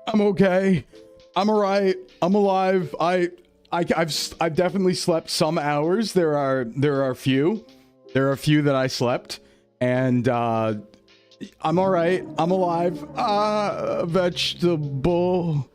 I'm okay. I'm all right. I'm alive. I've definitely slept some hours. There are a few that I slept, and I'm all right. I'm alive. Vegetable.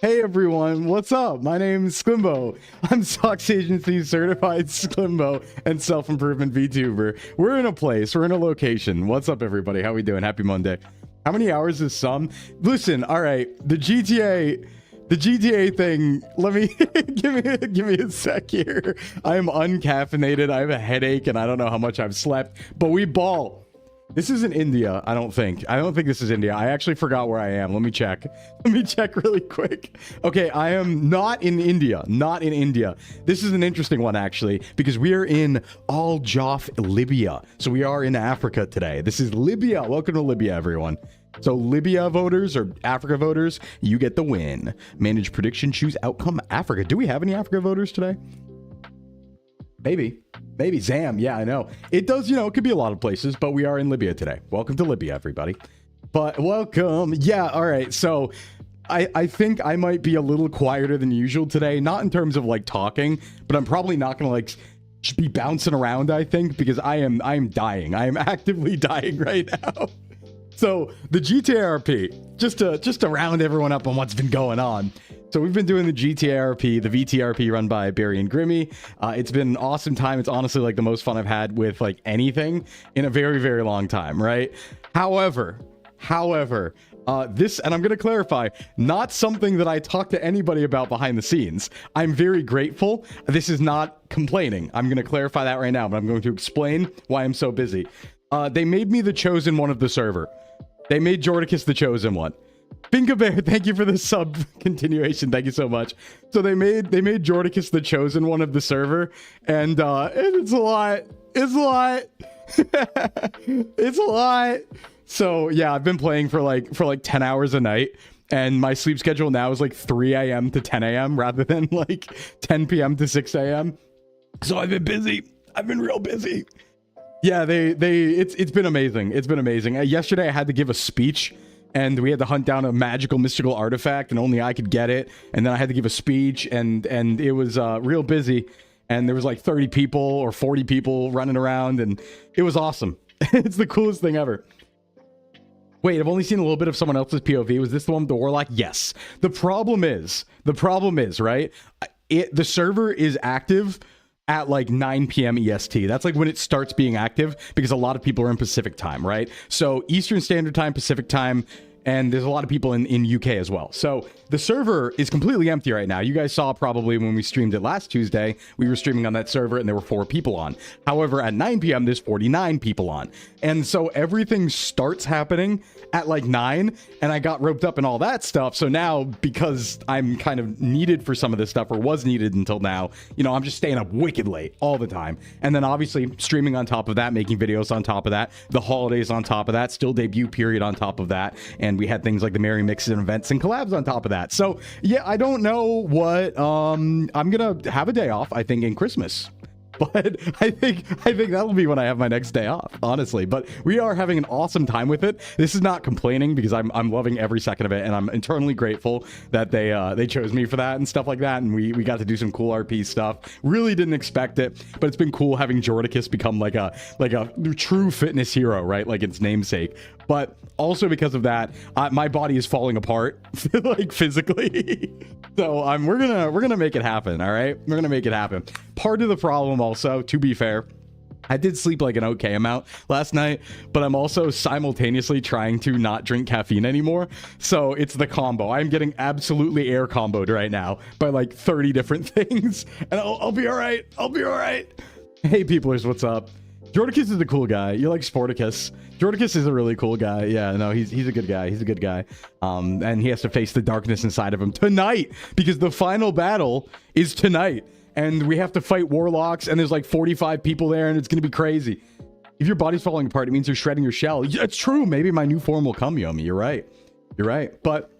Hey everyone, what's up? My name is Sclimbo. I'm Socks Agency certified Sclimbo and self-improvement VTuber. We're in a place, we're in a location. What's up everybody? How we doing? Happy Monday. How many hours is some? Listen, all right, the GTA thing, let me give me a sec here. I am uncaffeinated, I have a headache, and I don't know how much I've slept, but we ball. This isn't India, I don't think this is India. I actually forgot where I am. Let me check really quick. Okay, I am not in India. This is an interesting one actually, because we are in Al Jaf, Libya. So we are in Africa today. This is Libya. Welcome to Libya, everyone. So Libya voters or Africa voters, you get the win. Manage prediction, choose outcome, Africa. Do we have any Africa voters today? Maybe Zam. Yeah, I know. It does, it could be a lot of places, but we are in Libya today. Welcome to Libya, everybody. But welcome. Yeah, all right. So I think I might be a little quieter than usual today. Not in terms of like talking, but I'm probably not going to like be bouncing around, I think, because I am dying. I am actively dying right now. So the GTRP, just to round everyone up on what's been going on. So we've been doing the GTRP, the VTRP run by Barry and Grimmy. It's been an awesome time. It's honestly like the most fun I've had with like anything in a very, very long time, right? However, this, and I'm going to clarify, not something that I talk to anybody about behind the scenes. I'm very grateful. This is not complaining. I'm going to clarify that right now, but I'm going to explain why I'm so busy. They made me the chosen one of the server. They made Jordicus the chosen one. Finka Bear, thank you for the sub continuation. Thank you so much. So they made Jordicus the chosen one of the server, and it's a lot. It's a lot. So yeah, I've been playing for like 10 hours a night, and my sleep schedule now is like 3 a.m. to 10 a.m. rather than like 10 p.m. to 6 a.m. So I've been busy. I've been real busy. Yeah, it's been amazing. It's been amazing. Yesterday I had to give a speech, and we had to hunt down a magical mystical artifact, and only I could get it. And then I had to give a speech, and it was real busy. And there was like 30 people or 40 people running around, and it was awesome. It's the coolest thing ever. Wait, I've only seen a little bit of someone else's POV. Was this the one with the warlock? Yes. The problem is, right? The server is active at like 9 p.m. EST. That's like when it starts being active, because a lot of people are in Pacific time, right? So Eastern Standard Time, Pacific time, and there's a lot of people in UK as well. So the server is completely empty right now. You guys saw probably when we streamed it last Tuesday, we were streaming on that server and there were 4 people on. However, at 9 p.m., there's 49 people on. And so everything starts happening at like 9, and I got roped up in all that stuff. So now, because I'm kind of needed for some of this stuff, or was needed until now, I'm just staying up wicked late all the time. And then obviously streaming on top of that, making videos on top of that, the holidays on top of that, still debut period on top of that. And we had things like the Merry Mixes and events and collabs on top of that. So yeah, I don't know what, I'm gonna have a day off, I think, in Christmas. But I think that'll be when I have my next day off, honestly. But we are having an awesome time with it. This is not complaining, because I'm loving every second of it, and I'm eternally grateful that they chose me for that and stuff like that. And we got to do some cool RP stuff. Really didn't expect it, but it's been cool having Jordicus become like a true fitness hero, right? Like its namesake. But also because of that, my body is falling apart, like physically. So we're gonna make it happen. All right, we're gonna make it happen. Part of the problem, also, to be fair, I did sleep like an okay amount last night, but I'm also simultaneously trying to not drink caffeine anymore. So it's the combo. I'm getting absolutely air comboed right now by like 30 different things, and I'll be all right. I'll be all right. Hey, peoplers, what's up? Jordicus is a cool guy. You like Sporticus. Jordicus is a really cool guy. Yeah, no, he's a good guy. He's a good guy. And he has to face the darkness inside of him tonight, because the final battle is tonight. And we have to fight warlocks, and there's like 45 people there, and it's going to be crazy. If your body's falling apart, it means you're shredding your shell. Yeah, it's true. Maybe my new form will come, Yomi. You're right. You're right. But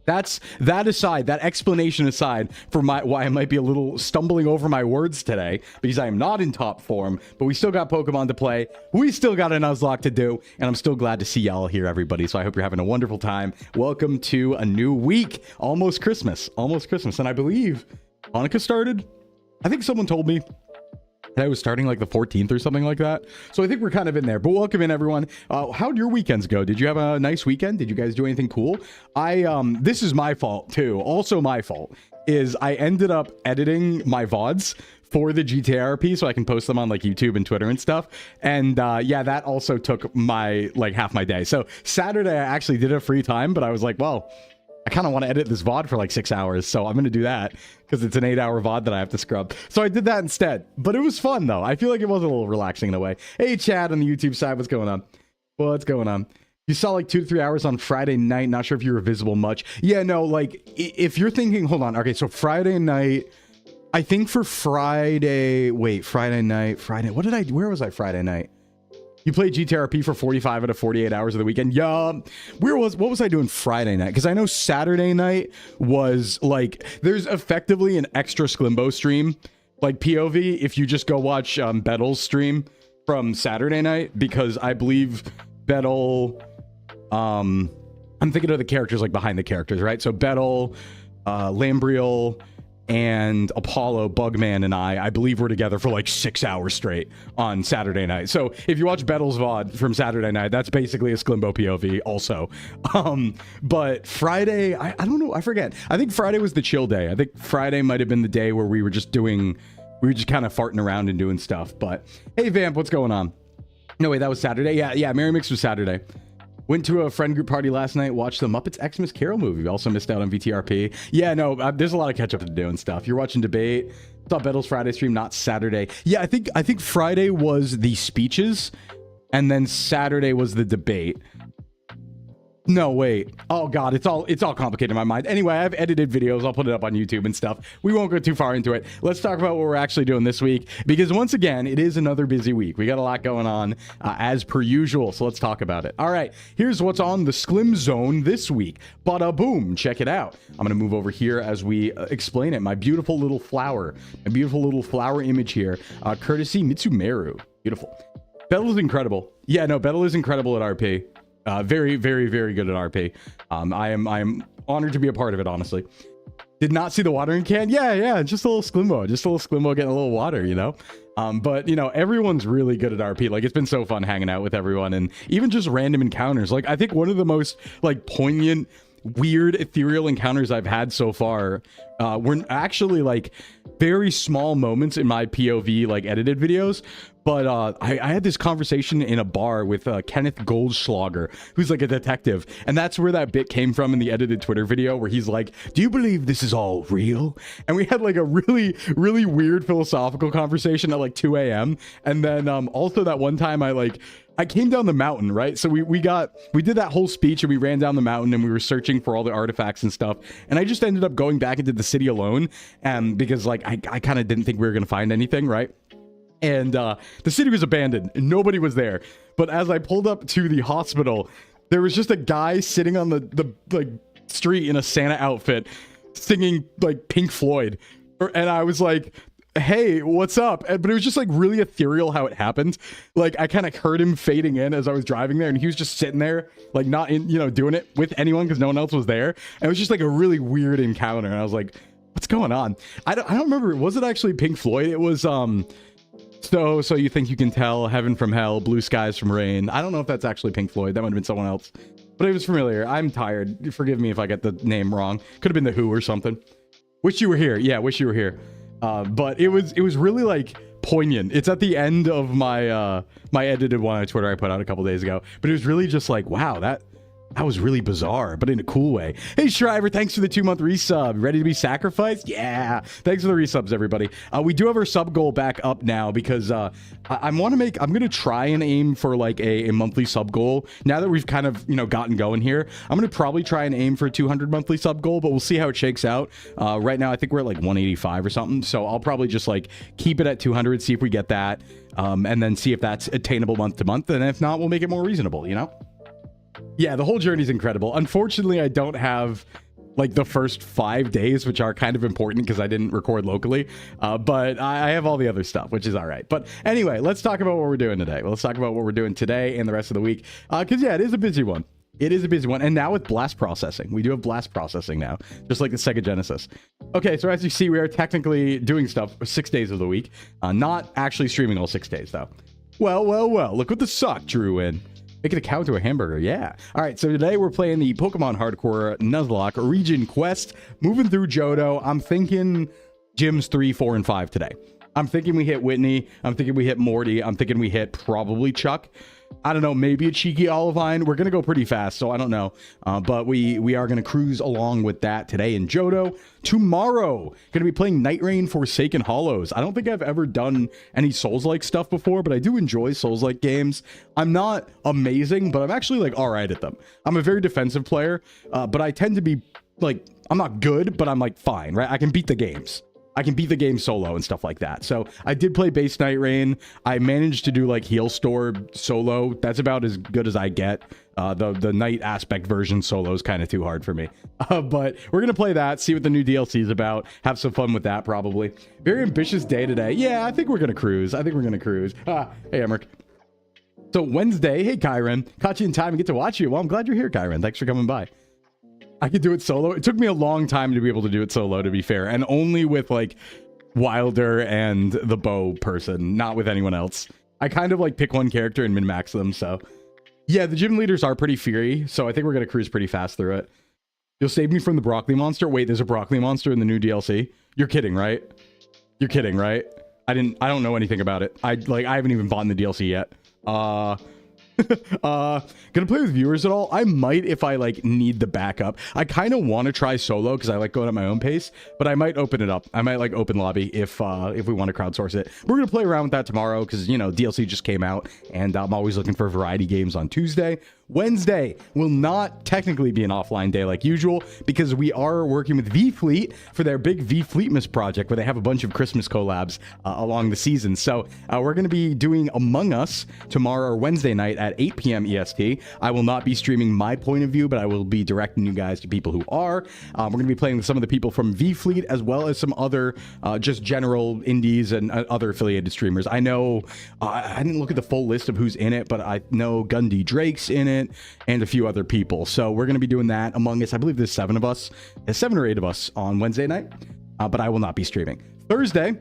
that aside, that explanation aside for why I might be a little stumbling over my words today, because I am not in top form, but we still got Pokemon to play. We still got a Nuzlocke to do, and I'm still glad to see y'all here, everybody. So I hope you're having a wonderful time. Welcome to a new week. Almost Christmas. Almost Christmas. And I believe Hanukkah started. I think someone told me that I was starting like the 14th or something like that. So I think we're kind of in there, but welcome in everyone. How'd your weekends go? Did you have a nice weekend? Did you guys do anything cool? This is my fault too. Also my fault is I ended up editing my VODs for the GTA RP so I can post them on like YouTube and Twitter and stuff. And yeah, that also took my like half my day. So Saturday I actually did have free time, but I was like, well, I kind of want to edit this VOD for like 6 hours, so I'm going to do that because it's an 8-hour VOD that I have to scrub. So I did that instead, but it was fun though. I feel like it was a little relaxing in a way. Hey, Chad on the YouTube side, what's going on? What's going on? You saw like 2 to 3 hours on Friday night. Not sure if you were visible much. Yeah, no, like if you're thinking, hold on. Okay, so Friday night, I think for Friday, wait, Friday night, where was I Friday night? You played GTRP for 45 out of 48 hours of the weekend. Yeah. What was I doing Friday night? Because I know Saturday night was like, there's effectively an extra Sclimbo stream, like POV, if you just go watch Bettel's stream from Saturday night, because I believe Bettel, I'm thinking of the characters like behind the characters, right? So Bettel, Lambriel, and Apollo, Bugman, and I believe we're together for like 6 hours straight on Saturday night. So if you watch Bettel's VOD from Saturday night, that's basically a Sclimbo POV also. But Friday, I don't know, I forget. I think Friday was the chill day. I think Friday might have been the day where we were just kind of farting around and doing stuff. But hey, Vamp, what's going on? No, wait, that was Saturday? Yeah, Merry Mix was Saturday. Went to a friend group party last night, watched the Muppets Xmas Carol movie. We also missed out on VTRP. Yeah, no, there's a lot of catch up to do and stuff. You're watching debate. Saw Bettel's Friday stream, not Saturday. Yeah, I think Friday was the speeches, and then Saturday was the debate. No, wait. Oh God, it's all complicated in my mind. Anyway, I have edited videos. I'll put it up on YouTube and stuff. We won't go too far into it. Let's talk about what we're actually doing this week, because once again, it is another busy week. We got a lot going on as per usual. So let's talk about it. All right, here's what's on the Sklim Zone this week. Bada boom, check it out. I'm gonna move over here as we explain it. My beautiful little flower image here, courtesy Mitsumeru. Beautiful. Bettel is incredible. Yeah, no, Bettel is incredible at RP. Very, very, very good at RP. I am honored to be a part of it, honestly. Did not see the watering can. Yeah, just a little Sclimbo. Getting a little water, you know? But, you know, everyone's really good at RP. Like, it's been so fun hanging out with everyone, and even just random encounters. Like, I think one of the most, like, poignant, weird, ethereal encounters I've had so far were actually, like, very small moments in my POV, like, edited videos. But I had this conversation in a bar with Kenneth Goldschlager, who's like a detective. And that's where that bit came from in the edited Twitter video where he's like, do you believe this is all real? And we had like a really, really weird philosophical conversation at like 2 a.m. And then also that one time I came down the mountain, right? So we did that whole speech and we ran down the mountain and we were searching for all the artifacts and stuff. And I just ended up going back into the city alone. And because like, I kind of didn't think we were going to find anything, right? And the city was abandoned and nobody was there. But as I pulled up to the hospital, there was just a guy sitting on the like street in a Santa outfit singing like Pink Floyd. And I was like, hey, what's up? But it was just like really ethereal how it happened. Like I kind of heard him fading in as I was driving there and he was just sitting there like not in, you know, doing it with anyone because no one else was there. And it was just like a really weird encounter. And I was like, what's going on? I don't remember. Was it actually Pink Floyd? It was So You Think You Can Tell, Heaven from Hell, Blue Skies from Rain. I don't know if that's actually Pink Floyd. That might have been someone else. But it was familiar. I'm tired. Forgive me if I get the name wrong. Could have been The Who or something. Wish You Were Here. Yeah, Wish You Were Here. But it was really like poignant. It's at the end of my my edited one on Twitter I put out a couple days ago. But it was really just like, wow, that was really bizarre, but in a cool way. Hey, Shriver, thanks for the 2-month resub. Ready to be sacrificed? Yeah. Thanks for the resubs, everybody. We do have our sub goal back up now because I'm going to try and aim for like a monthly sub goal. Now that we've kind of, you know, gotten going here, I'm going to probably try and aim for a 200 monthly sub goal, but we'll see how it shakes out. Right now, I think we're at like 185 or something. So I'll probably just like keep it at 200, see if we get that, and then see if that's attainable month to month. And if not, we'll make it more reasonable, you know? Yeah, the whole journey is incredible. Unfortunately, I don't have like the first 5 days, which are kind of important because I didn't record locally. But I have all the other stuff, which is all right. But anyway, let's talk about what we're doing today. Let's talk about what we're doing today and the rest of the week. Because yeah, it is a busy one. It is a busy one. And now with blast processing, we do have blast processing now, just like the Sega Genesis. Okay, so as you see, we are technically doing stuff 6 days of the week. Not actually streaming all 6 days, though. Well, look what the sock drew in. Making a cow to a hamburger, yeah. All right, so today we're playing the Pokemon Hardcore Nuzlocke Region Quest. Moving through Johto. I'm thinking gyms 3, 4, and 5 today. I'm thinking we hit Whitney. I'm thinking we hit Morty. I'm thinking we hit probably Chuck. I don't know, maybe a cheeky Olivine. We're going to go pretty fast, so I don't know. But we are going to cruise along with that today in Johto. Tomorrow, going to be playing Night Rain Forsaken Hollows. I don't think I've ever done any Souls-like stuff before, but I do enjoy Souls-like games. I'm not amazing, but I'm actually, like, all right at them. I'm a very defensive player, but I tend to be, like, I'm not good, but I'm, like, fine, right? I can beat the games. I can beat the game solo and stuff like that. So I did play base Night Rain. I managed to do like Heal Store solo. That's about as good as I get. The night aspect version solo is kind of too hard for me. But we're going to play that, see what the new DLC is about, have some fun with that probably. Very ambitious day today. Yeah, I think we're going to cruise. Hey, Emmerich. So Wednesday, hey, Kyron. Caught you in time to get to watch you. Well, I'm glad you're here, Kyron. Thanks for coming by. I could do it solo. It took me a long time to be able to do it solo, to be fair, and only with like Wilder and the bow person, not with anyone else. I kind of like pick one character and min-max them. So yeah, the gym leaders are pretty fiery, so I think we're gonna cruise pretty fast through it. You'll save me from the broccoli monster. Wait, there's a broccoli monster in the new DLC? You're kidding, right? You're kidding, right? I don't know anything about it. I haven't even bought the DLC yet. Gonna play with viewers at all? I might if I like need the backup. I kind of want to try solo because I like going at my own pace, but I might open it up. I might like open lobby if we want to crowdsource it. We're gonna play around with that tomorrow because, you know, DLC just came out and I'm always looking for variety games on Tuesday. Wednesday will not technically be an offline day like usual because we are working with V-Fleet for their big V-Fleetmas project where they have a bunch of Christmas collabs along the season. So we're going to be doing Among Us tomorrow or Wednesday night at 8 p.m. EST. I will not be streaming my point of view, but I will be directing you guys to people who are. We're going to be playing with some of the people from V-Fleet as well as some other just general indies and other affiliated streamers. I know, I didn't look at the full list of who's in it, but I know Gundy Drake's in it and a few other people. So we're going to be doing that Among Us. I believe there's 7 of us. There's 7 or 8 of us on Wednesday night, but I will not be streaming. Thursday,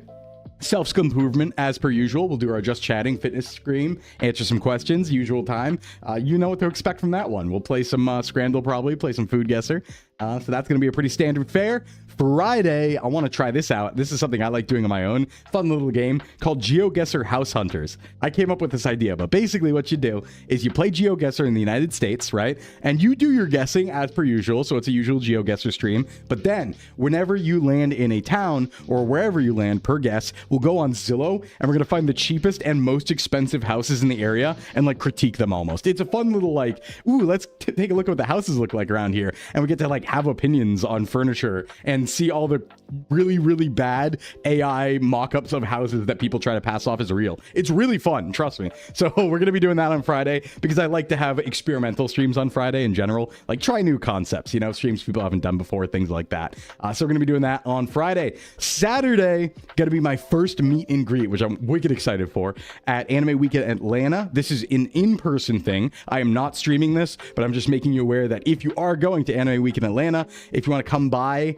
self-skill improvement as per usual. We'll do our just chatting fitness stream, answer some questions, usual time. You know what to expect from that one. We'll play some Scramble, probably play some food guesser. So that's going to be a pretty standard fare. Friday, I want to try this out. This is something I like doing on my own. Fun little game called GeoGuessr House Hunters. I came up with this idea, but basically what you do is you play GeoGuessr in the United States, right? And you do your guessing as per usual, so it's a usual GeoGuessr stream. But then, whenever you land in a town or wherever you land per guess, we'll go on Zillow and we're going to find the cheapest and most expensive houses in the area and like critique them almost. It's a fun little like, ooh, let's take a look at what the houses look like around here. And we get to like have opinions on furniture and see all the really, really bad AI mock-ups of houses that people try to pass off as real. It's really fun, trust me. So we're going to be doing that on Friday because I like to have experimental streams on Friday in general, like try new concepts, you know, streams people haven't done before, things like that. So we're going to be doing that on Friday. Saturday, going to be my first meet and greet, which I'm wicked excited for, at Anime Week in Atlanta. This is an in-person thing. I am not streaming this, but I'm just making you aware that if you are going to Anime Week in Atlanta, if you want to come by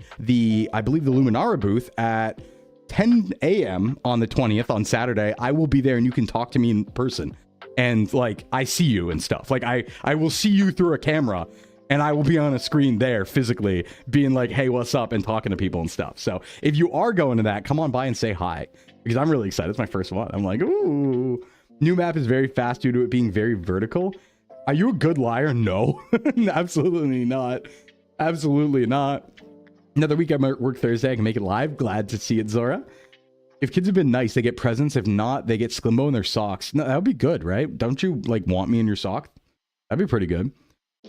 I believe the Luminara booth at 10 a.m. on the 20th on Saturday, I will be there and you can talk to me in person. And like, I see you and stuff. Like I will see you through a camera and I will be on a screen there physically being like, hey, what's up? And talking to people and stuff. So if you are going to that, come on by and say hi because I'm really excited. It's my first one. I'm like, ooh, new map is very fast due to it being very vertical. Are you a good liar? No, absolutely not. Absolutely not. Another week I might work Thursday. I can make it live. Glad to see it, Zora. If kids have been nice, they get presents. If not, they get Sclimbo in their socks. No, that would be good, right? Don't you like want me in your sock? That'd be pretty good.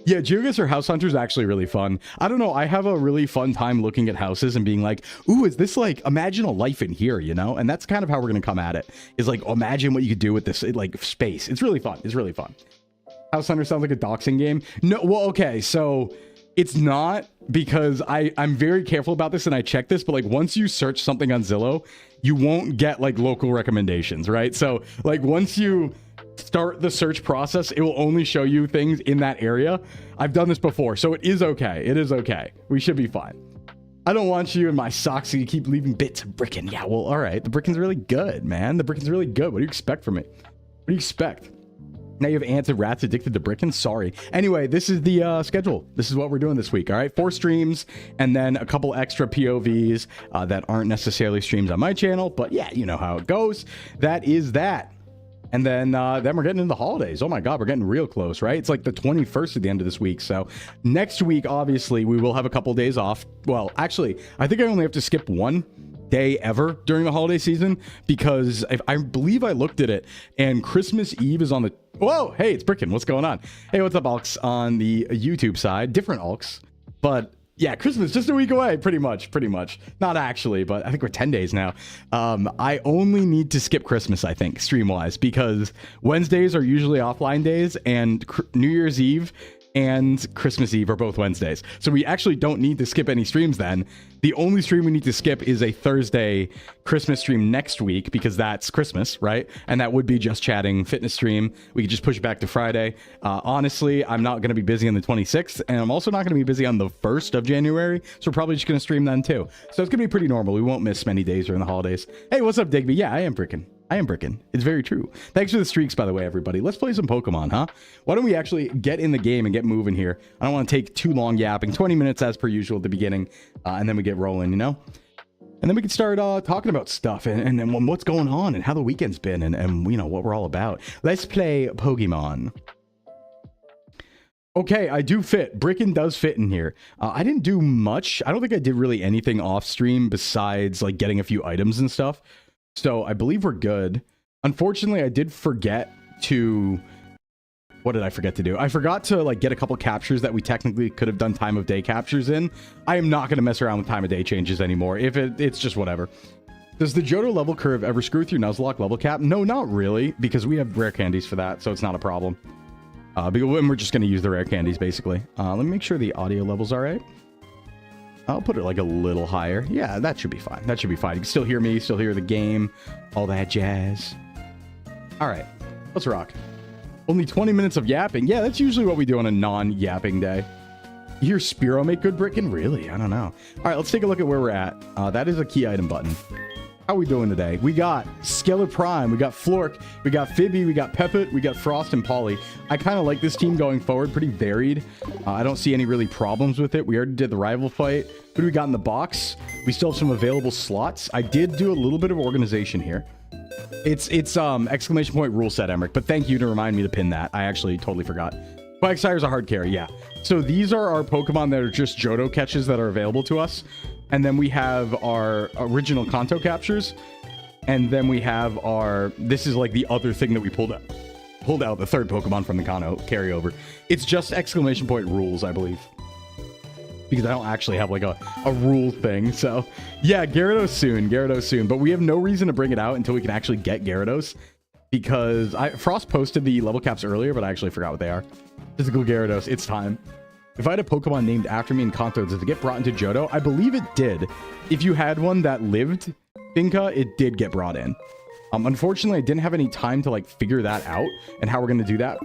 Yeah, GeoGuessr House Hunter is actually really fun. I don't know. I have a really fun time looking at houses and being like, ooh, is this like, imagine a life in here, you know? And that's kind of how we're going to come at it. Is like, imagine what you could do with this like space. It's really fun. It's really fun. House Hunter sounds like a doxing game. No, well, okay, so it's not because I'm very careful about this and I check this, but like once you search something on Zillow, you won't get like local recommendations, right? So like once you start the search process, it will only show you things in that area. I've done this before, so it is okay. It is okay. We should be fine. I don't want you in my socks so you keep leaving bits of brickin'. Yeah, well, all right. The brickin's really good, man. The brickin's really good. What do you expect from it? What do you expect? Now you have ants and rats addicted to brickin'? Sorry. Anyway, this is the schedule. This is what we're doing this week, all right? 4 streams and then a couple extra POVs that aren't necessarily streams on my channel, but yeah, you know how it goes. That is that. And then we're getting into the holidays. Oh my God, we're getting real close, right? It's like the 21st at the end of this week. So next week, obviously, we will have a couple days off. Well, actually, I think I only have to skip one day ever during the holiday season because I believe I looked at it and Christmas Eve is on the... Whoa, hey, it's Brickin'. What's going on? Hey, what's up, Alks? On the YouTube side, different Alks, but... yeah, Christmas just a week away, pretty much. Not actually, but I think we're 10 days now. I only need to skip Christmas, I think, stream-wise, because Wednesdays are usually offline days, and New Year's Eve and Christmas Eve are both Wednesdays. So we actually don't need to skip any streams then. The only stream we need to skip is a Thursday Christmas stream next week because that's Christmas, right? And that would be Just Chatting fitness stream. We could just push it back to Friday. Honestly, I'm not going to be busy on the 26th, and I'm also not going to be busy on the 1st of January, so we're probably just going to stream then too. So it's going to be pretty normal. We won't miss many days during the holidays. Hey, what's up, Digby? Yeah, I am Brickin'. It's very true. Thanks for the streaks, by the way, everybody. Let's play some Pokemon, huh? Why don't we actually get in the game and get moving here? I don't want to take too long yapping. 20 minutes as per usual at the beginning, and then we get rolling, you know? And then we can start talking about stuff and what's going on and how the weekend's been and you know, what we're all about. Let's play Pokemon. Okay, I do fit. Brickin' does fit in here. I didn't do much. I don't think I did really anything off stream besides like getting a few items and stuff. So I believe we're good. Unfortunately, I did forget to... what did I forget to do? I forgot to like get a couple captures that we technically could have done time of day captures in. I am not going to mess around with time of day changes anymore. If it's just whatever. Does the Johto level curve ever screw with your Nuzlocke level cap? No, not really, because we have rare candies for that, so it's not a problem. Because we're just going to use the rare candies, basically. Let me make sure the audio level's all right. I'll put it like a little higher. Yeah, that should be fine. That should be fine. You can still hear me, still hear the game, all that jazz. All right, let's rock. Only 20 minutes of yapping. Yeah, that's usually what we do on a non-yapping day. You hear Spearow make good brickin'? Really? I don't know. All right, let's take a look at where we're at. That is a key item button. How are we doing today? We got Skeller Prime, we got Flork, we got Phoebe, we got Peppet, we got Frost and Polly. I kind of like this team going forward, pretty varied. I don't see any really problems with it. We already did the rival fight. Who do we got in the box? We still have some available slots. I did do a little bit of organization here. It's exclamation point rule set, Emmerich, but thank you to remind me to pin that. I actually totally forgot. Quagsire's a hard carry, yeah. So these are our Pokemon that are just Johto catches that are available to us. And then we have our original Kanto captures. And then we have our... this is like the other thing that we pulled out, the third Pokemon from the Kanto carryover. It's just exclamation point rules, I believe. Because I don't actually have like a rule thing. So yeah, Gyarados soon. But we have no reason to bring it out until we can actually get Gyarados. Because Frost posted the level caps earlier, but I actually forgot what they are. Physical Gyarados, it's time. If I had a Pokemon named after me in Kanto, does it get brought into Johto? I believe it did. If you had one that lived Finka, it did get brought in. Unfortunately, I didn't have any time to like figure that out and how we're going to do that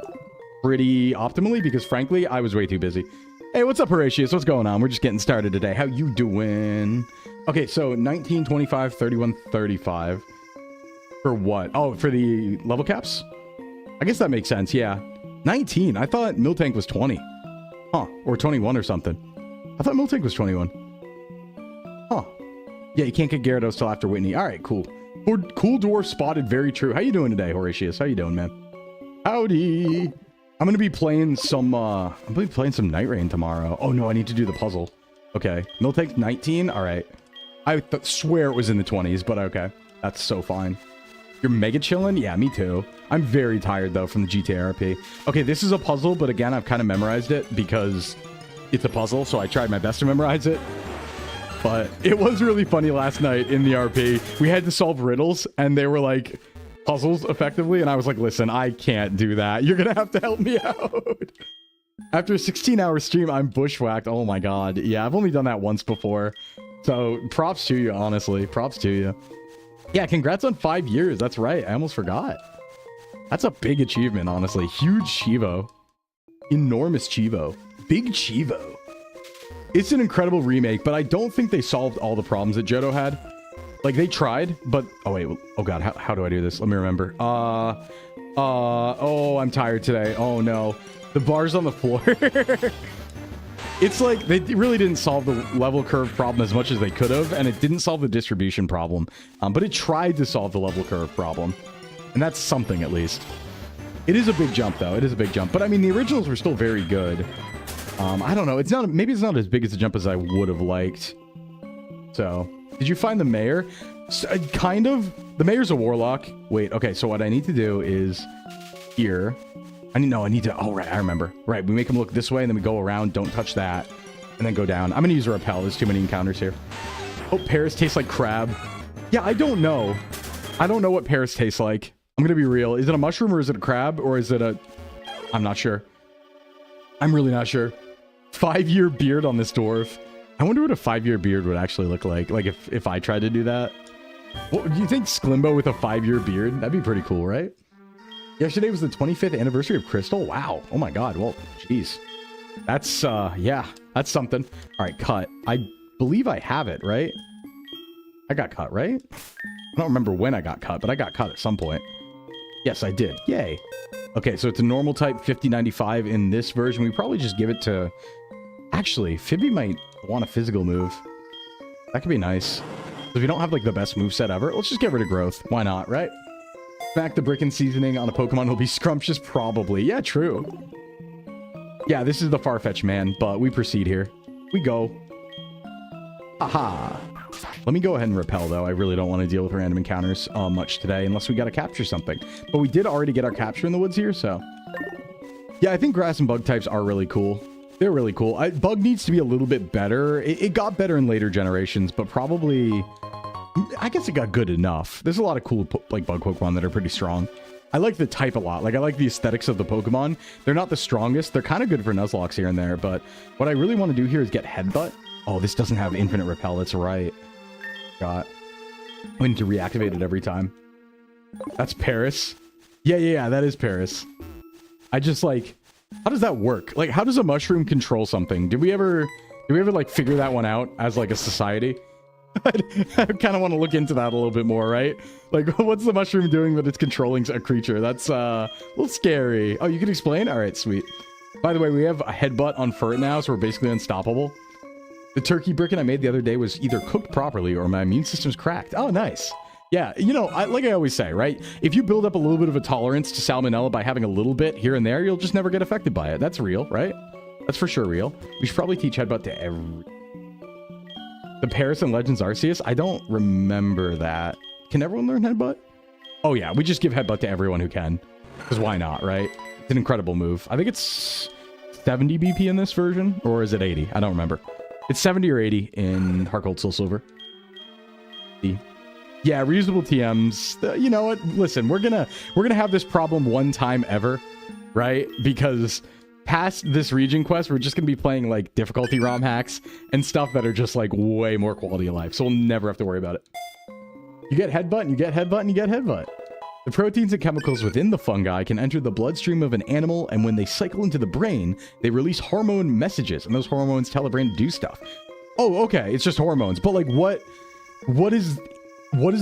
pretty optimally because frankly, I was way too busy. Hey, what's up, Horatius? What's going on? We're just getting started today. How you doing? Okay, so 19, 25, 31, 35. For what? Oh, for the level caps? I guess that makes sense, yeah. 19. I thought Miltank was 20. Huh. Or 21 or something. I thought Miltank was 21. Huh. Yeah, you can't get Gyarados till after Whitney. All right, cool. Cool Dwarf spotted. Very true. How you doing today, Horatius? How you doing, man? Howdy. I'm gonna be playing some Night Rain tomorrow. Oh no, I need to do the puzzle. Okay. Miltank's 19. All right. I swear it was in the 20s, but okay. That's so fine. You're mega chilling? Yeah, me too. I'm very tired, though, from the GTA RP. Okay, this is a puzzle, but again, I've kind of memorized it because it's a puzzle, so I tried my best to memorize it. But it was really funny last night in the RP. We had to solve riddles, and they were like puzzles, effectively, and I was like, listen, I can't do that. You're going to have to help me out. After a 16-hour stream, I'm bushwhacked. Oh my god. Yeah, I've only done that once before. So props to you, honestly. Props to you. Yeah, congrats on 5 years. That's right. I almost forgot. That's a big achievement, honestly. Huge Chivo. Enormous Chivo. Big Chivo. It's an incredible remake, but I don't think they solved all the problems that Johto had. Like, they tried, but... Oh, wait. Oh, God. How do I do this? Let me remember. Oh, I'm tired today. Oh, no. The bar's on the floor. It's like they really didn't solve the level curve problem as much as they could have, and it didn't solve the distribution problem. But it tried to solve the level curve problem. And that's something, at least. It is a big jump, though. It is a big jump. But, I mean, the originals were still very good. I don't know. It's not... Maybe it's not as big as a jump as I would have liked. So... Did you find the mayor? Kind of. The mayor's a warlock. Wait, okay, so what I need to do is... Here... I need to... Oh, right, I remember. Right, we make him look this way, and then we go around, don't touch that, and then go down. I'm gonna use a repel. There's too many encounters here. Oh, Paris tastes like crab. Yeah, I don't know. I don't know what Paris tastes like. I'm gonna be real. Is it a mushroom, or is it a crab, or is it a... I'm not sure. I'm really not sure. 5-year beard on this dwarf. I wonder what a 5-year beard would actually look like. Like, if I tried to do that. Well, do you think Sclimbo with a 5-year beard? That'd be pretty cool, right? Yesterday was the 25th anniversary of Crystal. Wow. Oh my god. Well, jeez. That's, yeah. That's something. All right, cut. I believe I have it, right? I got cut, right? I don't remember when I got cut, but I got cut at some point. Yes, I did. Yay. Okay, so it's a normal type 5095 in this version. We probably just give it to... Actually, Phoebe might want a physical move. That could be nice. So if you don't have, like, the best moveset ever, let's just get rid of growth. Why not, right? Fact, the brick and seasoning on a Pokemon will be scrumptious, probably. Yeah, true. Yeah, this is the Farfetch man, but we proceed here. We go. Aha. Let me go ahead and repel, though. I really don't want to deal with random encounters much today, unless we got to capture something. But we did already get our capture in the woods here, so... Yeah, I think grass and bug types are really cool. They're really cool. Bug needs to be a little bit better. It got better in later generations, but probably... I guess it got good enough. There's a lot of cool, like, bug Pokemon that are pretty strong. I like the type a lot. Like, I like the aesthetics of the Pokemon. They're not the strongest. They're kind of good for Nuzlocke here and there, but what I really want to do here is get Headbutt. Oh, this doesn't have infinite repel. That's right. Got. We need to reactivate it every time. That's Paris. Yeah, that is Paris. I just, like... How does that work? Like, how does a mushroom control something? Did we ever, like, figure that one out as, like, a society? I kind of want to look into that a little bit more, right? Like, what's the mushroom doing that it's controlling a creature? That's a little scary. Oh, you can explain? All right, sweet. By the way, we have a headbutt on Furret now, so we're basically unstoppable. The turkey bricken I made the other day was either cooked properly or my immune system's cracked. Oh, nice. Yeah, you know, like I always say, right? If you build up a little bit of a tolerance to salmonella by having a little bit here and there, you'll just never get affected by it. That's real, right? That's for sure real. We should probably teach headbutt to every... The Paris and Legends Arceus? I don't remember that. Can everyone learn headbutt? Oh yeah, we just give headbutt to everyone who can. Because why not, right? It's an incredible move. I think it's 70 BP in this version, or is it 80? I don't remember. It's 70 or 80 in Heart Gold Soul Silver. Yeah, reusable TMs. You know what? Listen, we're gonna have this problem one time ever, right? Because past this region quest, we're just gonna be playing like difficulty ROM hacks and stuff that are just like way more quality of life. So we'll never have to worry about it. You get headbutt, and you get headbutt, and you get headbutt. The proteins and chemicals within the fungi can enter the bloodstream of an animal, and when they cycle into the brain, they release hormone messages, and those hormones tell the brain to do stuff. Oh, okay, it's just hormones. But like, what is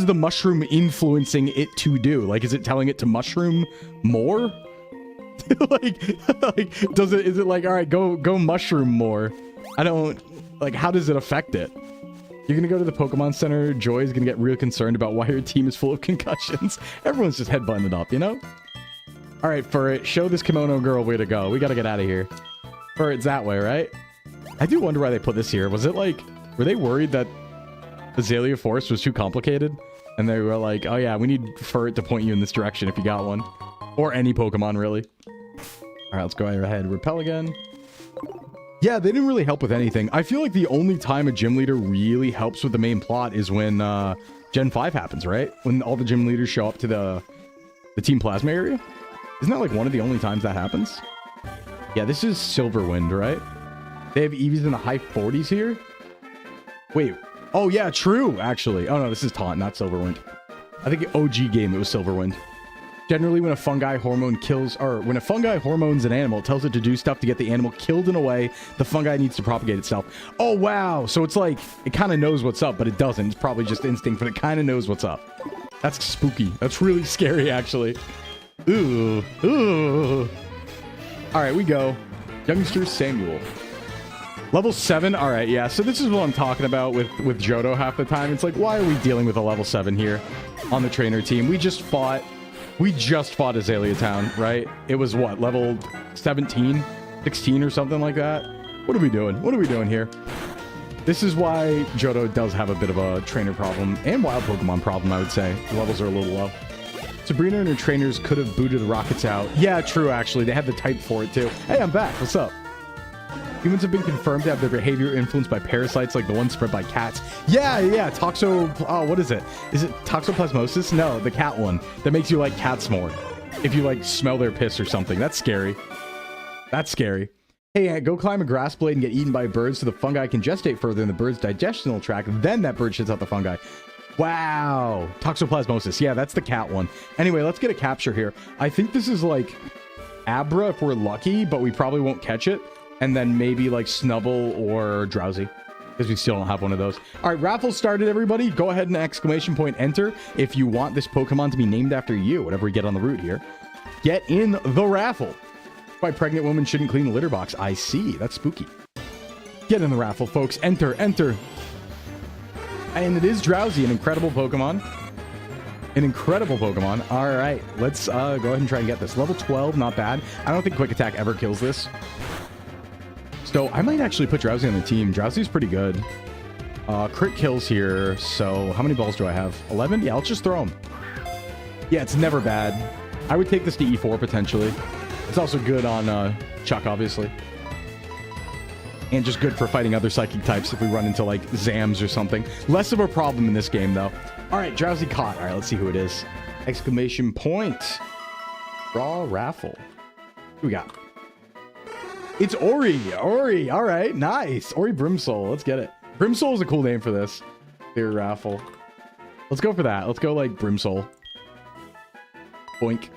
the mushroom influencing it to do? Like, is it telling it to mushroom more? Is it like, all right, go mushroom more? I don't, like, how does it affect it? You're gonna go to the Pokemon Center. Joy is gonna get real concerned about why her team is full of concussions. Everyone's just headbutting it up, you know? All right, Furret, show this kimono girl way to go. We gotta get out of here. Furret's that way, right? I do wonder why they put this here. Was it like, were they worried that Azalea Forest was too complicated? And they were like, oh yeah, we need Furret to point you in this direction if you got one. Or any Pokemon, really. All right, let's go ahead. Repel again. Yeah, they didn't really help with anything. I feel like the only time a gym leader really helps with the main plot is when Gen 5 happens, right? When all the gym leaders show up to the Team Plasma area. Isn't that like one of the only times that happens? Yeah, this is Silverwind, right? They have EVs in the high 40s here? Wait. Oh, yeah, true, actually. Oh, no, this is Taunt, not Silverwind. I think OG game, it was Silverwind. Generally, when a fungi hormone kills, or when a fungi hormones an animal, it tells it to do stuff to get the animal killed in a way the fungi needs to propagate itself. Oh, wow. So it's like, it kind of knows what's up, but it doesn't. It's probably just instinct, but it kind of knows what's up. That's spooky. That's really scary, actually. Ooh. Ooh. All right, we go. Youngster Samuel. Level 7? All right, yeah. So this is what I'm talking about with Johto half the time. It's like, why are we dealing with a level 7 here on the trainer team? We just fought Azalea Town, right? It was what, level 17, 16 or something like that? What are we doing? What are we doing here? This is why Johto does have a bit of a trainer problem and wild Pokemon problem, I would say. The levels are a little low. Sabrina and her trainers could have booted the rockets out. Yeah, true, actually. They had the type for it, too. Hey, I'm back. What's up? Humans have been confirmed to have their behavior influenced by parasites like the ones spread by cats. Yeah. Oh, what is it? Is it toxoplasmosis? No, the cat one that makes you like cats more. If you like smell their piss or something. That's scary. That's scary. Hey, go climb a grass blade and get eaten by birds so the fungi can gestate further in the bird's digestional tract. Then that bird shits out the fungi. Wow. Toxoplasmosis. Yeah, that's the cat one. Anyway, let's get a capture here. I think this is like Abra if we're lucky, but we probably won't catch it. And then maybe like Snubble or Drowsy, because we still don't have one of those. All right, raffle started, everybody. Go ahead and exclamation point enter if you want this Pokemon to be named after you, whatever we get on the route here. Get in the raffle. Why pregnant women shouldn't clean the litter box. I see. That's spooky. Get in the raffle, folks. Enter. And it is Drowsy, an incredible Pokemon. An incredible Pokemon. All right, let's go ahead and try and get this. Level 12, not bad. I don't think Quick Attack ever kills this. So I might actually put Drowsy on the team. Drowsy's pretty good. Crit kills here. So how many balls do I have? 11? Yeah, let's just throw them. Yeah, it's never bad. I would take this to E4 potentially. It's also good on Chuck, obviously. And just good for fighting other psychic types if we run into like Zams or something. Less of a problem in this game though. All right, Drowsy caught. All right, let's see who it is. Exclamation point. Raw raffle. Who we got? It's Ori. Ori. All right. Nice. Ori Brimsoul. Let's get it. Brimsoul is a cool name for this. Clear raffle. Let's go for that. Let's go like Brimsoul. Boink.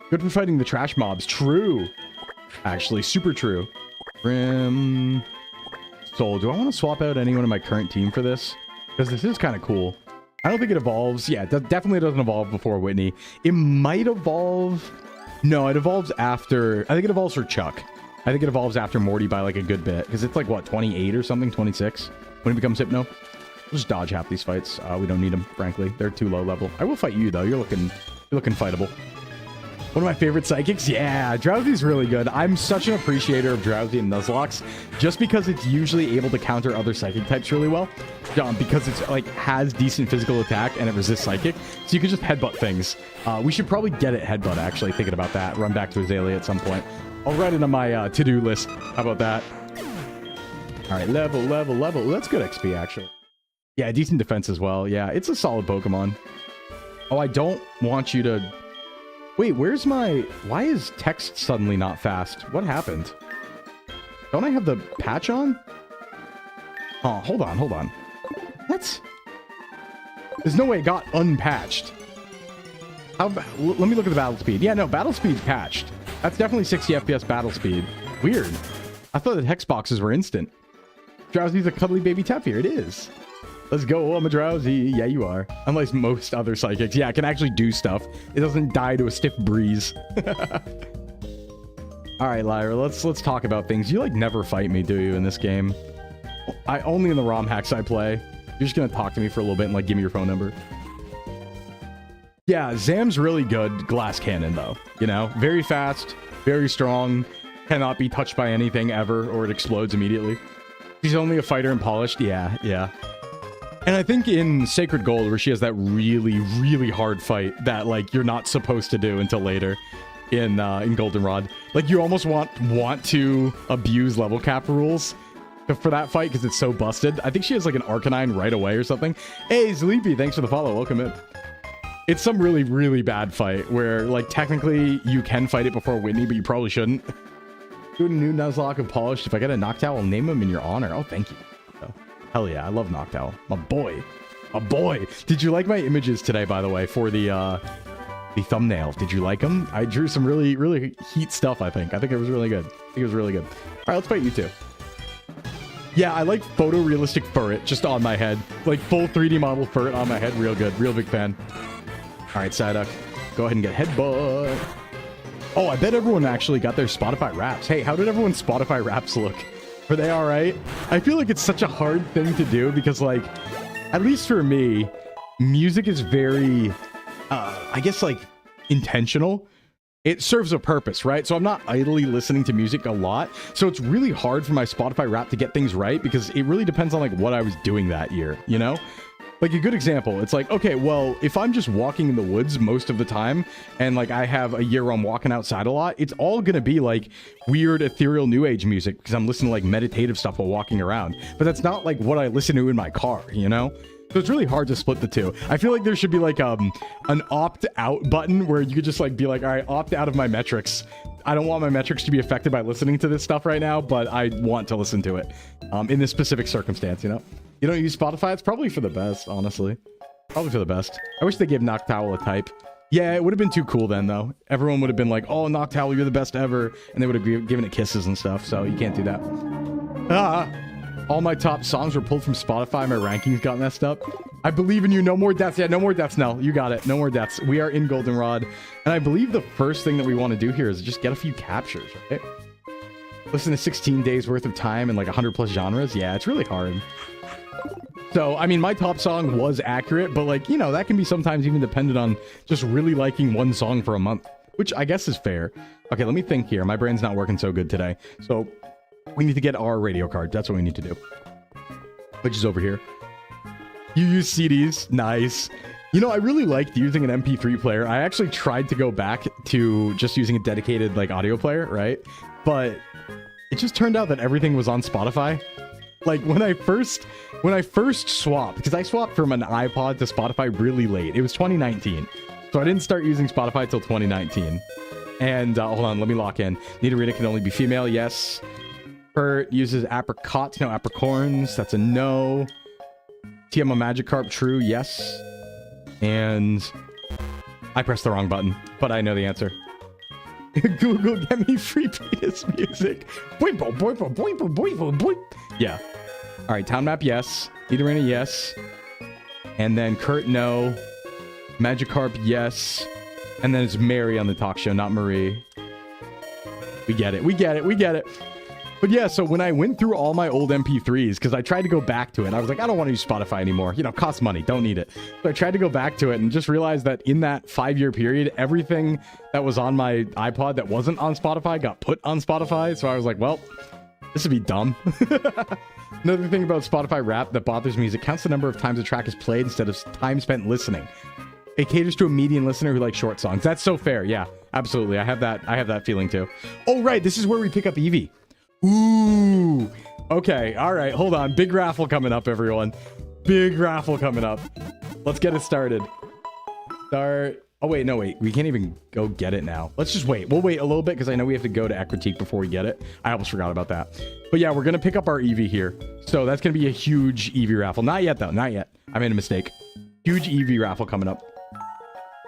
Good for fighting the trash mobs. True. Actually, super true. Brimsoul. Do I want to swap out anyone in my current team for this? Because this is kind of cool. I don't think it evolves. Yeah, it definitely doesn't evolve before Whitney. It might evolve. No, it evolves after. I think it evolves for Chuck. I think it evolves after Morty by like a good bit. Because it's like, what, 28 or something? 26? When it becomes Hypno? We'll just dodge half these fights. We don't need them, frankly. They're too low level. I will fight you, though. You're looking fightable. One of my favorite psychics? Yeah, Drowsy's really good. I'm such an appreciator of Drowsy and Nuzlocke just because it's usually able to counter other psychic types really well. Because it's like has decent physical attack and it resists psychic. So you can just headbutt things. We should probably get it headbutt, actually, thinking about that. Run back to Azalea at some point. I'll write it on my to-do list. How about that? All right, level. That's good XP, actually. Yeah, decent defense as well. Yeah, it's a solid Pokemon. Oh, I don't want you to... Wait, where's my... Why is text suddenly not fast? What happened? Don't I have the patch on? Oh, hold on. What? There's no way it got unpatched. Let me look at the battle speed. Yeah, no, battle speed's patched. That's definitely 60 FPS battle speed. Weird. I thought the hex boxes were instant. Drowsy's a cuddly baby Teffier. It is. Let's go. I'm a Drowsy. Yeah, you are. Unlike most other psychics. Yeah, it can actually do stuff. It doesn't die to a stiff breeze. All right, Lyra, let's talk about things. You like never fight me, do you, in this game? I only in the ROM hacks I play. You're just gonna talk to me for a little bit and like give me your phone number. Yeah, Zam's really good glass cannon though. You know, very fast, very strong, cannot be touched by anything ever or it explodes immediately. She's only a fighter and polished. Yeah. And I think in Sacred Gold, where she has that really, really hard fight that like you're not supposed to do until later in Goldenrod, like you almost want to abuse level cap rules for that fight because it's so busted. I think she has like an Arcanine right away or something. Hey, Sleepy, thanks for the follow. Welcome in. It's some really, really bad fight where like technically you can fight it before Whitney, but you probably shouldn't. Do a new Nuzlocke of polished. If I get a Noctowl, I'll name him in your honor. Oh, thank you. Oh, hell yeah, I love Noctowl. My boy. My boy. Did you like my images today, by the way, for the thumbnail? Did you like them? I drew some really, really heat stuff, I think. I think it was really good. I think it was really good. All right, let's fight you two. Yeah, I like photorealistic Furret just on my head. Like full 3D model Furret on my head. Real good. Real big fan. All right, Psyduck. Go ahead and get headbutt. Oh, I bet everyone actually got their Spotify Wraps. Hey, how did everyone's Spotify Wraps look? Were they all right? I feel like it's such a hard thing to do because, like, at least for me, music is very, I guess, like, intentional. It serves a purpose, right? So I'm not idly listening to music a lot. So it's really hard for my Spotify Wrap to get things right because it really depends on, like, what I was doing that year, you know? Like a good example, it's like, okay, well, if I'm just walking in the woods most of the time and like I have a year where I'm walking outside a lot, it's all going to be like weird ethereal new age music because I'm listening to like meditative stuff while walking around. But that's not like what I listen to in my car, you know? So it's really hard to split the two. I feel like there should be like an opt out button where you could just like be like, all right, opt out of my metrics. I don't want my metrics to be affected by listening to this stuff right now, but I want to listen to it in this specific circumstance, you know? You don't use Spotify? It's probably for the best, honestly. Probably for the best. I wish they gave Noctowl a type. Yeah, it would have been too cool then, though. Everyone would have been like, oh, Noctowl, you're the best ever. And they would have given it kisses and stuff, so you can't do that. Ah! All my top songs were pulled from Spotify. My rankings got messed up. I believe in you. No more deaths. Yeah, no more deaths, Nell. You got it. No more deaths. We are in Goldenrod. And I believe the first thing that we want to do here is just get a few captures, right? Listen to 16 days worth of time and like 100 plus genres. Yeah, it's really hard. So, I mean, my top song was accurate, but like, you know, that can be sometimes even dependent on just really liking one song for a month, which I guess is fair. Okay, let me think here. My brain's not working so good today. So we need to get our radio card. That's what we need to do. Which is over here. You use CDs. Nice. You know, I really liked using an MP3 player. I actually tried to go back to just using a dedicated like audio player, right? But it just turned out that everything was on Spotify. Like when I first swapped, because I swapped from an iPod to Spotify really late. It was 2019. So I didn't start using Spotify till 2019. And hold on, let me lock in. Nidorina can only be female. Yes. Bert uses apricots, no apricorns. That's a no. TMO Magikarp, true. Yes. And I pressed the wrong button, but I know the answer. Google, get me free penis music. Boing, boing, boing, boing, boing, boing, boing. Yeah. All right, town map, yes. Nidorina, yes. And then Kurt, no. Magikarp, yes. And then it's Mary on the talk show, not Marie. We get it. We get it. We get it. But yeah, so when I went through all my old MP3s, because I tried to go back to it, I was like, I don't want to use Spotify anymore. You know, costs money. Don't need it. So I tried to go back to it and just realized that in that 5-year period, everything that was on my iPod that wasn't on Spotify got put on Spotify. So I was like, well, this would be dumb. Another thing about Spotify Wrap that bothers me is it counts the number of times a track is played instead of time spent listening. It caters to a median listener who likes short songs. That's so fair. Yeah, absolutely. I have that feeling too. Oh, right. This is where we pick up Eevee. Ooh. Okay. All right. Hold on. Big raffle coming up, everyone. Big raffle coming up. Let's get it started. Start. Oh, wait. No, wait. We can't even go get it now. Let's just wait. We'll wait a little bit because I know we have to go to Ecritique before we get it. I almost forgot about that. But yeah, we're going to pick up our Eevee here. So that's going to be a huge Eevee raffle. Not yet, though. Not yet. I made a mistake. Huge Eevee raffle coming up.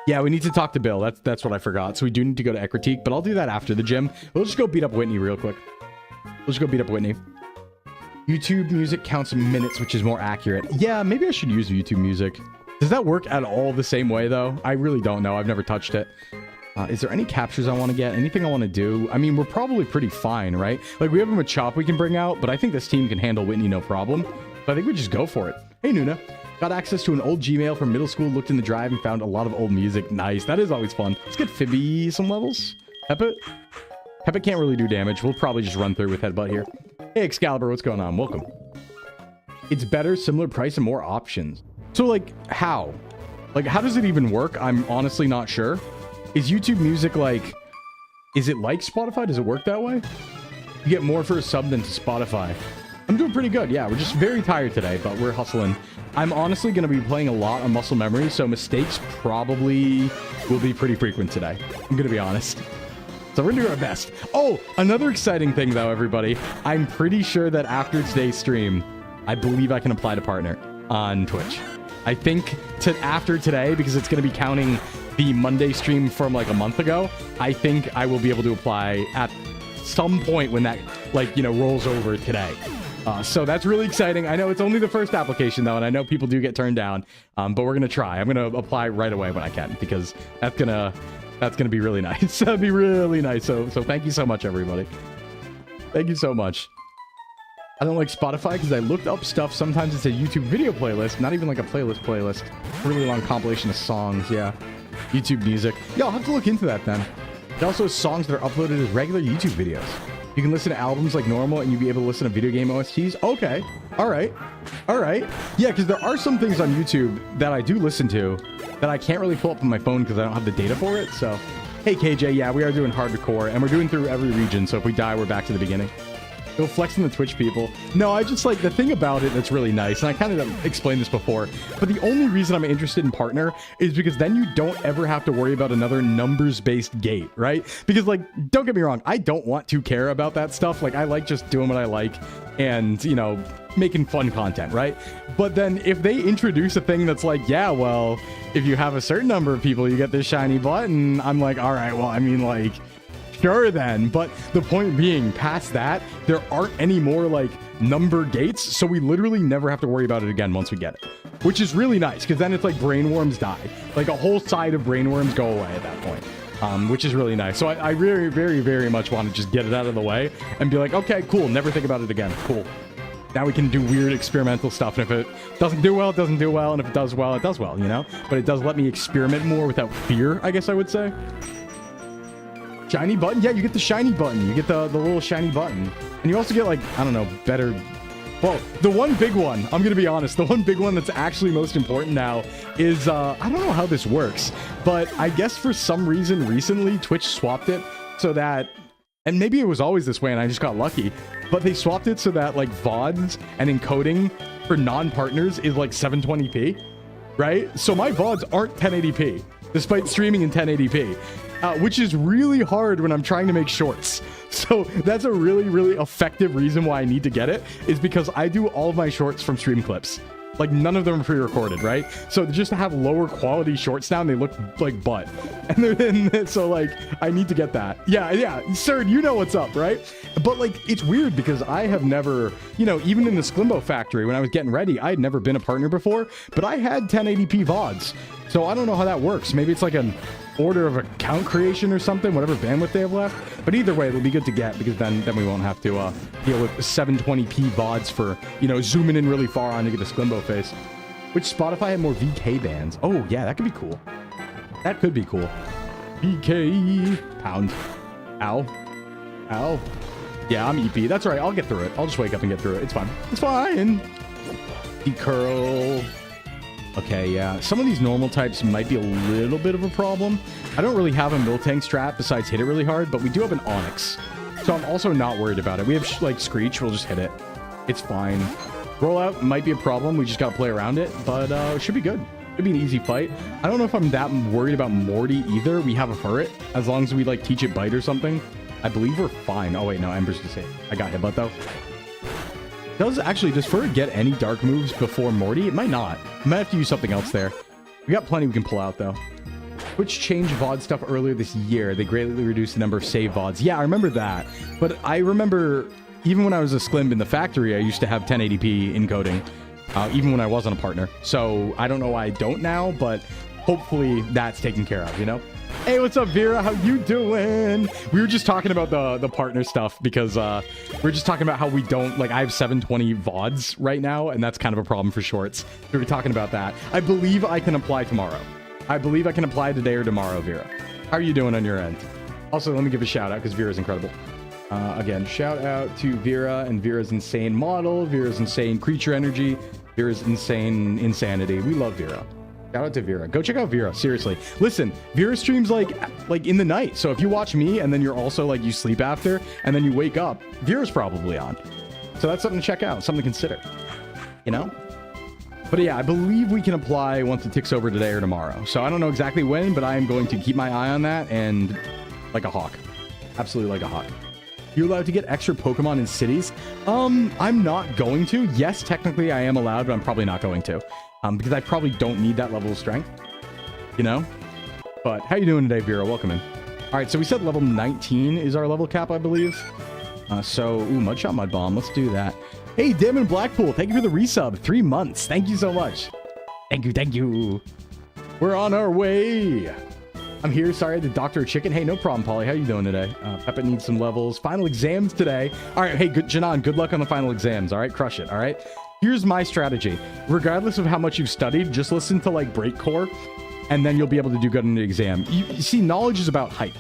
Yeah, we need to talk to Bill. That's what I forgot. So we do need to go to Ecritique, but I'll do that after the gym. We'll just go beat up Whitney real quick. Let's go beat up Whitney. YouTube music counts minutes, which is more accurate. Yeah, maybe I should use YouTube music. Does that work at all the same way, though? I really don't know. I've never touched it. Is there any captures I want to get? Anything I want to do? I mean, we're probably pretty fine, right? Like, we have a Machop we can bring out, but I think this team can handle Whitney no problem. So I think we just go for it. Hey, Nuna. Got access to an old Gmail from middle school, looked in the drive, and found a lot of old music. Nice. That is always fun. Let's get Phoebe some levels. Peppet. Peppet can't really do damage. We'll probably just run through with Headbutt here. Hey, Excalibur, what's going on? Welcome. It's better, similar price, and more options. So, like, how? Like, how does it even work? I'm honestly not sure. Is YouTube music, like... Is it like Spotify? Does it work that way? You get more for a sub than to Spotify. I'm doing pretty good. Yeah, we're just very tired today, but we're hustling. I'm honestly going to be playing a lot on muscle memory, so mistakes probably will be pretty frequent today. I'm going to be honest. So we're gonna do our best. Oh, another exciting thing though, everybody. I'm pretty sure that after today's stream, I believe I can apply to partner on Twitch. I think after today, because it's gonna be counting the Monday stream from like a month ago, I think I will be able to apply at some point when that, like, you know, rolls over today. So that's really exciting. I know it's only the first application though, and I know people do get turned down, but we're gonna try. I'm gonna apply right away when I can, because that's gonna be really nice. That'd be really nice. So thank you so much, everybody. Thank you so much. I don't like Spotify because I looked up stuff. Sometimes it's a YouTube video playlist, not even like a playlist. Really long compilation of songs. Yeah, YouTube music. Yeah, I'll have to look into that then. It also has songs that are uploaded as regular YouTube videos. You can listen to albums like normal, and you'll be able to listen to video game OSTs. Okay. All right. Yeah, because there are some things on YouTube that I do listen to that I can't really pull up on my phone because I don't have the data for it. So, hey, KJ, yeah, we are doing hardcore, and we're doing through every region. So if we die, we're back to the beginning. Go flexing the Twitch people. No, I just like the thing about it that's really nice, and I kind of explained this before, but the only reason I'm interested in partner is because then you don't ever have to worry about another numbers-based gate, right? Because, like, don't get me wrong, I don't want to care about that stuff. Like, I like just doing what I like and, you know, making fun content, right? But then if they introduce a thing that's like, yeah, well, if you have a certain number of people, you get this shiny button, I'm like, all right, well, I mean, like, sure then. But the point being, past that, there aren't any more like number gates, so we literally never have to worry about it again once we get it, which is really nice, because then it's like brainworms die, like a whole side of brainworms go away at that point, which is really nice. So I really, very, very much want to just get it out of the way and be like, okay, cool, never think about it again. Cool. Now we can do weird experimental stuff, and if it doesn't do well, it doesn't do well, and if it does well, it does well, you know? But it does let me experiment more without fear, I guess I would say. Shiny button? Yeah, you get the shiny button. You get the little shiny button. And you also get, like, I don't know, better... Well, the one big one, I'm going to be honest, the one big one that's actually most important now is, I don't know how this works, but I guess for some reason recently, Twitch swapped it so that... And maybe it was always this way and I just got lucky, but they swapped it so that, like, VODs and encoding for non-partners is, like, 720p, right? So my VODs aren't 1080p, despite streaming in 1080p. Which is really hard when I'm trying to make shorts. So that's a really, really effective reason why I need to get it, is because I do all of my shorts from stream clips. Like, none of them are pre-recorded, right? So just to have lower quality shorts now, and they look like butt. And so, like, I need to get that. Yeah, sir, you know what's up, right? But, like, it's weird because I have never, you know, even in the Sclimbo factory, when I was getting ready, I had never been a partner before, but I had 1080p VODs. So I don't know how that works. Maybe it's like an order of account creation or something, whatever bandwidth they have left. But either way, it'll be good to get, because then we won't have to deal with 720p VODs for, you know, zooming in really far on to get a Sclimbo face. Which Spotify had more VK bands. Oh, yeah, that could be cool. That could be cool. VK. Pound. Ow. Ow. Yeah, I'm EP. That's right. I'll get through it. I'll just wake up and get through it. It's fine. It's fine. E-curl. Okay, yeah. Some of these normal types might be a little bit of a problem. I don't really have a Miltank strat besides hit it really hard, but we do have an Onyx. So I'm also not worried about it. We have, like, Screech. We'll just hit it. It's fine. Rollout might be a problem. We just got to play around it, but it should be good. Should be an easy fight. I don't know if I'm that worried about Morty either. We have a Furret. As long as we, like, teach it Bite or something, I believe we're fine. Oh, wait, no. Ember's just hit. I got Headbutt, though. Does Furret get any dark moves before Morty? It might not. I might have to use something else there. We got plenty we can pull out, though. Twitch changed VOD stuff earlier this year. They greatly reduced the number of save VODs. Yeah, I remember that. But I remember, even when I was a Sclimb in the factory, I used to have 1080p encoding, even when I wasn't a partner. So I don't know why I don't now, but hopefully that's taken care of, you know? Hey, what's up, Vera? How you doing? We were just talking about the partner stuff because we're just talking about how we don't, like, I have 720 VODs right now, and that's kind of a problem for shorts. We were talking about that. I believe I can apply tomorrow. I believe I can apply today or tomorrow, Vera. How are you doing on your end? Also, let me give a shout out because Vera's incredible. Again, shout out to Vera and Vera's insane model, Vera's insane creature energy, Vera's insane insanity. We love Vera. Shout out to Vera. Go check out Vera. Seriously. Listen, Vera streams like in the night. So if you watch me and then you're also like you sleep after and then you wake up, Vera's probably on. So that's something to check out, something to consider. You know? But yeah, I believe we can apply once it ticks over today or tomorrow. So I don't know exactly when, but I am going to keep my eye on that and like a hawk. Absolutely like a hawk. You're allowed to get extra Pokemon in cities? I'm not going to. Yes, technically I am allowed, but I'm probably not going to. Because I probably don't need that level of strength. You know? But how you doing today, Vera? Welcome in. All right, so we said level 19 is our level cap, I believe. Mudshot, Mud Bomb. Let's do that. Hey, Damon Blackpool, thank you for the resub. 3 months. Thank you so much. Thank you, thank you. We're on our way. I'm here. Sorry, the Dr. Chicken. Hey, no problem, Polly. How you doing today? Peppa needs some levels. Final exams today. All right, hey, Janan, good luck on the final exams. All right, crush it. All right. Here's my strategy. Regardless of how much you've studied, just listen to like Breakcore, and then you'll be able to do good in the exam. You see, knowledge is about hype.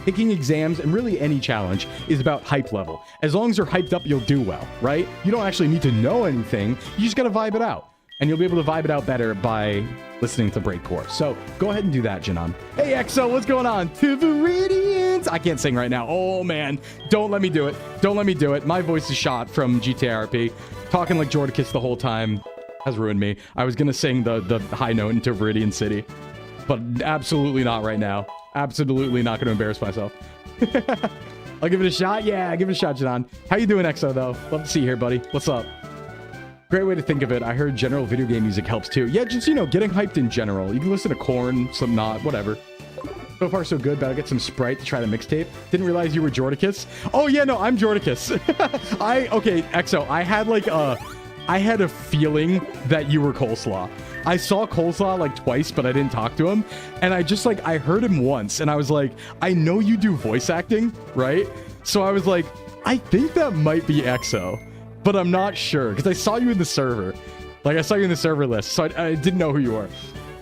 Picking exams and really any challenge is about hype level. As long as you're hyped up, you'll do well, right? You don't actually need to know anything. You just got to vibe it out. And you'll be able to vibe it out better by listening to Breakcore. So go ahead and do that, Janan. Hey, EXO, what's going on? To Viridians. I can't sing right now. Oh, man. Don't let me do it. Don't let me do it. My voice is shot from GTA RP. Talking like Jordicus the whole time has ruined me. I was going to sing the high note into Viridian City, but absolutely not right now. Absolutely not going to embarrass myself. I'll give it a shot. Yeah, give it a shot, Janan. How you doing, EXO, though? Love to see you here, buddy. What's up? Great way to think of it. I heard general video game music helps too. Yeah, just, you know, getting hyped in general. You can listen to Korn, some not, whatever. So far, so good. Better get some Sprite to try the mixtape. Didn't realize you were Jordicus. Oh, yeah, no, I'm Jordicus. Okay, EXO, I had a feeling that you were Coleslaw. I saw Coleslaw like twice, but I didn't talk to him. And I heard him once, and I was like, I know you do voice acting, right? So I was like, I think that might be EXO. But I'm not sure, because I saw you in the server. Like, I saw you in the server list, so I didn't know who you were.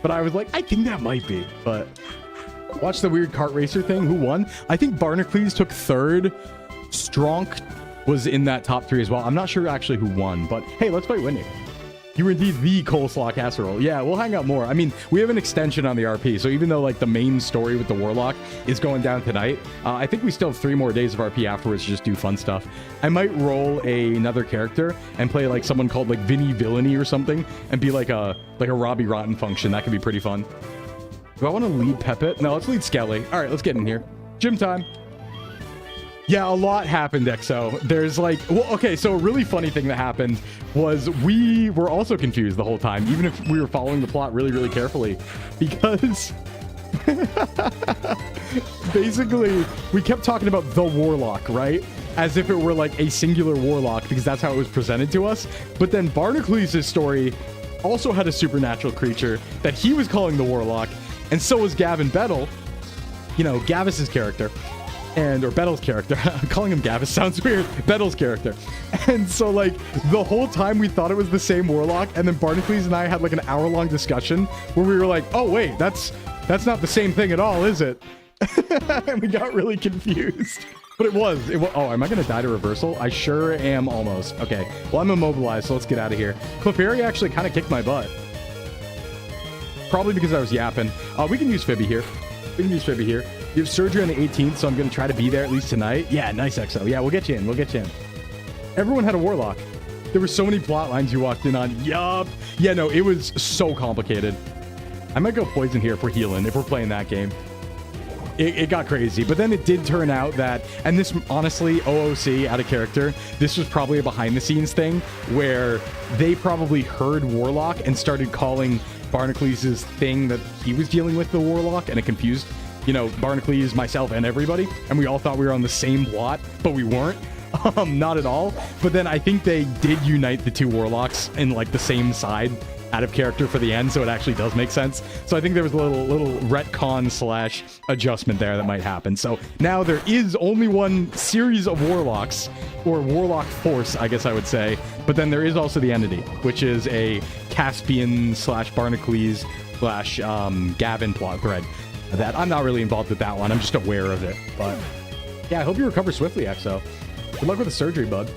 But I was like, I think that might be. But watch the weird kart racer thing. Who won? I think Barnacles took 3rd. Stronk was in that top 3 as well. I'm not sure actually who won, but hey, let's fight Whitney. You were indeed the Coleslaw casserole. Yeah, we'll hang out more. I mean, we have an extension on the RP, so even though like the main story with the Warlock is going down tonight, I think we still have 3 more days of RP afterwards to just do fun stuff. I might roll another character and play like someone called like Vinny Villainy or something and be like a Robbie Rotten function. That could be pretty fun. Do I want to lead Peppet? No, let's lead Skelly. All right, let's get in here. Gym time. Yeah, a lot happened, EXO. There's like, well, okay, so a really funny thing that happened was we were also confused the whole time, even if we were following the plot really, really carefully, because basically we kept talking about the Warlock, right? As if it were like a singular Warlock, because that's how it was presented to us. But then Barnacles' story also had a supernatural creature that he was calling the Warlock, and so was Gavin Bettel, you know, Gavis's character. Or Bettel's character. Calling him Gavis sounds weird. Bettel's character. And so, like, the whole time we thought it was the same Warlock, and then Barnacles and I had, like, an hour-long discussion where we were like, oh, wait, that's not the same thing at all, is it? And we got really confused. But it was. Oh, am I going to die to reversal? I sure am almost. Okay. Well, I'm immobilized, so let's get out of here. Clefairy actually kind of kicked my butt. Probably because I was yapping. We can use Phoebe here. You have surgery on the 18th, so I'm going to try to be there at least tonight. Yeah, nice, EXO. Yeah, we'll get you in. Everyone had a Warlock. There were so many plot lines you walked in on. Yup. Yeah, no, it was so complicated. I might go Poison here for healing if we're playing that game. It got crazy. But then it did turn out that, and this, honestly, OOC, out of character, this was probably a behind-the-scenes thing where they probably heard Warlock and started calling Barnacles' thing that he was dealing with the Warlock, and it confused, you know, Barnacles, myself, and everybody, and we all thought we were on the same plot, but we weren't. Not at all. But then I think they did unite the 2 Warlocks in like the same side out of character for the end, so it actually does make sense. So I think there was a little retcon / adjustment there that might happen. So now there is only one series of Warlocks, or Warlock Force, I guess I would say. But then there is also the Entity, which is a Caspian / Barnacles / Gavin plot thread. That I'm not really involved with that one. I'm just aware of it. But yeah, I hope you recover swiftly, EXO. Good luck with the surgery, bud.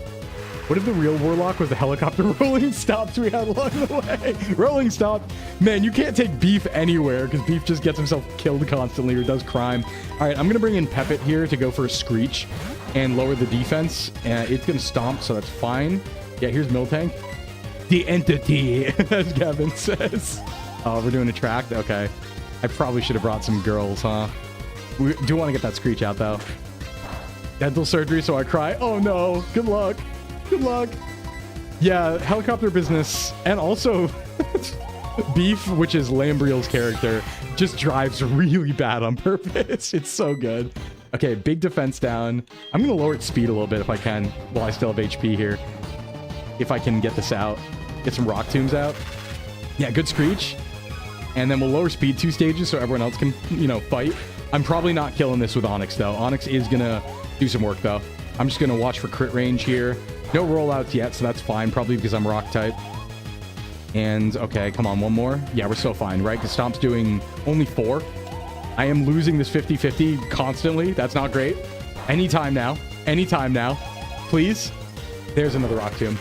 What if the real Warlock was the helicopter rolling stops we had along the way? Rolling stop. Man, you can't take Beef anywhere because Beef just gets himself killed constantly or does crime. All right, I'm going to bring in Peppet here to go for a Screech and lower the defense. It's going to stomp, so that's fine. Yeah, here's Miltank. The Entity, as Gavin says. Oh, we're doing a track? Okay. I probably should have brought some girls, huh? We do want to get that Screech out, though. dental surgery, so I cry. Oh no, good luck. Good luck. Yeah, helicopter business, and also Beef, which is Lambriel's character, just drives really bad on purpose. It's so good. Okay, big defense down. I'm gonna lower its speed a little bit if I can, while I still have HP here. If I can get this out. Get some rock tombs out. Yeah, good screech. And then we'll lower speed 2 stages so everyone else can, you know, fight. I'm probably not killing this with Onyx, though. Onyx is gonna do some work, though. I'm just gonna watch for crit range here. No rollouts yet, so that's fine, probably because I'm rock type. And, okay, come on, one more. Yeah, we're still fine, right? Because Stomp's doing only 4. I am losing this 50-50 constantly. That's not great. Anytime now. Anytime now. Please. There's another rock tomb.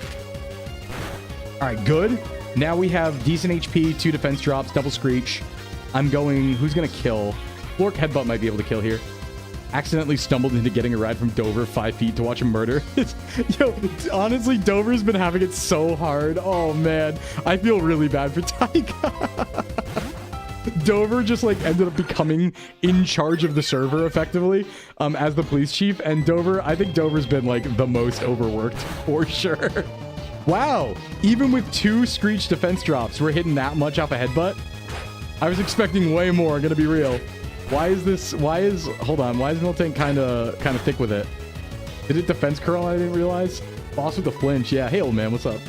All right, good. Now we have decent HP, 2 defense drops, double screech. I'm going... Who's going to kill? Flork Headbutt might be able to kill here. Accidentally stumbled into getting a ride from Dover 5 feet to watch him murder. Yo, honestly, Dover's been having it so hard. Oh, man. I feel really bad for Taika. Dover just, like, ended up becoming in charge of the server, effectively, as the police chief. And Dover, I think Dover's been, like, the most overworked, for sure. Wow. Even with 2 Screech defense drops, we're hitting that much off a headbutt? I was expecting way more, gonna be real. Why is Miltank kind of thick with it? Did it defense curl? I didn't realize. Boss with the flinch. Yeah. Hey, old man, what's up?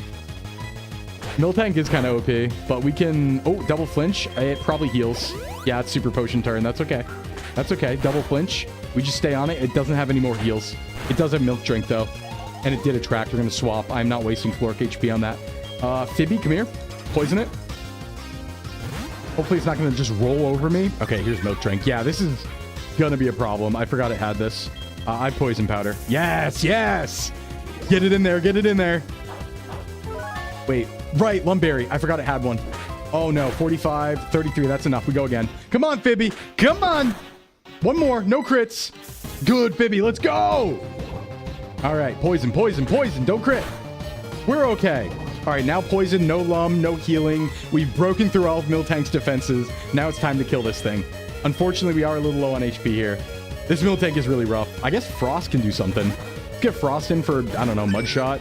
Miltank is kind of OP, but we can... Oh, double flinch. It probably heals. Yeah, it's super potion turn. That's okay. That's okay. Double flinch. We just stay on it. It doesn't have any more heals. It does have milk drink, though. And it did attract. We're going to swap. I'm not wasting Flork HP on that. Phoebe, come here. Poison it. Hopefully it's not going to just roll over me. Okay, here's milk drink. Yeah, this is going to be a problem. I forgot it had this. I poison powder. Yes, yes. Get it in there. Get it in there. Wait, right. Lumberry. I forgot it had one. Oh, no. 45, 33. That's enough. We go again. Come on, Phoebe. Come on. One more. No crits. Good, Phoebe. Let's go. All right. Poison, poison, poison. Don't crit. We're okay. All right, now poison, no lum, no healing. We've broken through all of Miltank's defenses. Now it's time to kill this thing. Unfortunately, we are a little low on HP here. This Miltank is really rough. I guess Frost can do something. Let's get Frost in for, I don't know, Mud Shot.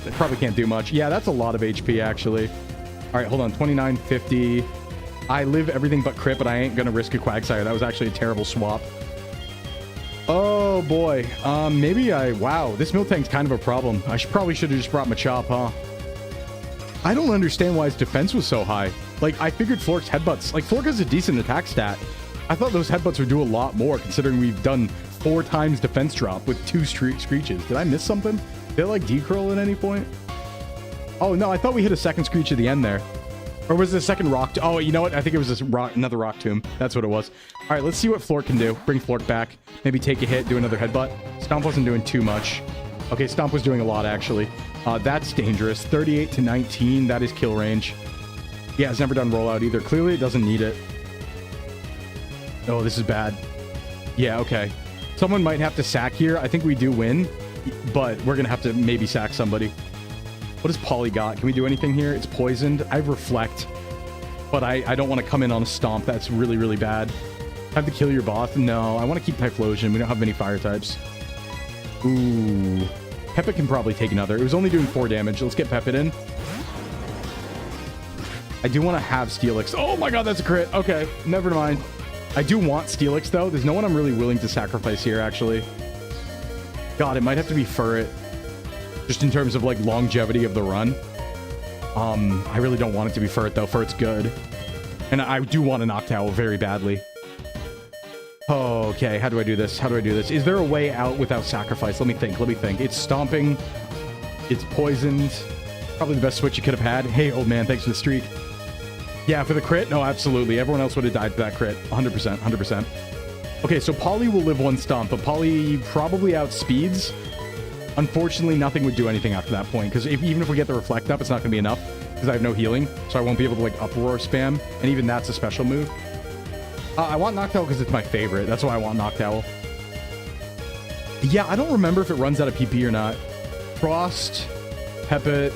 It probably can't do much. Yeah, that's a lot of HP, actually. All right, hold on. 29, 50. I live everything but crit, but I ain't going to risk a Quagsire. That was actually a terrible swap. Oh, boy. Wow, this Miltank's kind of a problem. I probably should have just brought Machop, huh? I don't understand why his defense was so high. Like, I figured Flork's headbutts... Like, Flork has a decent attack stat. I thought those headbutts would do a lot more, considering we've done 4 times defense drop with 2 screeches. Did I miss something? Did it, like, decurl at any point? Oh, no, I thought we hit a second screech at the end there. Or was it a second rock? Oh, you know what? I think it was another rock tomb. That's what it was. All right, let's see what Flork can do. Bring Flork back. Maybe take a hit, do another headbutt. Stomp wasn't doing too much. Okay, Stomp was doing a lot, actually. That's dangerous. 38 to 19. That is kill range. Yeah, it's never done rollout either. Clearly, it doesn't need it. Oh, this is bad. Yeah, okay. Someone might have to sack here. I think we do win, but we're going to have to maybe sack somebody. What has Polly got? Can we do anything here? It's poisoned. I have Reflect, but I don't want to come in on a Stomp. That's really, really bad. Have to kill your boss? No, I want to keep Typhlosion. We don't have many fire types. Ooh. Pepit can probably take another. It was only doing 4 damage. Let's get Pepit in. I do want to have Steelix. Oh my god, that's a crit. Okay, never mind. I do want Steelix, though. There's no one I'm really willing to sacrifice here, actually. God, it might have to be Furret. Just in terms of, like, longevity of the run. I really don't want it to be Furret, though. Furret's good. And I do want a Noctowl very badly. Oh, okay. How do I do this? How do I do this? Is there a way out without sacrifice? Let me think. Let me think. It's stomping. It's poisoned. Probably the best switch you could have had. Hey, old man, thanks for the streak. Yeah, for the crit? No, absolutely. Everyone else would have died for that crit. 100%. 100%. Okay, so Polly will live 1 stomp, but Polly probably outspeeds. Unfortunately, nothing would do anything after that point, because even if we get the Reflect up, it's not going to be enough, because I have no healing, so I won't be able to, like, Uproar spam, and even that's a special move. I want Noctowl because it's my favorite. That's why I want Noctowl. Yeah, I don't remember if it runs out of PP or not. Frost, Pepit.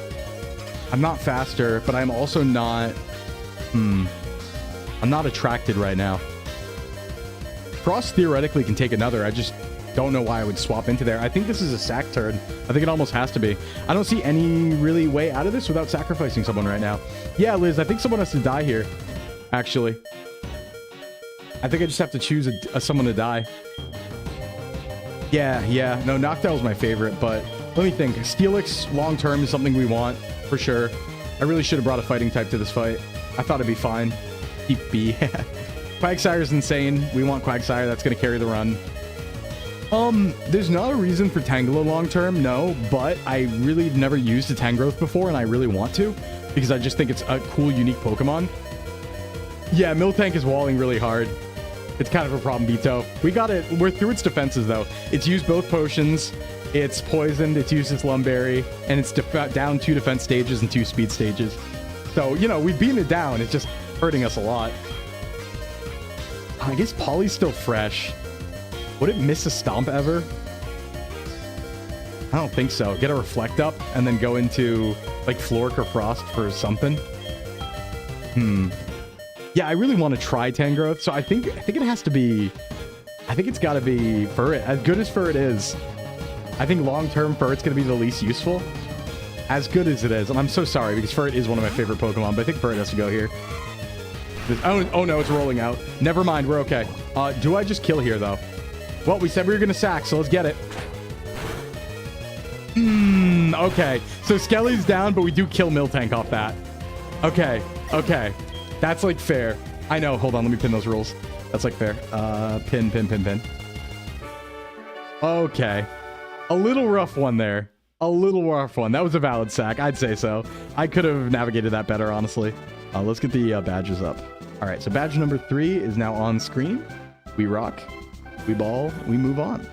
I'm not faster, but I'm also not... I'm not attracted right now. Frost theoretically can take another. don't know why I would swap into there. I think this is a sack turn. I think it almost has to be. I don't see any really way out of this without sacrificing someone right now. Yeah, Liz, I think someone has to die here, actually. I think I just have to choose someone to die. Yeah. No, Noctowl's my favorite, but let me think. Steelix long-term is something we want, for sure. I really should have brought a fighting type to this fight. I thought it'd be fine. Keep B. Quagsire's insane. We want Quagsire. That's going to carry the run. There's not a reason for Tangela long-term, no, but I really have never used a Tangrowth before, and I really want to, because I just think it's a cool, unique Pokemon. Yeah, Miltank is walling really hard. It's kind of a problem, Vito. We got it. We're through its defenses, though. It's used both potions. It's poisoned. It's used its Lumberry. And it's down 2 defense stages and 2 speed stages. So, you know, we've beaten it down. It's just hurting us a lot. I guess Polly's still fresh. Would it miss a Stomp ever? I don't think so. Get a Reflect up and then go into, like, Flork or Frost for something. Yeah, I really want to try Tangrowth, so I think it has to be... I think it's got to be Furret. As good as Furret is, I think long-term Furret's going to be the least useful. As good as it is, and I'm so sorry, because Furret is one of my favorite Pokemon, but I think Furret has to go here. Oh no, it's rolling out. Never mind, we're okay. Do I just kill here, though? Well, we said we were going to sack, so let's get it. Okay. So Skelly's down, but we do kill Miltank off that. Okay. That's, like, fair. I know. Hold on. Let me pin those rules. That's, like, fair. Pin. Okay. A little rough one there. A little rough one. That was a valid sack. I'd say so. I could have navigated that better, honestly. Let's get the badges up. All right. So badge number 3 is now on screen. We rock. We ball. We move on.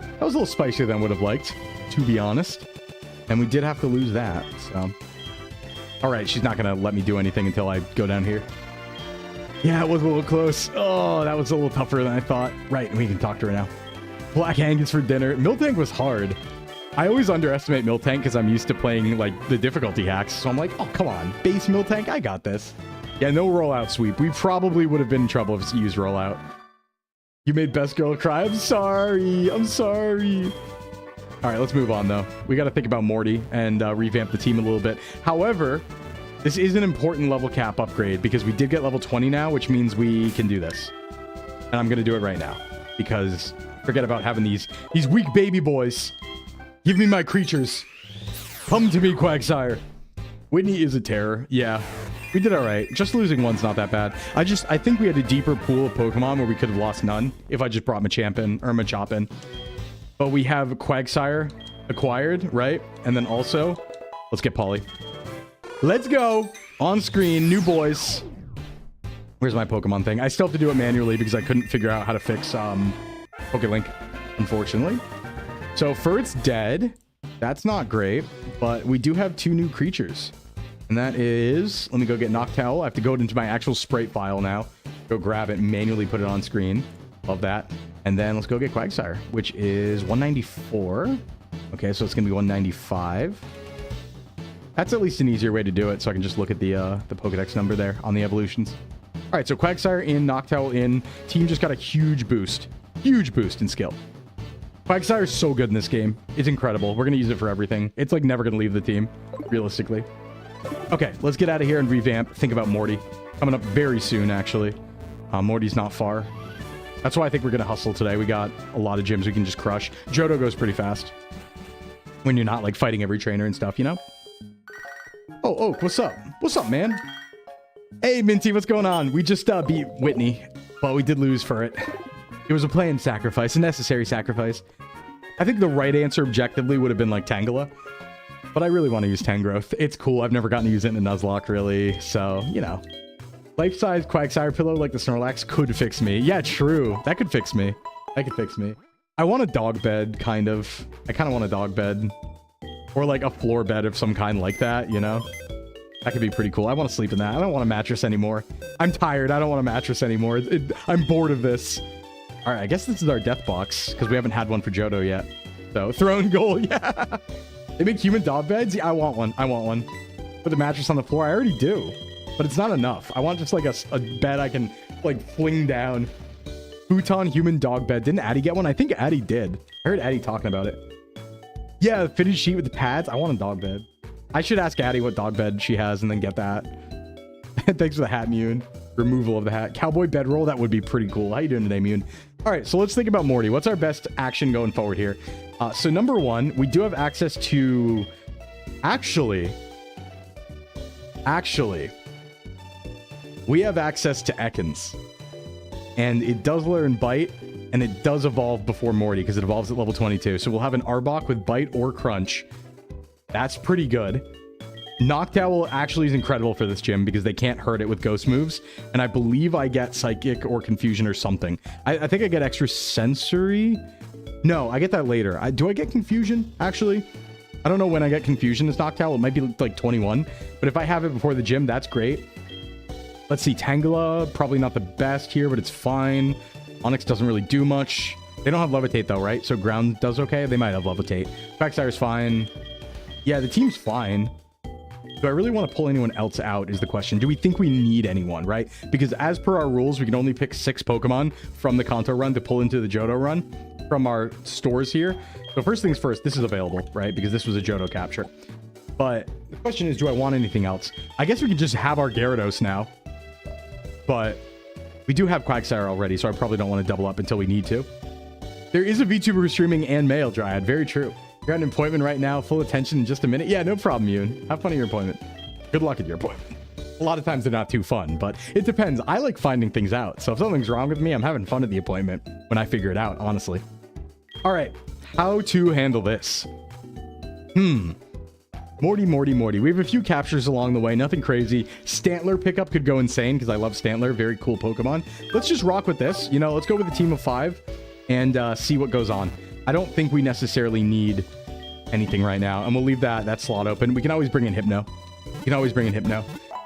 That was a little spicier than I would have liked, to be honest. And we did have to lose that, so... All right, she's not going to let me do anything until I go down here. Yeah, it was a little close. Oh, that was a little tougher than I thought. Right, we can talk to her now. Black Angus for dinner. Miltank was hard. I always underestimate Miltank because I'm used to playing, like, the difficulty hacks. So I'm like, oh, come on. Base Miltank, I got this. Yeah, no rollout sweep. We probably would have been in trouble if you used rollout. You made best girl cry. I'm sorry. All right, let's move on, though. We got to think about Morty and revamp the team a little bit. However, this is an important level cap upgrade because we did get level 20 now, which means we can do this. And I'm going to do it right now because forget about having these weak baby boys. Give me my creatures. Come to me, Quagsire. Whitney is a terror. Yeah, we did all right. Just losing one's not that bad. I think we had a deeper pool of Pokemon where we could have lost none if I just brought Machamp in or Machop in. But we have Quagsire acquired, right? And then also, let's get Polly. Let's go. On screen, new boys. Where's my Pokemon thing? I still have to do it manually because I couldn't figure out how to fix PokeLink, unfortunately. So Furret's dead. That's not great, but we do have 2 new creatures. And that is, let me go get Noctowl. I have to go into my actual sprite file now. Go grab it, manually put it on screen. Love that. And then let's go get Quagsire, which is 194. Okay, so it's going to be 195. That's at least an easier way to do it, so I can just look at the Pokedex number there on the evolutions. All right, so Quagsire in, Noctowl in. Team just got a huge boost. Huge boost in skill. Quagsire is so good in this game. It's incredible. We're going to use it for everything. It's like never going to leave the team, realistically. Okay, let's get out of here and revamp. Think about Morty. Coming up very soon, actually. Morty's not far. That's why I think we're going to hustle today. We got a lot of gyms we can just crush. Johto goes pretty fast. When you're not, like, fighting every trainer and stuff, you know? Oh, what's up? What's up, man? Hey, Minty, what's going on? We just beat Whitney, but we did lose for it. It was a planned sacrifice, a necessary sacrifice. I think the right answer objectively would have been, like, Tangela. But I really want to use Tangrowth. It's cool. I've never gotten to use it in a Nuzlocke, really. So, you know. Life-size Quagsire pillow like the Snorlax could fix me. Yeah, true. That could fix me. That could fix me. I want a dog bed, kind of. I kind of want a dog bed. Or like a floor bed of some kind like that, you know? That could be pretty cool. I want to sleep in that. I don't want a mattress anymore. I'm tired. I don't want a mattress anymore. I'm bored of this. All right, I guess this is our death box because we haven't had one for Johto yet. So, throne goal, yeah. They make human dog beds? Yeah, I want one. I want one. Put the mattress on the floor. I already do. But it's not enough. I want just like a bed I can like fling down. Futon human dog bed. Didn't Addie get one? I think Addie did. I heard Addie talking about it. Yeah, fitted sheet with the pads. I want a dog bed. I should ask Addie what dog bed she has and then get that. Thanks for the hat, Mune. Removal of the hat. Cowboy bedroll. That would be pretty cool. How you doing today, Mune? All right, so let's think about Morty. What's our best action going forward here? So number one, we do have access to... Actually, we have access to Ekans. And it does learn Bite, and it does evolve before Morty, because it evolves at level 22. So we'll have an Arbok with Bite or Crunch. That's pretty good. Noctowl actually is incredible for this gym, because they can't hurt it with ghost moves. And I believe I get Psychic or Confusion or something. I think I get extra Sensory. No, I get that later. Do I get Confusion, actually? I don't know when I get Confusion as Noctowl. It might be like 21. But if I have it before the gym, that's great. Let's see, Tangela, probably not the best here, but it's fine. Onyx doesn't really do much. They don't have Levitate, though, right? So Ground does okay. They might have Levitate. Quagsire fine. Yeah, the team's fine. Do I really want to pull anyone else out is the question. Do we think we need anyone, right? Because as per our rules, we can only pick 6 Pokemon from the KANTO run to pull into the Johto run from our stores here. So first things first, this is available, right? Because this was a Johto capture. But the question is, do I want anything else? I guess we can just have our Gyarados now. But we do have Quagsire already, so I probably don't want to double up until we need to. There is a VTuber who's streaming and male Dryad. Very true. You're at an appointment right now. Full attention in just a minute. Yeah, no problem, Yoon. Have fun at your appointment. Good luck at your appointment. A lot of times they're not too fun, but it depends. I like finding things out. So if something's wrong with me, I'm having fun at the appointment when I figure it out, honestly. All right. How to handle this? Morty. We have a few captures along the way. Nothing crazy. Stantler pickup could go insane because I love Stantler. Very cool Pokemon. Let's just rock with this. You know, let's go with a team of 5 and see what goes on. I don't think we necessarily need anything right now. And we'll leave that slot open. We can always bring in Hypno.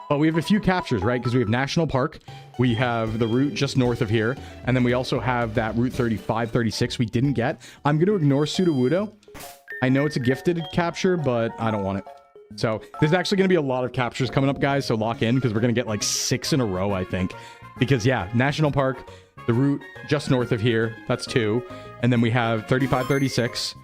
But we have a few captures, right? Because we have National Park. We have the route just north of here. And then we also have that Route 35, 36 we didn't get. I'm going to ignore Sudowoodo. I know it's a gifted capture, but I don't want it. So there's actually going to be a lot of captures coming up, guys. So lock in because we're going to get like 6 in a row, I think. Because, yeah, National Park, the route just north of here. That's 2. And then we have 35, 36.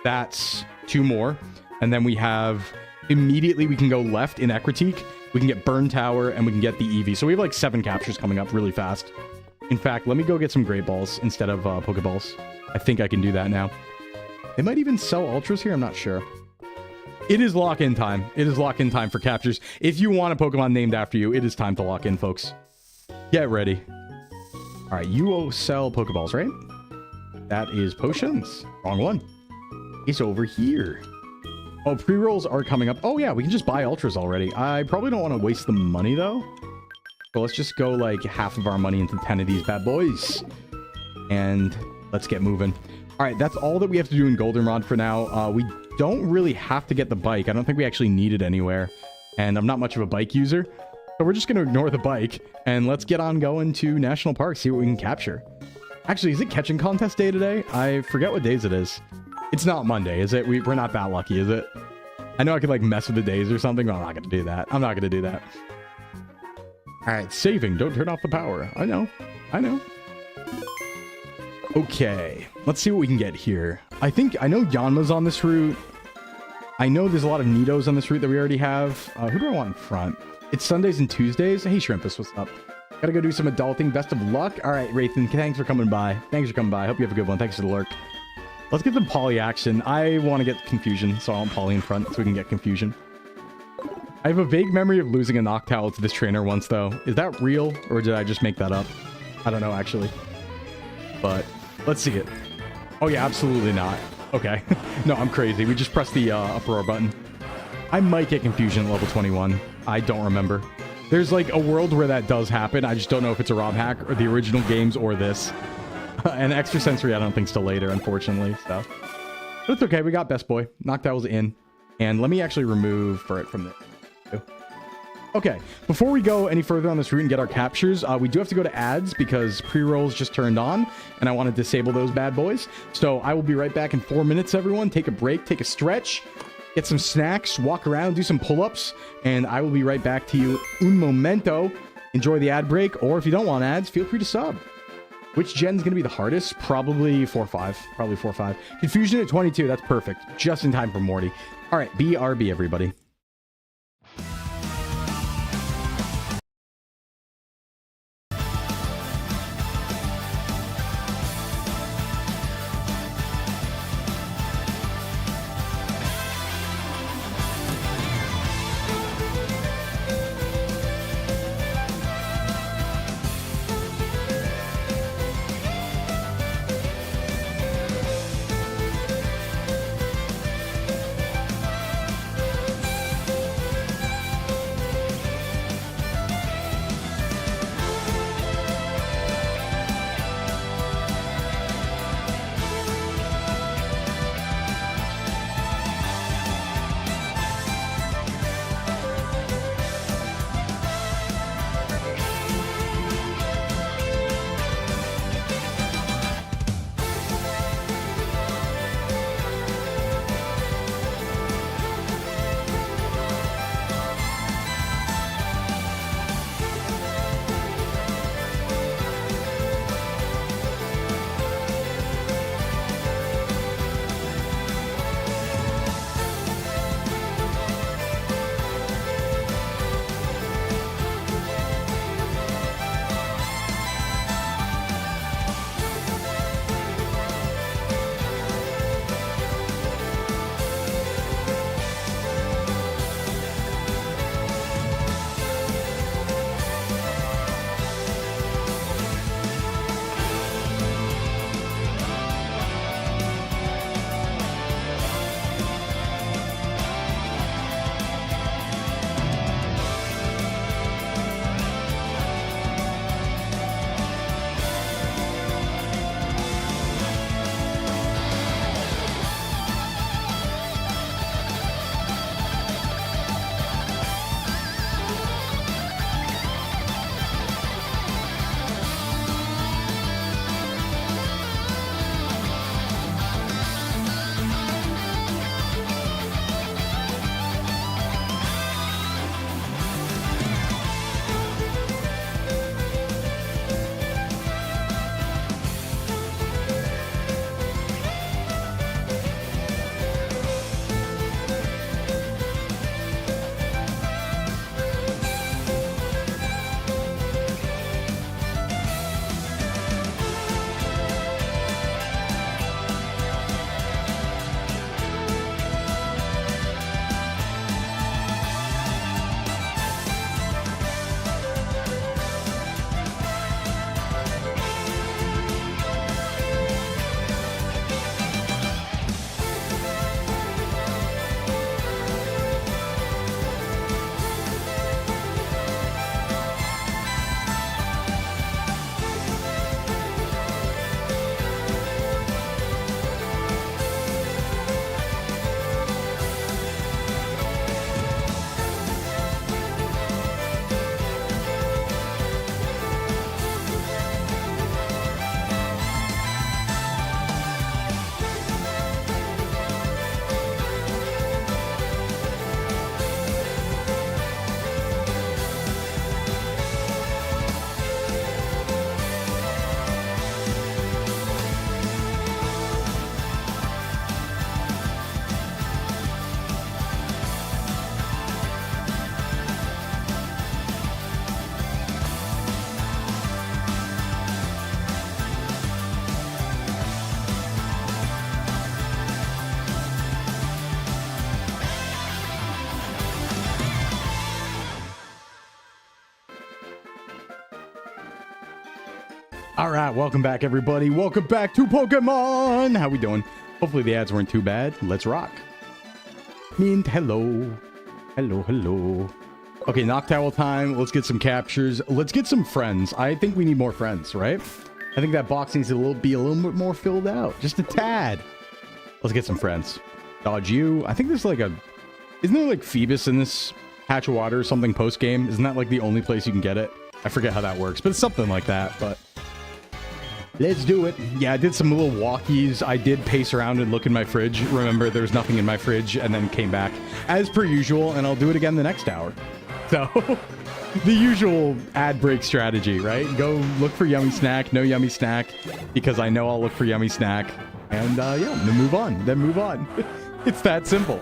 That's 2 more. And then we have immediately we can go left in Equitique. We can get Burn Tower and we can get the Eevee. So we have like 7 captures coming up really fast. In fact, let me go get some Great Balls instead of Pokeballs. I think I can do that now. They might even sell Ultras here. I'm not sure. It is lock-in time. It is lock-in time for captures. If you want a Pokemon named after you, it is time to lock in, folks. Get ready. All right, you will sell Pokeballs, right? That is potions. Wrong one. It's over here. Oh, pre-rolls are coming up. Oh, yeah, we can just buy Ultras already. I probably don't want to waste the money, though. So let's just go, like, half of our money into 10 of these bad boys. And let's get moving. All right, that's all that we have to do in Goldenrod for now. We don't really have to get the bike. I don't think we actually need it anywhere. And I'm not much of a bike user. So we're just going to ignore the bike. And let's get on going to National Park, see what we can capture. Actually, is it catching contest day today? I forget what days it is. It's not Monday, is it? We're not that lucky, is it? I know I could, like, mess with the days or something, but I'm not going to do that. I'm not going to do that. All right, saving. Don't turn off the power. I know. Okay, let's see what we can get here. I know Yanma's on this route. I know there's a lot of Nidos on this route that we already have. Who do I want in front? It's Sundays and Tuesdays. Hey, Shrimpus, what's up? Gotta go do some adulting. Best of luck. All right, Rathan, thanks for coming by. Hope you have a good one. Thanks for the lurk. Let's get some Poly action. I want to get Confusion, so I want Poly in front so we can get Confusion. I have a vague memory of losing a Noctowl to this trainer once, though. Is that real, or did I just make that up? I don't know, actually. But let's see it. Oh, yeah, absolutely not. Okay. No, I'm crazy. We just pressed the uproar button. I might get Confusion at level 21. I don't remember. There's, like, a world where that does happen. I just don't know if it's a ROM hack or the original games or this. And extra sensory, I don't think, till later, unfortunately. So, but it's okay. We got Best Boy. Noctowl's in. And let me actually remove Furret from there. Okay. Before we go any further on this route and get our captures, we do have to go to ads because pre-rolls just turned on. And I want to disable those bad boys. So I will be right back in 4 minutes, everyone. Take a break. Take a stretch. Get some snacks. Walk around. Do some pull-ups. And I will be right back to you un momento. Enjoy the ad break. Or if you don't want ads, feel free to sub. Which gen's gonna be the hardest? Probably 4-5. Probably 4-5. Confusion at 22. That's perfect. Just in time for Morty. All right, BRB, everybody. All right, welcome back, everybody. Welcome back to Pokemon. How we doing? Hopefully the ads weren't too bad. Let's rock. Mint, hello. Hello, hello. Okay, Noctowl time. Let's get some captures. Let's get some friends. I think we need more friends, right? I think that box needs to be a little bit more filled out. Just a tad. Let's get some friends. Dodge you. I think there's like a... Isn't there like Phoebus in this Hatch of Water or something post-game? Isn't that like the only place you can get it? I forget how that works, but it's something like that, but... Let's do it. Yeah, I did some little walkies. I did pace around and look in my fridge. Remember, there was nothing in my fridge, and then came back as per usual, and I'll do it again the next hour. So, The usual ad break strategy, right? Go look for yummy snack, no yummy snack, because I know I'll look for yummy snack. And yeah, then move on. Then move on. It's that simple.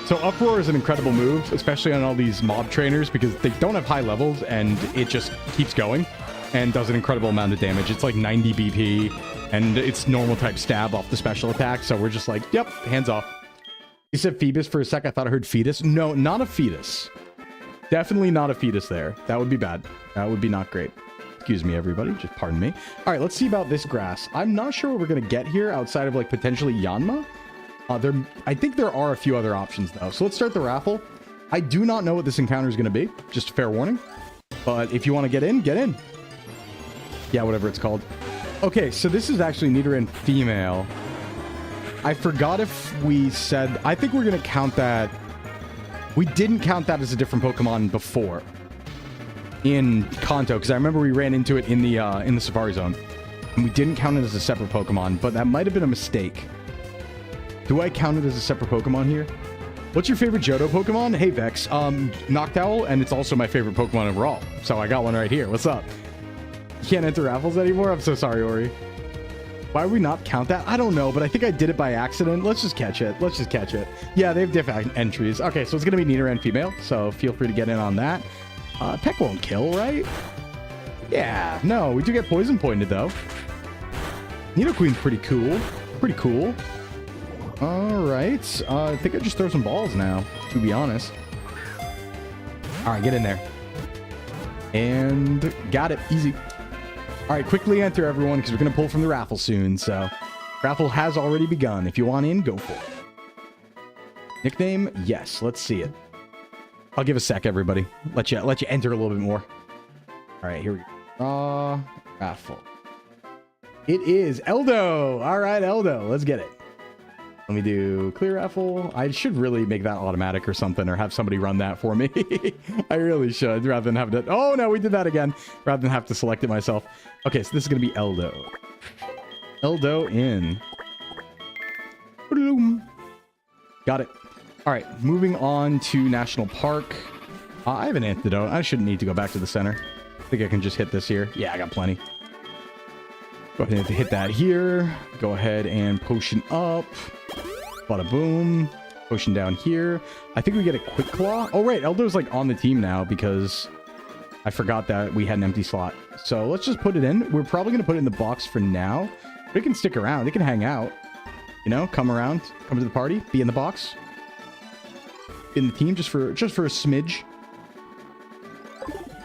So Uproar is an incredible move, especially on all these mob trainers, because they don't have high levels and it just keeps going and does an incredible amount of damage. It's like 90 BP and it's normal type stab off the special attack. So we're just like, yep, hands off. You said Phoebus for a sec. I thought I heard fetus. No, not a fetus. Definitely not a fetus there. That would be bad. That would be not great. Excuse me, everybody. Just pardon me. All right, let's see about this grass. I'm not sure what we're going to get here outside of like potentially Yanma. I think there are a few other options though. So let's start the raffle. I do not know what this encounter is going to be. Just a fair warning. But if you want to get in, get in. Yeah, whatever it's called. Okay, so this is actually Nidoran female. I forgot if we said... I think we're going to count that... We didn't count that as a different Pokemon before. In Kanto, because I remember we ran into it in the Safari Zone. And we didn't count it as a separate Pokemon, but that might have been a mistake. Do I count it as a separate Pokemon here? What's your favorite Johto Pokemon? Hey, Vex. Noctowl, and it's also my favorite Pokemon overall. So I got one right here. What's up? You can't enter raffles anymore? I'm so sorry, Ori. Why would we not count that? I don't know, but I think I did it by accident. Let's just catch it. Let's just catch it. Yeah, they have different entries. Okay, so it's going to be Nidoran female, so feel free to get in on that. Peck won't kill, right? Yeah, no, we do get poison pointed, though. Nidoqueen's pretty cool. Pretty cool. All right. I think I just throw some balls now, to be honest. All right, get in there. And got it. Easy. All right, quickly enter, everyone, because we're going to pull from the raffle soon. So, raffle has already begun. If you want in, go for it. Nickname? Yes. Let's see it. I'll give a sec, everybody. Let you enter a little bit more. All right, here we go. Raffle. It is Eldo. All right, Eldo. Let's get it. Let me do clear raffle. I should really make that automatic or something, or have somebody run that for me. I really should, rather than have to... Oh, no, we did that again. Rather than have to select it myself. Okay, so this is going to be Eldo. Eldo in. Got it. All right, moving on to National Park. I have an antidote. I shouldn't need to go back to the center. I think I can just hit this here. Yeah, I got plenty. Go ahead and hit that here. Go ahead and potion up. Bada boom. Potion down here. I think we get a Quick Claw. Oh, right. Eldo's like on the team now because I forgot that we had an empty slot. So let's just put it in. We're probably going to put it in the box for now. But it can stick around. It can hang out. You know, come around. Come to the party. Be in the box. In the team just for a smidge.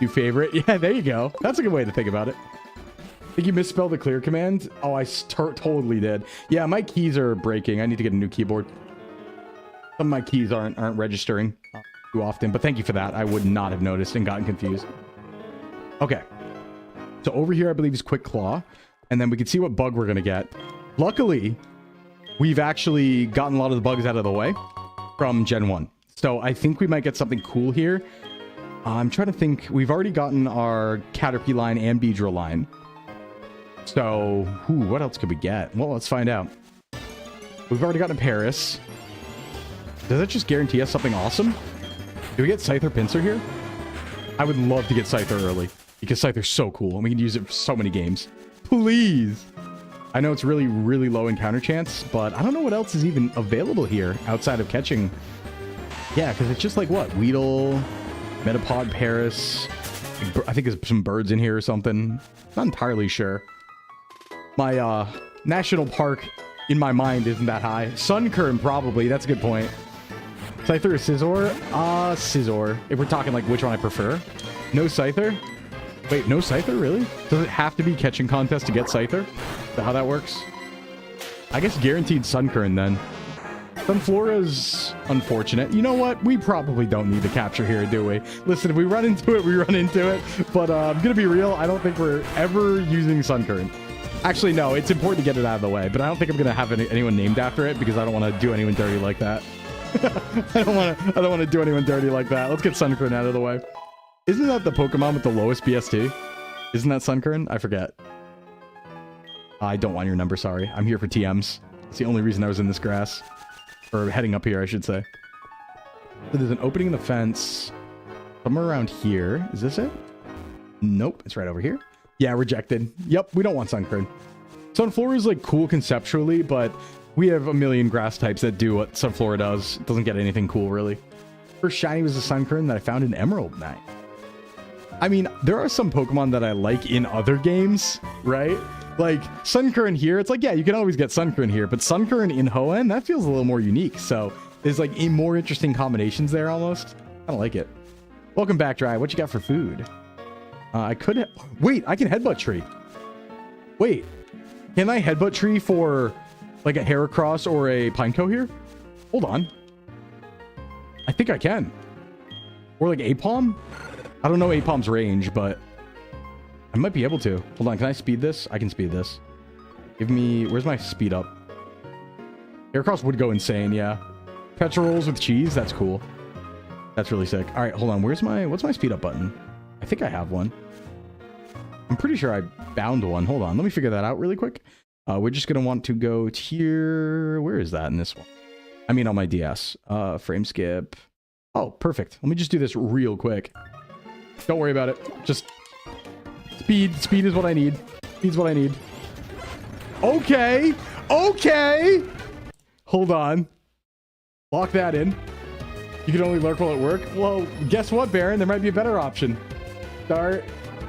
New favorite. Yeah, there you go. That's a good way to think about it. I think you misspelled the clear command. Oh, I totally did. Yeah, my keys are breaking. I need to get a new keyboard. Some of my keys aren't registering too often, but thank you for that. I would not have noticed and gotten confused. Okay. So over here, I believe is Quick Claw. And then we can see what bug we're going to get. Luckily, we've actually gotten a lot of the bugs out of the way from Gen 1. So I think we might get something cool here. I'm trying to think. We've already gotten our Caterpie line and Beedrill line. So, what else could we get? Well, let's find out. We've already gotten a Paris. Does that just guarantee us something awesome? Do we get Scyther Pinsir here? I would love to get Scyther early, because Scyther's so cool, and we can use it for so many games. Please! I know it's really, really low encounter chance, but I don't know what else is even available here outside of catching. Yeah, because it's just like, what? Weedle, Metapod, Paris. I think there's some birds in here or something. Not entirely sure. My national park in my mind isn't that high. Sunkern, probably. That's a good point. Scyther or Scizor? Scizor. If we're talking like which one I prefer. No Scyther? Wait, no Scyther? Really? Does it have to be catching contest to get Scyther? Is that how that works? I guess guaranteed Sunkern then. Sunflora's unfortunate. You know what? We probably don't need the capture here, do we? Listen, if we run into it, we run into it. But I'm going to be real. I don't think we're ever using Sunkern. Actually, no. It's important to get it out of the way. But I don't think I'm going to have anyone named after it because I don't want to do anyone dirty like that. I don't want to do anyone dirty like that. Let's get Sunkern out of the way. Isn't that the Pokemon with the lowest BST? Isn't that Sunkern? I forget. I don't want your number, sorry. I'm here for TMs. It's the only reason I was in this grass. Or heading up here, I should say. So there's an opening in the fence. Somewhere around here. Is this it? Nope. It's right over here. Yeah, rejected. Yep, we don't want Sunkern. Sunflora is like cool conceptually, but we have a million grass types that do what Sunflora does. It doesn't get anything cool, really. First shiny was a Sunkern that I found in Emerald Knight. I mean, there are some Pokemon that I like in other games, right? Like, Sunkern here, it's like, yeah, you can always get Sunkern here, but Sunkern in HOENN, that feels a little more unique. So there's like more interesting combinations there almost. I don't like it. Welcome back, Dry. What you got for food? I could... Wait, I can Headbutt Tree. Wait, can I Headbutt Tree for like a Heracross or a Pineco here? Hold on. I think I can. Or like Apom? I don't know Apom's range, but I might be able to. Hold on, can I speed this? I can speed this. Give me... Where's my speed up? Heracross would go insane, yeah. Petra rolls with cheese, that's cool. That's really sick. All right, hold on. What's my speed up button? I think I have one. I'm pretty sure I bound one. Hold on, let me figure that out really quick. We're just gonna want to go tier... Where is that in this one? I mean on my DS. Frame skip. Oh, perfect. Let me just do this real quick. Don't worry about it. Just speed. Speed is what I need. Speed's what I need. Okay. Okay. Hold on. Lock that in. You can only lurk while at work. Well, guess what, Baron? There might be a better option. Start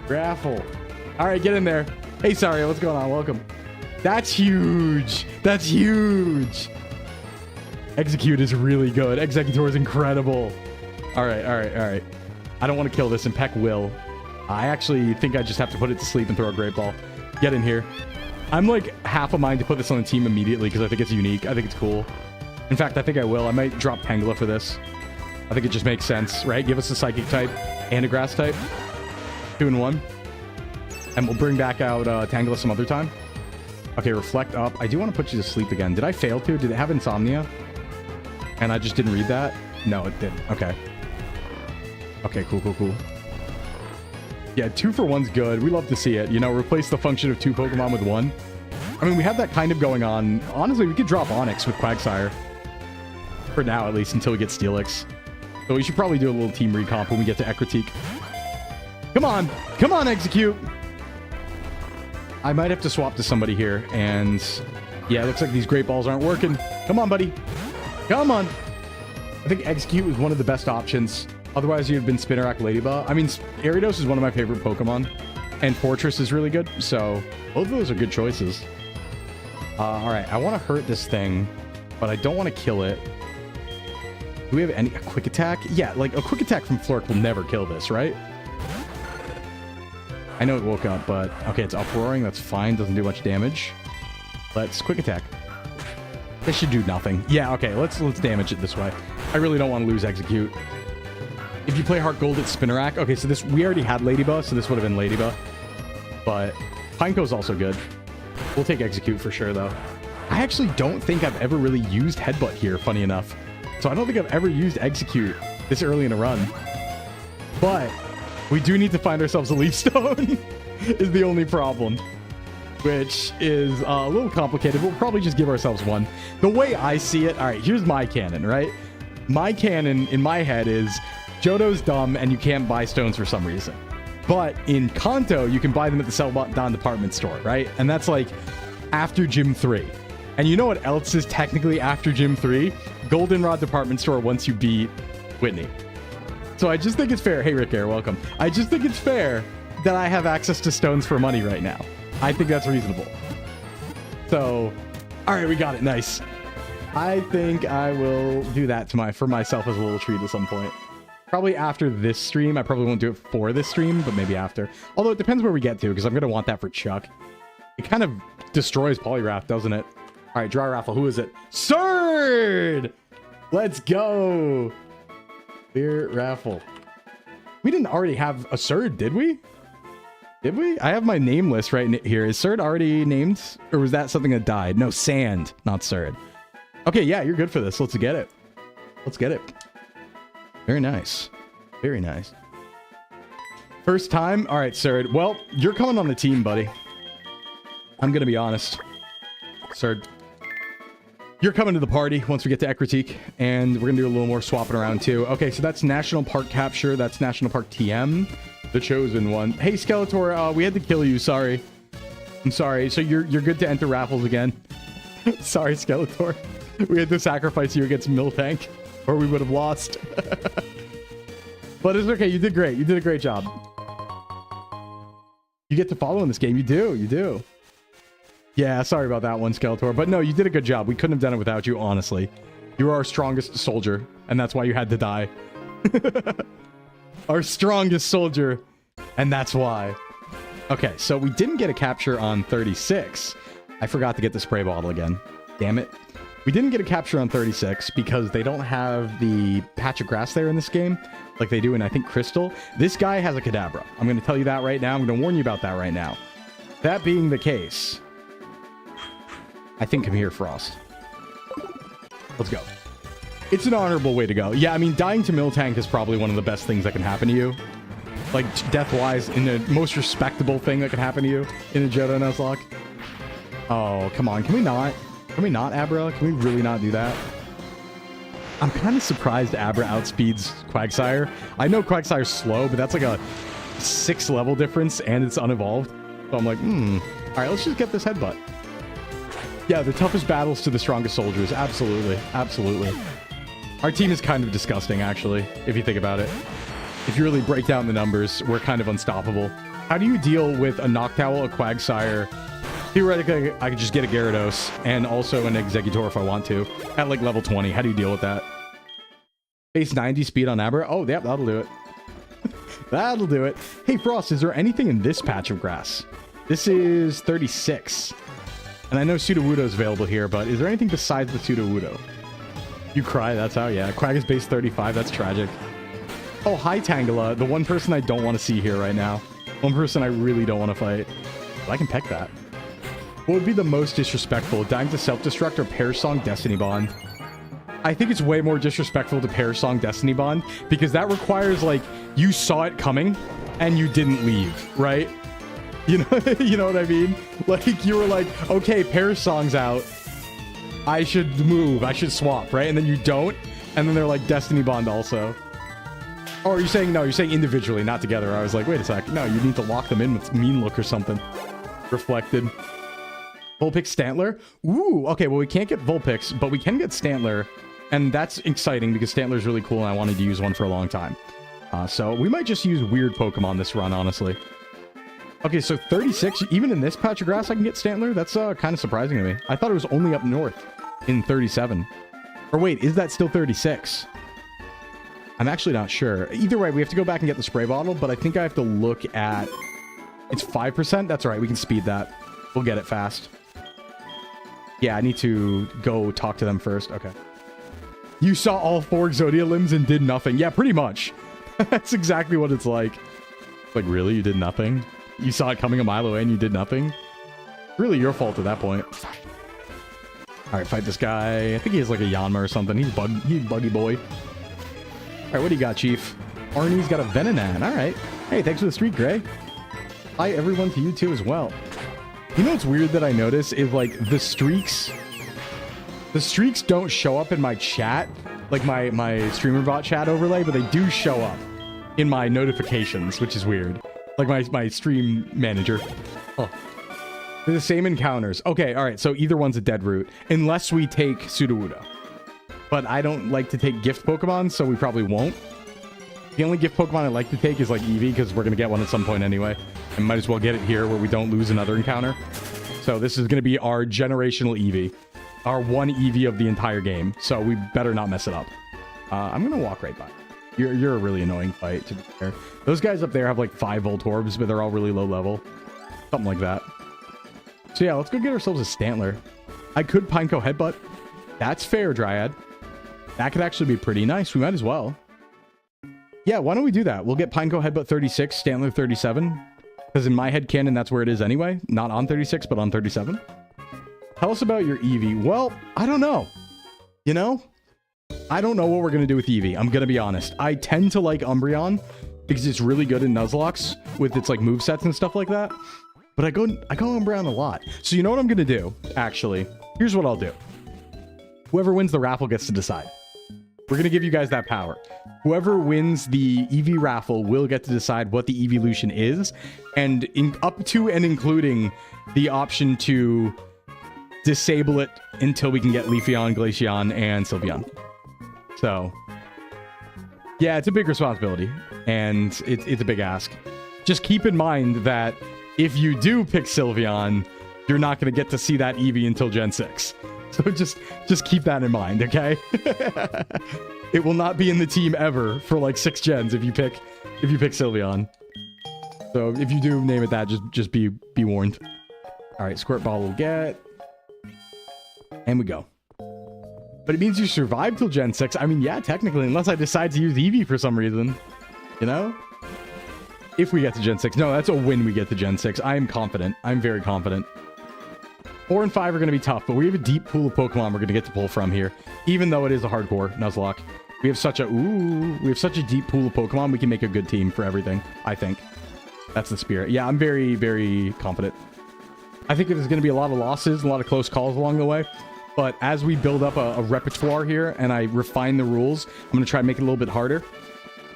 raffle. All right, get in there. Hey, sorry, what's going on? Welcome. That's huge. That's huge. Execute is really good. Executor is incredible. All right, all right, all right. I don't want to kill this, and Peck will. I actually think I just have to put it to sleep and throw a Great Ball. Get in here. I'm like half a mind to put this on the team immediately because I think it's unique. I think it's cool. In fact, I think I will. I might drop Tangela for this. I think it just makes sense, right? Give us a Psychic type and a Grass type. 2 in 1. And we'll bring back out Tangela some other time. Okay, Reflect up. I do want to put you to sleep again. Did I fail to? Did it have Insomnia? And I just didn't read that? No, it didn't. Okay. Okay, cool, cool, cool. Yeah, 2 for 1's good. We love to see it. You know, replace the function of 2 Pokemon with 1. I mean, we have that kind of going on. Honestly, we could drop Onix with Quagsire. For now, at least, until we get Steelix. So we should probably do a little team recomp when we get to Ekritique. Come on! Come on, Execute! I might have to swap to somebody here, and... Yeah, it looks like these Great Balls aren't working. Come on, buddy. Come on! I think Execute was one of the best options. Otherwise, you'd have been Spinarak Ladybug. I mean, Ariados is one of my favorite Pokemon. And Fortress is really good, so... Both of those are good choices. Alright, I want to hurt this thing, but I don't want to kill it. Do we have any... A Quick Attack? Yeah, like, a Quick Attack from Flork will never kill this, right? I know it woke up, but... Okay, it's Uproaring. That's fine. Doesn't do much damage. Let's Quick Attack. This should do nothing. Yeah, okay. Let's damage it this way. I really don't want to lose Execute. If you play Heart Gold, it's Spinarak. Okay, so this... We already had Ladybug, so this would have been Ladybug. But Pineco's also good. We'll take Execute for sure, though. I actually don't think I've ever really used Headbutt here, funny enough. So I don't think I've ever used Execute this early in a run. But we do need to find ourselves a Leaf Stone is the only problem. Which is a little complicated. We'll probably just give ourselves one. The way I see it... All right, here's my canon, right? My canon in my head is Johto's dumb and you can't buy stones for some reason. But in KANTO, you can buy them at the Celadon department store, right? And that's like after Gym 3. And you know what else is technically after Gym 3? Goldenrod department store once you beat Whitney. So I just think it's fair. Hey, Rick Air, welcome. I just think it's fair that I have access to stones for money right now. I think that's reasonable. So, all right, we got it. Nice. I think I will do that for myself as a little treat at some point. Probably after this stream. I probably won't do it for this stream, but maybe after. Although it depends where we get to, because I'm going to want that for Chuck. It kind of destroys Poliwrath, doesn't it? All right, draw raffle. Who is it? Surd! Let's go. Clear raffle. We didn't already have a Surd, did we? Did we? I have my name list right here. Is Surd already named? Or was that something that died? No, Sand, not Surd. Okay, yeah, you're good for this. Let's get it. Let's get it. Very nice. Very nice. First time? All right, Surd. Well, you're coming on the team, buddy. I'm going to be honest. Surd. You're coming to the party once we get to Ekritique, and we're gonna do a little more swapping around too. Okay, so that's National Park Capture. That's National Park TM, the chosen one. Hey, Skeletor, we had to kill you. Sorry. I'm sorry. So you're good to enter raffles again. Sorry, Skeletor. We had to sacrifice you against Miltank, or we would have lost. But it's okay. You did great. You did a great job. You get to follow in this game. You do. You do. Yeah, sorry about that one, Skeletor. But no, you did a good job. We couldn't have done it without you, honestly. You were our strongest soldier, and that's why you had to die. Our strongest soldier, and that's why. Okay, so we didn't get a capture on 36. I forgot to get the spray bottle again. Damn it. We didn't get a capture on 36 because they don't have the patch of grass there in this game like they do in, I think, Crystal. This guy has a Kadabra. I'm going to tell you that right now. I'm going to warn you about that right now. That being the case, I think I'm here, Frost. Let's go. It's an honorable way to go. Yeah, I mean, dying to Miltank is probably one of the best things that can happen to you. Like, death-wise, in the most respectable thing that can happen to you in a Johto Nuzlocke. Oh, come on. Can we not? Can we not, Abra? Can we really not do that? I'm kind of surprised Abra outspeeds Quagsire. I know Quagsire's slow, but that's like a 6-level difference, and it's unevolved. So I'm like, All right, let's just get this headbutt. Yeah, the toughest battles to the strongest soldiers. Absolutely. Absolutely. Our team is kind of disgusting, actually, if you think about it. If you really break down the numbers, we're kind of unstoppable. How do you deal with a Noctowl, a Quagsire? Theoretically, I could just get a Gyarados and also an Exeggutor if I want to at like level 20. How do you deal with that? Base 90 speed on Abra? Oh, yeah, that'll do it. That'll do it. Hey, Frost, is there anything in this patch of grass? This is 36. And I know Sudowoodo is available here, but is there anything besides the Sudowoodo? You cry, that's how, yeah. Quag is base 35, that's tragic. Oh, hi, Tangela. The one person I don't want to see here right now. One person I really don't want to fight. But I can peck that. What would be the most disrespectful? Dying to Self-Destruct or Pair Song Destiny Bond? I think it's way more disrespectful to Pair Song Destiny Bond because that requires, like, you saw it coming and you didn't leave, right? You know, you know what I mean? Like, you were like, okay, Pair Song's out. I should move. I should swap, right? And then you don't. And then they're like, Destiny Bond also. Oh, are you saying, no, you're saying individually, not together. I was like, wait a sec. No, you need to lock them in with Mean Look or something. Reflected. Vulpix Stantler? Ooh, okay, well, we can't get Vulpix, but we can get Stantler. And that's exciting because Stantler is really cool and I wanted to use one for a long time. So we might just use weird Pokemon this run, honestly. Okay, so 36, even in this patch of grass, I can get Stantler? That's kind of surprising to me. I thought it was only up north in 37. Or wait, is that still 36? I'm actually not sure. Either way, we have to go back and get the spray bottle, but I think I have to look at... It's 5%? That's all right, we can speed that. We'll get it fast. Yeah, I need to go talk to them first. Okay. You saw all 4 Exodia limbs and did nothing. Yeah, pretty much. That's exactly what it's like. Like, really? You did nothing? You saw it coming a mile away and you did nothing? Really your fault at that point. Alright, fight this guy. I think he has like a Yanma or something. He's buggy boy. Alright, what do you got, Chief? Arnie's got a Venonat. Alright. Hey, thanks for the streak, Gray. Hi, everyone, to you too as well. You know what's weird that I notice is, like, the streaks don't show up in my chat, like my streamer bot chat overlay, but they do show up in my notifications, which is weird. Like my stream manager. Oh. They're the same encounters. Okay, all right, so either one's a dead route, unless we take Sudowoodo. But I don't like to take gift Pokemon, so we probably won't. The only gift Pokemon I like to take is like Eevee, because we're going to get one at some point anyway. And might as well get it here where we don't lose another encounter. So this is going to be our generational Eevee. Our one Eevee of the entire game. So we better not mess it up. I'm going to walk right by. You're a really annoying fight, to be fair. Those guys up there have like 5 Voltorbs, but they're all really low level. Something like that. So yeah, let's go get ourselves a Stantler. I could Pineco Headbutt. That's fair, Dryad. That could actually be pretty nice. We might as well. Yeah, why don't we do that? We'll get Pineco Headbutt 36, Stantler 37. Because in my head canon, that's where it is anyway. Not on 36, but on 37. Tell us about your Eevee. Well, I don't know. You know? I don't know what we're going to do with Eevee. I'm going to be honest. I tend to like Umbreon because it's really good in Nuzlocke with its like movesets and stuff like that. But I go Umbreon a lot. So you know what I'm going to do, actually? Here's what I'll do. Whoever wins the raffle gets to decide. We're going to give you guys that power. Whoever wins the EV raffle will get to decide what the evolution is, and up to and including the option to disable it until we can get Leafeon, Glaceon, and Sylveon. So, yeah, it's a big responsibility, and it's a big ask. Just keep in mind that if you do pick Sylveon, you're not going to get to see that Eevee until Gen 6. So just keep that in mind, okay? It will not be in the team ever for like 6 gens if you pick Sylveon. So if you do name it that, just be warned. All right, Squirt Ball will get, and we go. But it means you survive till Gen 6. I mean, yeah, technically, unless I decide to use Eevee for some reason, you know? If we get to Gen 6. No, that's a win we get to Gen 6. I am confident. I'm very confident. 4 and 5 are going to be tough, but we have a deep pool of Pokemon we're going to get to pull from here, even though it is a hardcore Nuzlocke. We have such a deep pool of Pokemon, we can make a good team for everything, I think. That's the spirit. Yeah, I'm very, very confident. I think there's going to be a lot of losses, a lot of close calls along the way, but as we build up a repertoire here and I refine the rules, I'm going to try and make it a little bit harder,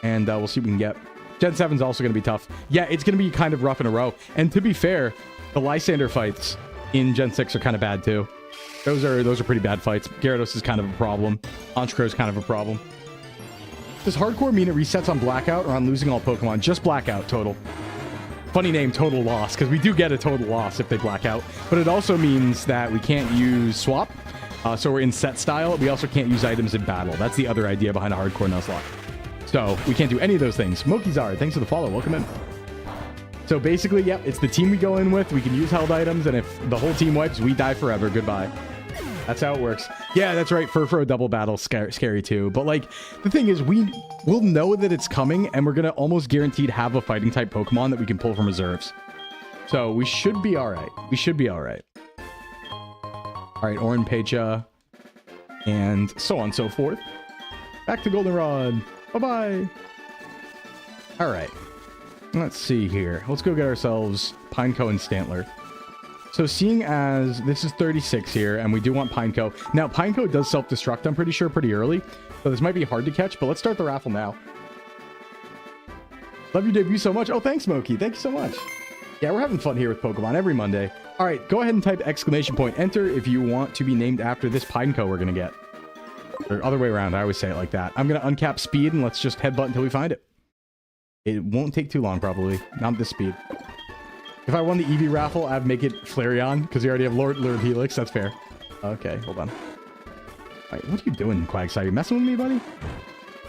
and we'll see what we can get. Gen 7 is also going to be tough. Yeah, it's going to be kind of rough in a row, and to be fair, the Lysander fights in Gen 6 are kind of bad too. Those are pretty bad fights. Gyarados is kind of a problem. Honchkrow is kind of a problem. Does hardcore mean it resets on blackout or on losing all Pokemon? Just blackout total. Funny name, total loss, because we do get a total loss if they black out. But it also means that we can't use swap. So we're in set style. We also can't use items in battle. That's the other idea behind a hardcore Nuzlocke. So we can't do any of those things. Mokizar, thanks for the follow. Welcome in. So basically, yep, it's the team we go in with. We can use held items, and if the whole team wipes, we die forever. Goodbye. That's how it works. Yeah, that's right. Furfro double battle, scary too. But like, the thing is, we'll know that it's coming, and we're gonna almost guaranteed have a fighting type Pokemon that we can pull from reserves. So we should be all right. We should be all right. All right, Orin, Pecha, and so on and so forth. Back to Goldenrod. Bye-bye. All right. Let's see here. Let's go get ourselves Pineco and Stantler. So seeing as this is 36 here, and we do want Pineco. Now, Pineco does self-destruct, I'm pretty sure, pretty early. So this might be hard to catch, but let's start the raffle now. Love your debut so much. Oh, thanks, Smokey. Thank you so much. Yeah, we're having fun here with Pokemon every Monday. All right, go ahead and type exclamation point enter if you want to be named after this Pineco we're going to get. Or other way around, I always say it like that. I'm going to uncap speed, and let's just headbutt until we find it. It won't take too long, probably. Not this speed. If I won the Eevee raffle, I'd make it Flareon, because you already have Lord Helix. That's fair. Okay, hold on. All right, what are you doing, Quagsire? You messing with me, buddy?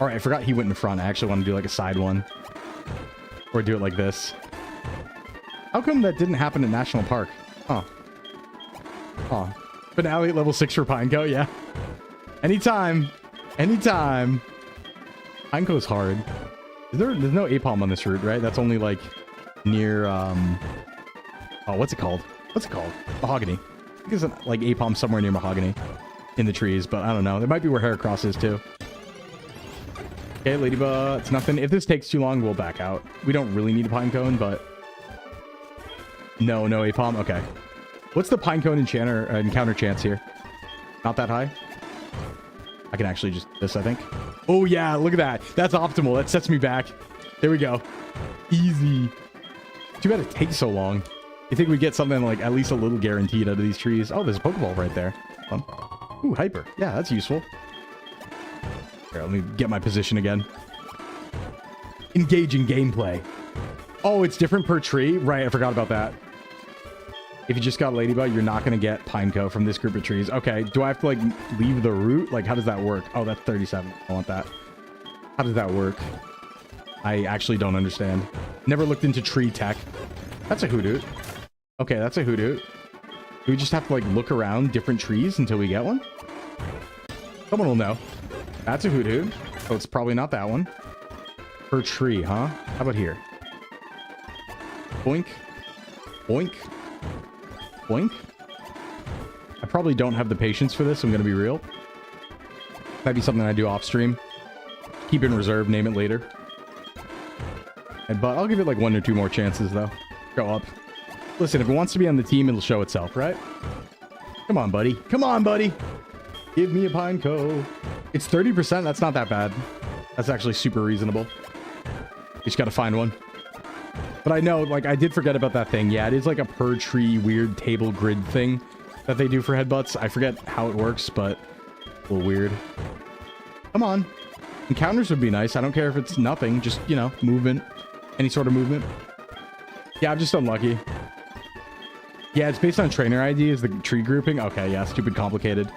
All right, I forgot he went in front. I actually want to do like a side one. Or do it like this. How come that didn't happen in National Park? Huh. Huh. Finale at level 6 for Pineco, yeah. Anytime. Anytime. Pineco's hard. There's no Apom on this route, right? That's only like near oh, what's it called? What's it called? Mahogany. I think it's like Apom somewhere near Mahogany in the trees, but I don't know. It might be where Heracross is too. Okay, Ladybug, it's nothing. If this takes too long, we'll back out. We don't really need a Pinecone, but no Apom. Okay. What's the Pinecone encounter chance here? Not that high. I can actually just this, I think. Oh yeah, look at that. That's optimal. That sets me back. There we go. Easy. Too bad it takes so long. You think we get something like at least a little guaranteed out of these trees? Oh, there's a Pokeball right there. Ooh, Hyper. Yeah, that's useful. Here, let me get my position again. Engaging gameplay. Oh, it's different per tree? Right, I forgot about that. If you just got Ladybug, you're not going to get Pineco from this group of trees. Okay, do I have to, like, leave the route? Like, how does that work? Oh, that's 37. I want that. How does that work? I actually don't understand. Never looked into tree tech. That's a Hoothoot. Okay, that's a Hoothoot. Do we just have to, like, look around different trees until we get one? Someone will know. That's a Hoothoot. Oh, it's probably not that one. Per tree, huh? How about here? Boink. Boink. Boink. I probably don't have the patience for this, I'm going to be real. Might be something I do off stream. Keep in reserve, name it later. But I'll give it like 1 or 2 more chances, though. Go up. Listen, if it wants to be on the team, it'll show itself, right? Come on, buddy. Come on, buddy. Give me a Pineco. It's 30%. That's not that bad. That's actually super reasonable. You just gotta find one. But I know, like, I did forget about that thing. Yeah, it is like a per tree weird table grid thing that they do for headbutts. I forget how it works, but a little weird. Come on. Encounters would be nice. I don't care if it's nothing. Just, you know, movement. Any sort of movement. Yeah, I'm just unlucky. Yeah, it's based on trainer ID is the tree grouping. Okay, yeah, stupid complicated.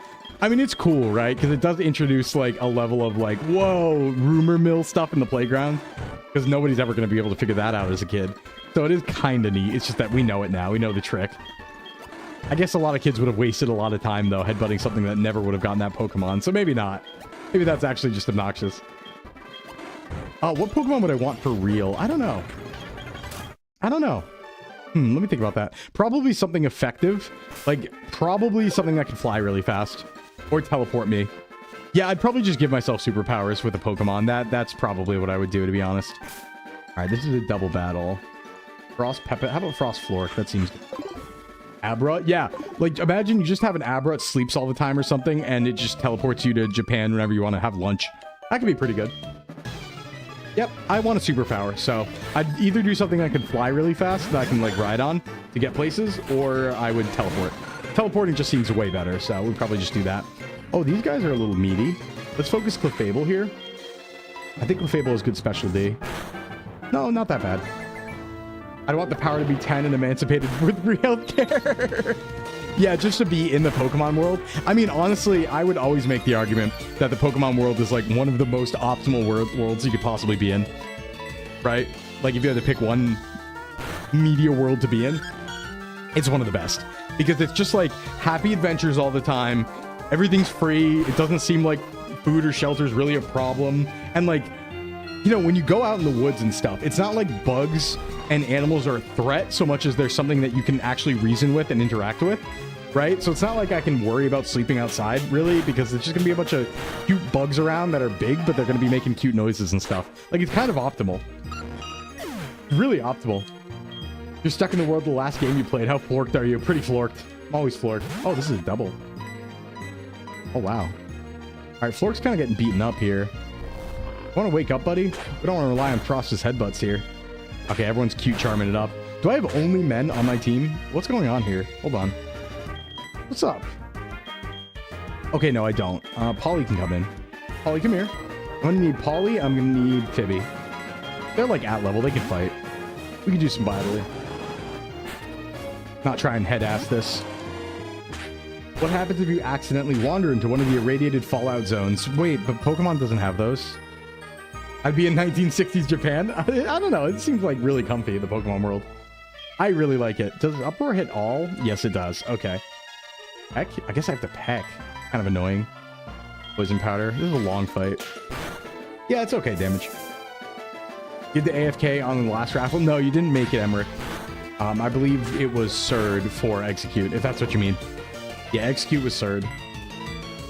I mean, it's cool, right? Because it does introduce, like, a level of, like, whoa, rumor mill stuff in the playground. Because nobody's ever going to be able to figure that out as a kid. So it is kind of neat. It's just that we know it now. We know the trick. I guess a lot of kids would have wasted a lot of time, though, headbutting something that never would have gotten that Pokemon. So maybe not. Maybe that's actually just obnoxious. What Pokemon would I want for real? I don't know. I don't know. Let me think about that. Probably something effective. Like, probably something that can fly really fast. Or teleport me. Yeah, I'd probably just give myself superpowers with a Pokemon. That's probably what I would do, to be honest. Alright, this is a double battle. Frost Peppa. How about Frost Flork? That seems good. Abra? Yeah. Like, imagine you just have an Abra, it sleeps all the time or something, and it just teleports you to Japan whenever you want to have lunch. That could be pretty good. Yep, I want a superpower, so I'd either do something that can fly really fast that I can, like, ride on to get places, or I would teleport. Teleporting just seems way better, so we'd probably just do that. Oh, these guys are a little meaty. Let's focus Clefable here. I think Clefable is good special D. No, not that bad. I want the power to be 10 and emancipated with free healthcare. Yeah, just to be in the Pokemon world. I mean, honestly, I would always make the argument that the Pokemon world is like one of the most optimal worlds you could possibly be in. Right? Like, if you had to pick one media world to be in, it's one of the best. Because it's just like happy adventures all the time. Everything's free. It doesn't seem like food or shelter is really a problem. And like, you know, when you go out in the woods and stuff, it's not like bugs and animals are a threat so much as there's something that you can actually reason with and interact with, right? So it's not like I can worry about sleeping outside, really, because it's just gonna be a bunch of cute bugs around that are big, but they're gonna be making cute noises and stuff. Like, it's kind of optimal. Really optimal. You're stuck in the world of the last game you played. How florked are you? Pretty florked. I'm always florked. Oh, this is a double. Oh, wow. All right, Flork's kind of getting beaten up here. Want to wake up, buddy? We don't want to rely on Frost's headbutts here. Okay, everyone's cute charming it up. Do I have only men on my team? What's going on here? Hold on. What's up? Okay, no, I don't. Polly can come in. Polly, come here. I'm going to need Polly. I'm going to need Phoebe. They're like at level. They can fight. We can do some battling. Not try and head-ass this. What happens if you accidentally wander into one of the irradiated fallout zones? Wait, but Pokemon doesn't have those. I'd be in 1960s Japan? I don't know. It seems like really comfy, the Pokemon world. I really like it. Does Uproar hit all? Yes, it does. Okay. Peck? I guess I have to peck. Kind of annoying. Poison powder. This is a long fight. Yeah, it's okay damage. Did the AFK on the last raffle? No, you didn't make it, Emmerich. I believe it was Surd for Execute, if that's what you mean. Yeah, Execute was Surd.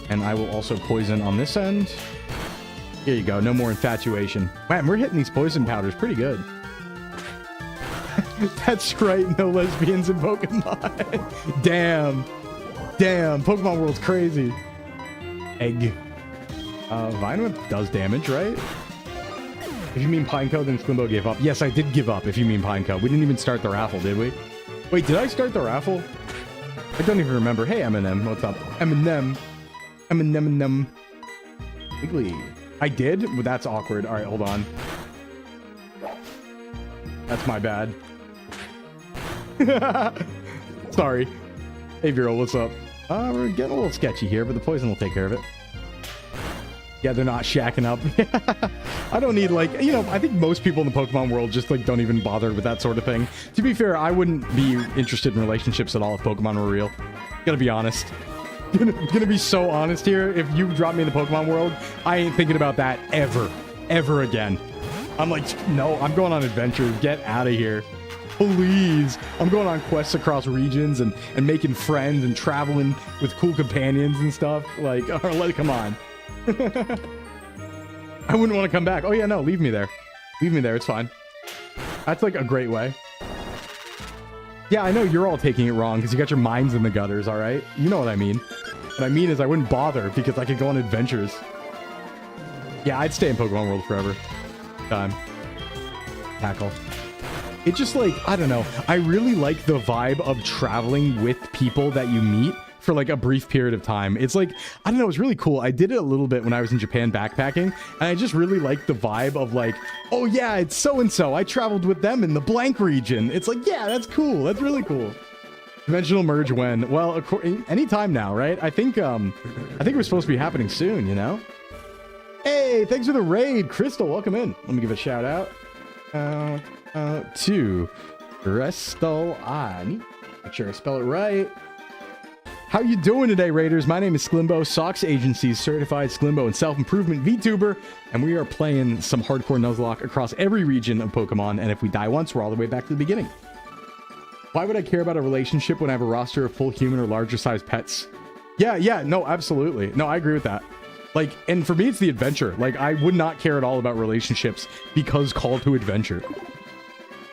And I will also poison on this end. Here you go. No more infatuation. Man, we're hitting these poison powders pretty good. That's right. No lesbians in Pokemon. Damn. Damn. Pokemon world's crazy. Egg. Vine Whip does damage, right? If you mean Pineco, then Sclimbo gave up. Yes, I did give up if you mean Pineco. We didn't even start the raffle, did we? Wait, did I start the raffle? I don't even remember. Hey, Eminem. What's up? Eminem. Eminem. Wiggly. I did? Well, that's awkward. All right, hold on. That's my bad. Sorry. Hey, Vero, what's up? We're getting a little sketchy here, but the poison will take care of it. Yeah, they're not shacking up. I don't need, like, you know, I think most people in the Pokemon world just, like, don't even bother with that sort of thing. To be fair, I wouldn't be interested in relationships at all if Pokemon were real. Gotta be honest. Gonna be so honest here. If you drop me in the Pokemon world, I ain't thinking about that ever again. I'm like, no, I'm going on adventures. Get out of here. Please. I'm going on quests across regions and making friends and traveling with cool companions and stuff. Like, come on. I wouldn't want to come back. Oh, yeah, no, leave me there. Leave me there. It's fine. That's like a great way. Yeah, I know you're all taking it wrong because you got your minds in the gutters, all right? You know what I mean. What I mean is I wouldn't bother because I could go on adventures. Yeah, I'd stay in Pokemon World forever. Time. Tackle. It just like, I don't know. I really like the vibe of traveling with people that you meet for like a brief period of time. It's like, I don't know, it's really cool. I did it a little bit when I was in Japan backpacking, and I just really like the vibe of like, oh yeah, it's so-and-so. I traveled with them in the blank region. It's like, yeah, that's cool. That's really cool. Dimensional merge when? Well, anytime now, right? I think it was supposed to be happening soon, you know? Hey, thanks for the raid, Crystal. Welcome in. Let me give a shout out to Crystal. I need to make sure I spell it right. How you doing today, Raiders? My name is Sclimbo, Socks Agency's certified Sclimbo and self-improvement VTuber, and we are playing some hardcore Nuzlocke across every region of Pokemon, and if we die once, we're all the way back to the beginning. Why would I care about a relationship when I have a roster of full human or larger sized pets? Yeah, no, absolutely. No, I agree with that. Like, and for me, it's the adventure. Like, I would not care at all about relationships because call to adventure.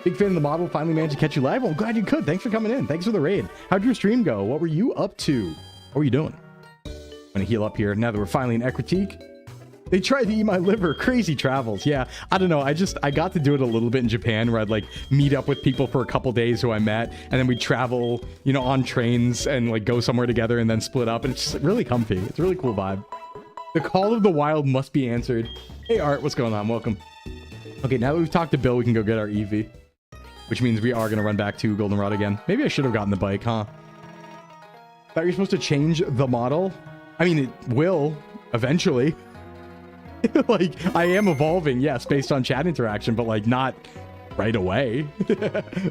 Big fan of the model. Finally managed to catch you live. Well, I'm glad you could. Thanks for coming in. Thanks for the raid. How'd your stream go? What were you up to? What were you doing? I'm gonna heal up here now that we're finally in Ecritique. They tried to eat my liver. Crazy travels. Yeah, I don't know. I got to do it a little bit in Japan where I'd like meet up with people for a couple days who I met, and then we'd travel, you know, on trains and like go somewhere together and then split up. And it's just really comfy. It's a really cool vibe. The call of the wild must be answered. Hey, Art, what's going on? Welcome. Okay, now that we've talked to Bill, we can go get our EV. Which means we are going to run back to Goldenrod again. Maybe I should have gotten the bike, huh? Thought you're supposed to change the model? I mean, it will, eventually. Like, I am evolving, yes, based on chat interaction, but, like, not right away.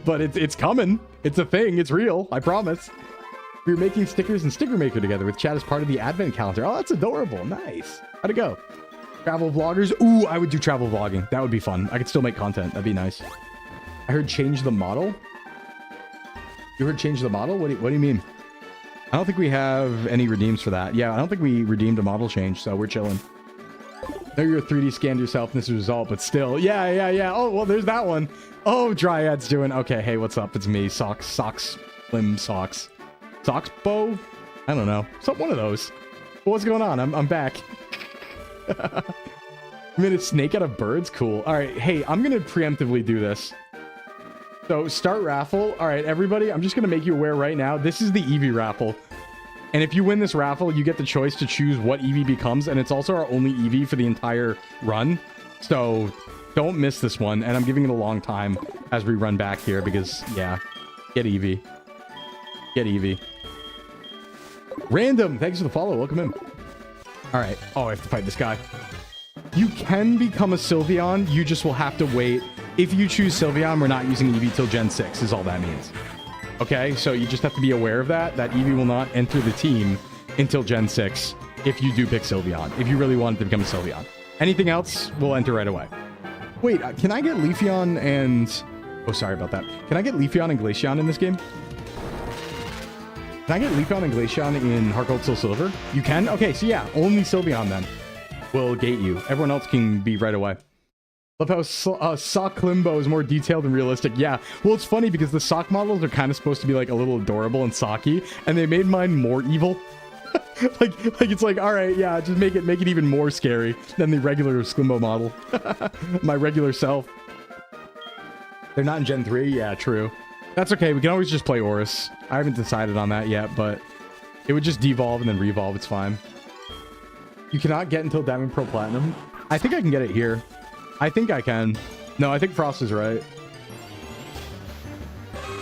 But it's coming. It's a thing. It's real. I promise. We were making stickers and Sticker Maker together with chat as part of the advent calendar. Oh, that's adorable. Nice. How'd it go? Travel vloggers? Ooh, I would do travel vlogging. That would be fun. I could still make content. That'd be nice. I heard change the model. You heard change the model? What do you mean? I don't think we have any redeems for that. Yeah, I don't think we redeemed a model change, so we're chilling. Know you're 3D scanned yourself in this result, but still. Yeah. Oh, well, there's that one. Oh, Dryad's doing... Okay, hey, what's up? It's me. Slim Socks. Socks Bow? I don't know. One of those. What's going on? I'm back. I made a snake out of birds? Cool. All right, hey, I'm going to preemptively do this. So start raffle. All right, everybody, I'm just going to make you aware right now. This is the Eevee raffle. And if you win this raffle, you get the choice to choose what Eevee becomes. And it's also our only Eevee for the entire run. So don't miss this one. And I'm giving it a long time as we run back here because, yeah, get Eevee. Get Eevee. Random, thanks for the follow. Welcome in. All right. Oh, I have to fight this guy. You can become a Sylveon. You just will have to wait. If you choose Sylveon, we're not using Eevee till Gen 6 is all that means. Okay, so you just have to be aware of that Eevee will not enter the team until Gen 6 if you do pick Sylveon, if you really want it to become a Sylveon. Anything else will enter right away. Wait, can I get Leafeon and... Oh, sorry about that. Can I get Leafeon and Glaceon in this game? Can I get Leafeon and Glaceon in Heart Gold Soul Silver? You can? Okay, so yeah, only Sylveon then will gate you. Everyone else can be right away. Love how Sock Sclimbo is more detailed and realistic. Yeah, well, it's funny because the sock models are kind of supposed to be like a little adorable and socky, and they made mine more evil. like it's like, all right, yeah, just make it even more scary than the regular Sclimbo model. My regular self. They're not in Gen 3? Yeah, true. That's okay. We can always just play Oris. I haven't decided on that yet, but it would just devolve and then revolve. It's fine. You cannot get until Diamond Pro Platinum. I think I can get it here. I think I can. No, I think Frost is right.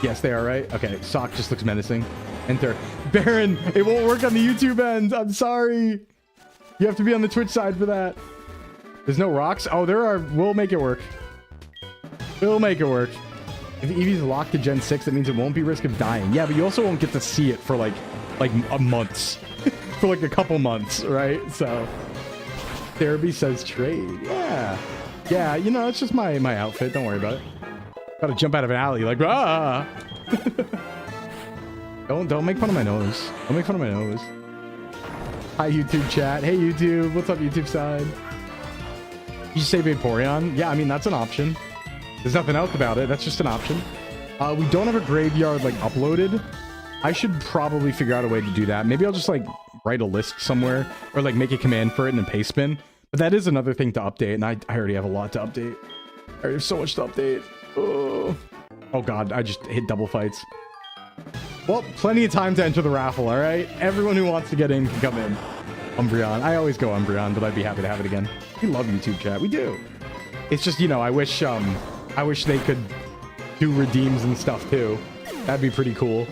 Yes, they are right. Okay, Sock just looks menacing. Enter. Baron, it won't work on the YouTube end. I'm sorry. You have to be on the Twitch side for that. There's no rocks? Oh, there are. We'll make it work. We'll make it work. If Eevee's locked to Gen 6, that means it won't be risk of dying. Yeah, but you also won't get to see it for like a month. For like a couple months, right? So, Therapy says trade. Yeah. Yeah, you know, it's just my outfit. Don't worry about it. Gotta jump out of an alley like, ah! Don't make fun of my nose. Don't make fun of my nose. Hi, YouTube chat. Hey, YouTube. What's up, YouTube side? You say Vaporeon? Yeah, I mean, that's an option. There's nothing else about it. That's just an option. We don't have a graveyard, like, uploaded. I should probably figure out a way to do that. Maybe I'll just, like, write a list somewhere or like make a command for it in a paste bin. But that is another thing to update, and I already have a lot to update. I already have so much to update. Oh god, I just hit double fights. Well, plenty of time to enter the raffle, all right? Everyone who wants to get in can come in. Umbreon. I always go Umbreon, but I'd be happy to have it again. We love YouTube chat. We do. It's just, you know, I wish they could do redeems and stuff too. That'd be pretty cool.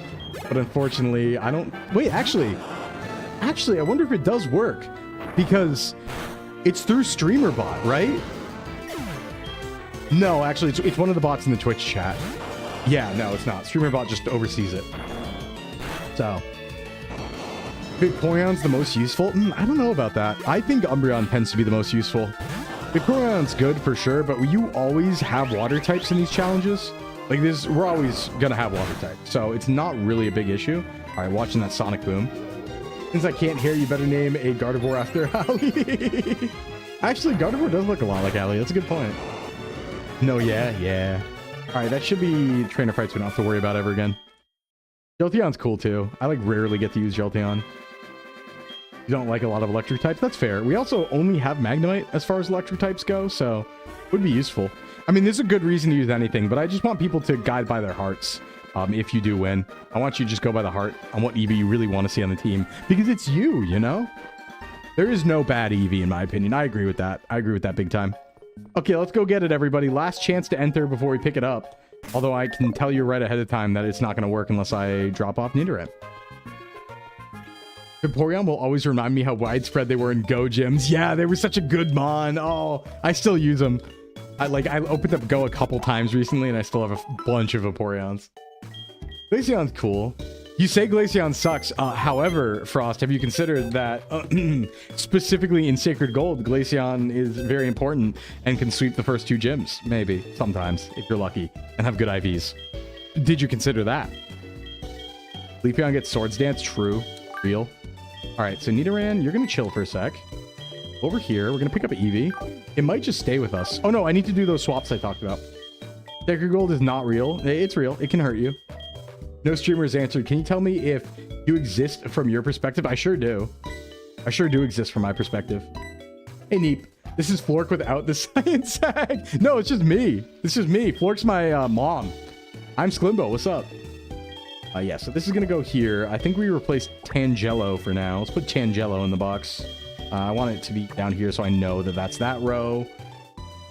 But unfortunately, I don't... Wait, actually, I wonder if it does work. Because it's through StreamerBot, right? No, actually, it's one of the bots in the Twitch chat. Yeah, no, it's not. StreamerBot just oversees it. So... Vaporeon's the most useful? I don't know about that. I think Umbreon tends to be the most useful. Vaporeon's good for sure, but you always have water types in these challenges. Like this, we're always gonna have water types, so it's not really a big issue. All right, watching that Sonic Boom. Since I can't hear, you better name a Gardevoir after Ali. Actually, Gardevoir does look a lot like Ali. That's a good point. No, yeah. All right, that should be trainer fights we don't have to worry about ever again. Jolteon's cool too. I like rarely get to use Jolteon. You don't like a lot of electric types? That's fair. We also only have Magnemite as far as electric types go, so it would be useful. I mean, there's a good reason to use anything, but I just want people to guide by their hearts. If you do win, I want you to just go by the heart on what Eevee you really want to see on the team, because it's you know? There is no bad Eevee, in my opinion. I agree with that. I agree with that big time. Okay, let's go get it, everybody. Last chance to enter before we pick it up. Although I can tell you right ahead of time that it's not going to work unless I drop off Nidoran. Vaporeon will always remind me how widespread they were in Go gyms. Yeah, they were such a good mon. Oh, I still use them. I opened up Go a couple times recently, and I still have a bunch of Vaporeons. Glaceon's cool. You say Glaceon sucks. However, Frost, have you considered that specifically in Sacred Gold, Glaceon is very important and can sweep the first 2 gyms? Maybe, sometimes, if you're lucky, and have good IVs. Did you consider that? Leafeon gets Swords Dance. True. Real. All right, so Nidoran, you're going to chill for a sec. Over here, we're going to pick up an Eevee. It might just stay with us. Oh, no, I need to do those swaps I talked about. Sacred Gold is not real. It's real. It can hurt you. No streamers answered. Can you tell me if you exist from your perspective? I sure do. I sure do exist from my perspective. Hey, Neep. This is Flork without the science tag. No, it's just me. It's just me. Flork's my mom. I'm Sclimbo. What's up? Yeah, so this is going to go here. I think we replaced Tangelo for now. Let's put Tangelo in the box. I want it to be down here so I know that that's that row.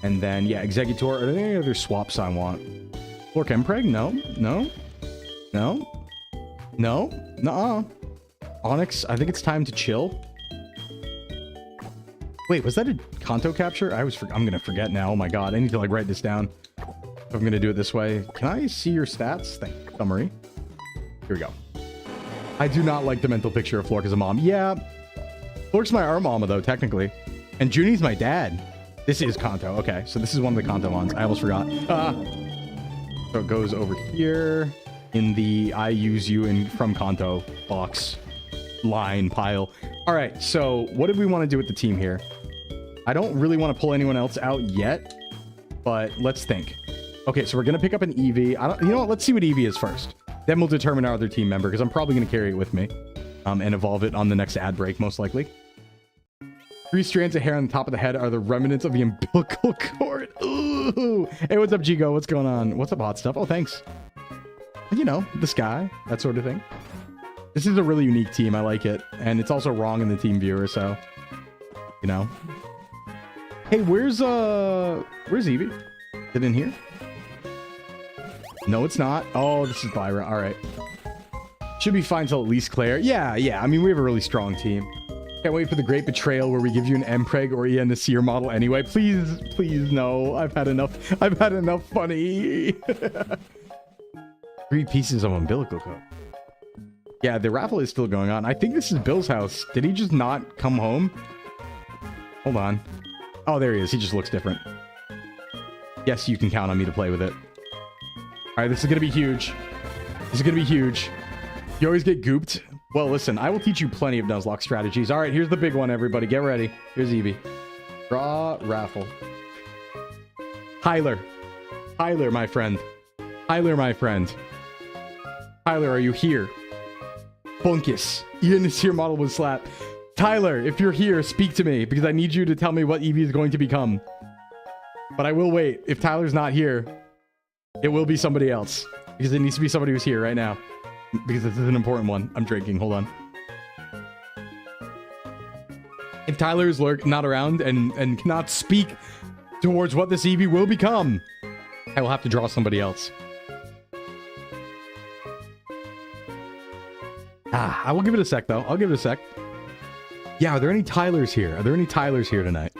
And then, yeah, Exeggutor. Are there any other swaps I want? Flork Empreg? No. Nuh-uh. Onyx, I think it's time to chill. Wait, was that a Kanto capture? I'm gonna forget now. Oh my god, I need to like write this down. If I'm gonna do it this way. Can I see your stats? Thank you. Summary. Here we go. I do not like the mental picture of Flork as a mom. Yeah, Flork's my art mama though, technically. And Junie's my dad. This is Kanto. Okay, so this is one of the Kanto ones. I almost forgot. So it goes over here in the I use you in from Kanto box line pile. All right, so what did we want to do with the team here? I don't really want to pull anyone else out yet, but let's think. Okay, so we're going to pick up an Eevee. You know what? Let's see what Eevee is first. Then we'll determine our other team member, because I'm probably going to carry it with me and evolve it on the next ad break, most likely. 3 strands of hair on the top of the head are the remnants of the umbilical cord. Ooh. Hey, what's up, Gigo? What's going on? What's up, hot stuff? Oh, thanks. You know, the sky, that sort of thing. This is a really unique team. I like it. And it's also wrong in the team viewer, so, you know. Hey, where's Eevee? Is it in here? No, it's not. Oh, this is Byra. All right. Should be fine till at least Claire. Yeah. I mean, we have a really strong team. Can't wait for the great betrayal where we give you an Mpreg or Ian to see your model anyway. Please, no. I've had enough funny. 3 pieces of umbilical cord. Yeah, the raffle is still going on. I think this is Bill's house. Did he just not come home? Hold on. Oh, there he is. He just looks different. Yes, you can count on me to play with it. All right, this is going to be huge. You always get gooped. Well, listen, I will teach you plenty of Nuzlocke strategies. All right, here's the big one, everybody. Get ready. Here's Eevee. Draw raffle. Tyler, my friend. Tyler, are you here? Bunkus. Ian is your model with slap. Tyler, if you're here, speak to me because I need you to tell me what Eevee is going to become. But I will wait. If Tyler's not here, it will be somebody else because it needs to be somebody who's here right now because this is an important one. I'm drinking. Hold on. If Tyler is not around and cannot speak towards what this Eevee will become, I will have to draw somebody else. I will give it a sec, though. I'll give it a sec. Yeah, are there any Tylers here? Are there any Tylers here tonight?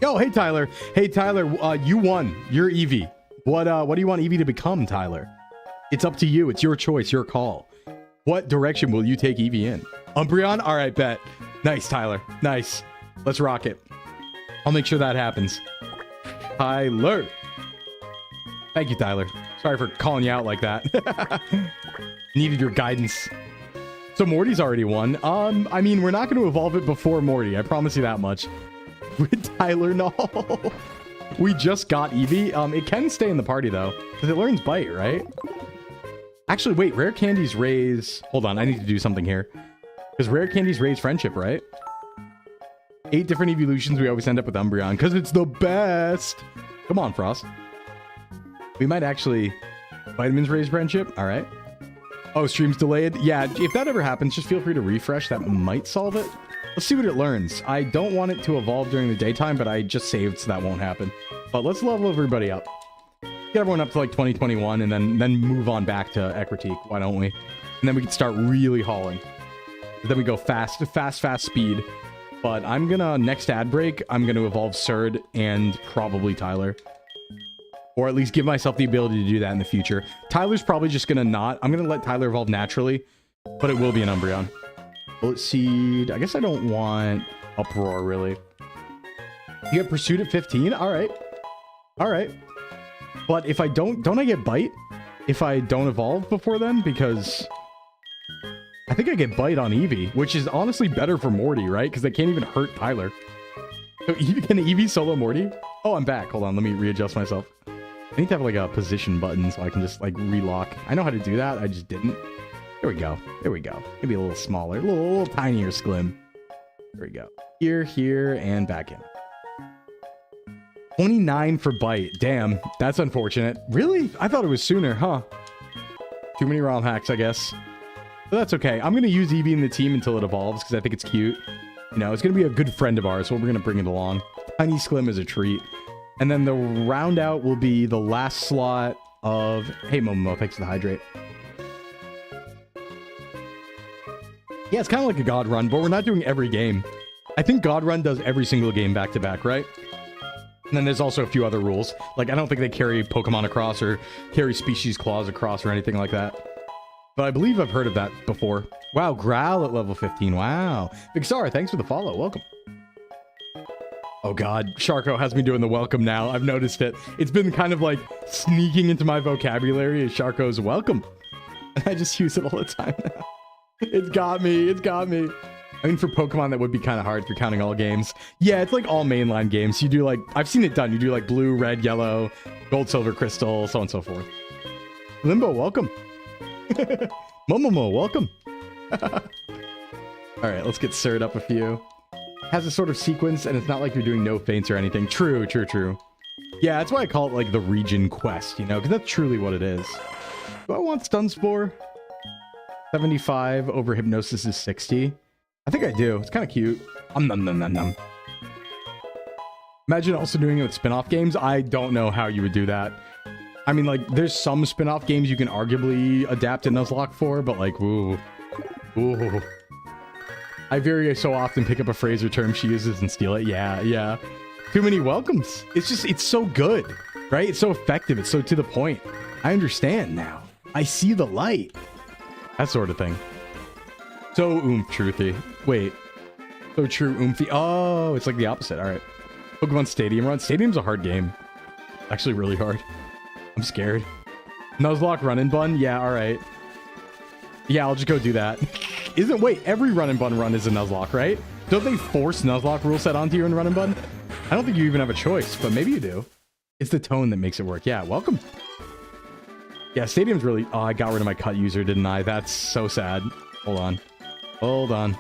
Yo, hey, Tyler. Hey, Tyler, you won. You're Eevee. What do you want Eevee to become, Tyler? It's up to you. It's your choice, your call. What direction will you take Eevee in? Umbreon? All right, bet. Nice, Tyler. Nice. Let's rock it. I'll make sure that happens. Tyler. Thank you, Tyler. Sorry for calling you out like that. Needed your guidance. So Morty's already won. I mean, we're not going to evolve it before Morty. I promise you that much. With Tyler, no. We just got Eevee. It can stay in the party, though, because it learns Bite, right? Actually, wait. Rare candies raise... Hold on. I need to do something here. Because rare candies raise friendship, right? 8 different evolutions. We always end up with Umbreon because it's the best. Come on, Frost. We might actually... Vitamins raise friendship. All right. Oh, stream's delayed. Yeah, if that ever happens, just feel free to refresh. That might solve it. Let's see what it learns. I don't want it to evolve during the daytime, but I just saved, so that won't happen. But let's level everybody up. Get everyone up to like 2021 and then move on back to Ekritique. Why don't we? And then we can start really hauling. Then we go fast speed. But I'm gonna, next ad break, I'm gonna evolve Surd and probably Tyler. Or at least give myself the ability to do that in the future. Tyler's probably just gonna not. I'm gonna let Tyler evolve naturally, but it will be an Umbreon. Bullet Seed. I guess I don't want Uproar, really. You get Pursuit at 15? Alright. Alright. But if I don't I get Bite? If I don't evolve before then? Because... I think I get Bite on Eevee, which is honestly better for Morty, right? Because they can't even hurt Tyler. So can Eevee solo Morty? Oh, I'm back. Hold on, let me readjust myself. I need to have like a position button so I can just like relock. I know how to do that, I just didn't. There we go. There we go. Maybe a little smaller, a little tinier Sklim. There we go. Here, and back in. 29 for Bite. Damn, that's unfortunate. Really? I thought it was sooner, huh? Too many ROM hacks, I guess. But that's okay. I'm going to use Eevee in the team until it evolves because I think it's cute. You know, it's going to be a good friend of ours, so we're going to bring it along. Tiny Sklim is a treat. And then the round out will be the last slot of... Hey, Momo, thanks for the hydrate. Yeah, it's kind of like a God Run, but we're not doing every game. I think God Run does every single game back-to-back, right? And then there's also a few other rules. Like, I don't think they carry Pokemon across or carry Species Claws across or anything like that. But I believe I've heard of that before. Wow, Growl at level 15. Wow. Vixar, thanks for the follow. Welcome. Oh god, Sharko has me doing the welcome now. I've noticed it. It's been kind of like sneaking into my vocabulary as Sharko's welcome. I just use it all the time now. It's got me. It's got me. I mean, for Pokemon, that would be kind of hard if you're counting all games. Yeah, it's like all mainline games. You do like... I've seen it done. You do like blue, red, yellow, gold, silver, crystal, so on and so forth. Limbo, welcome. Momomo, welcome. Alright, let's get Surd up a few. Has a sort of sequence, and it's not like you're doing no feints or anything. True. Yeah, that's why I call it like the region quest, you know, because that's truly what it is. Do I want Stun Spore? 75 over Hypnosis is 60. I think I do. It's kind of cute. Nom. Imagine also doing it with spin-off games. I don't know how you would do that. I mean, like, there's some spin-off games you can arguably adapt to Nuzlocke for, but like, ooh. I very so often pick up a phrase or term she uses and steal it. Yeah. Too many welcomes. It's just, it's so good, right? It's so effective. It's so to the point. I understand now. I see the light. That sort of thing. So truthy. Wait. So true oomphy. Oh, it's like the opposite. All right. Pokemon Stadium Run. Stadium's a hard game. Actually really hard. I'm scared. Nuzlocke Run and Bun? Yeah, alright. Yeah, I'll just go do that. Wait, every Run and Bun run is a Nuzlocke, right? Don't they force Nuzlocke rule set onto you in Run and Bun? I don't think you even have a choice, but maybe you do. It's the tone that makes it work. Yeah, welcome. Yeah, Stadium's really... Oh, I got rid of my cut user, didn't I? That's so sad. Hold on. Hold on.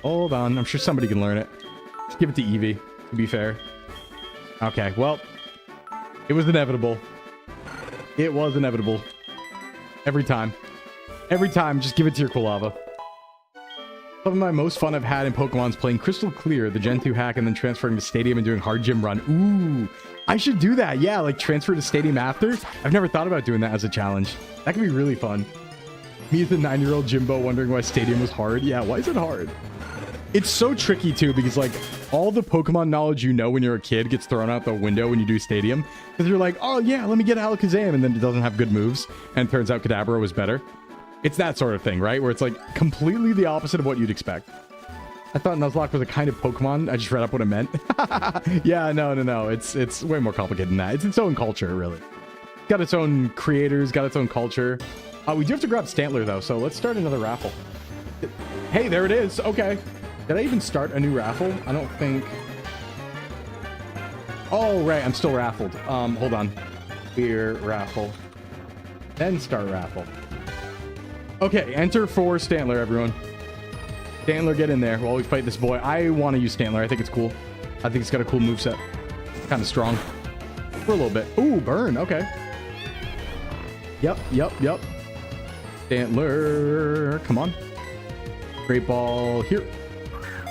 Hold on. I'm sure somebody can learn it. Just give it to Eevee, to be fair. Okay, well, it was inevitable. It was inevitable. Every time. Every time, just give it to your Quilava. Some of my most fun I've had in Pokemon's playing Crystal Clear, the Gen 2 hack, and then transferring to Stadium and doing Hard Gym Run. Ooh, I should do that. Yeah, like transfer to Stadium after. I've never thought about doing that as a challenge. That could be really fun. Me as a 9-year-old Jimbo wondering why Stadium was hard. Yeah, why is it hard? It's so tricky too, because like all the Pokemon knowledge you know when you're a kid gets thrown out the window when you do Stadium. Because you're like, oh yeah, let me get Alakazam, and then it doesn't have good moves, and it turns out Kadabra was better. It's that sort of thing, right? Where it's like completely the opposite of what you'd expect. I thought Nuzlocke was a kind of Pokemon. I just read up what it meant. Yeah, no. It's way more complicated than that. It's its own culture, really. Got its own creators, got its own culture. We do have to grab Stantler, though, so let's start another raffle. Hey, there it is. Okay. Did I even start a new raffle? I don't think... Oh, right. I'm still raffled. Hold on. Here, raffle. Then start raffle. Okay, enter for Stantler, everyone. Stantler, get in there while we fight this boy. I want to use Stantler. I think it's cool. I think it's got a cool moveset. Kind of strong. For a little bit. Ooh, burn. Okay. Yep. Stantler. Come on. Great ball here.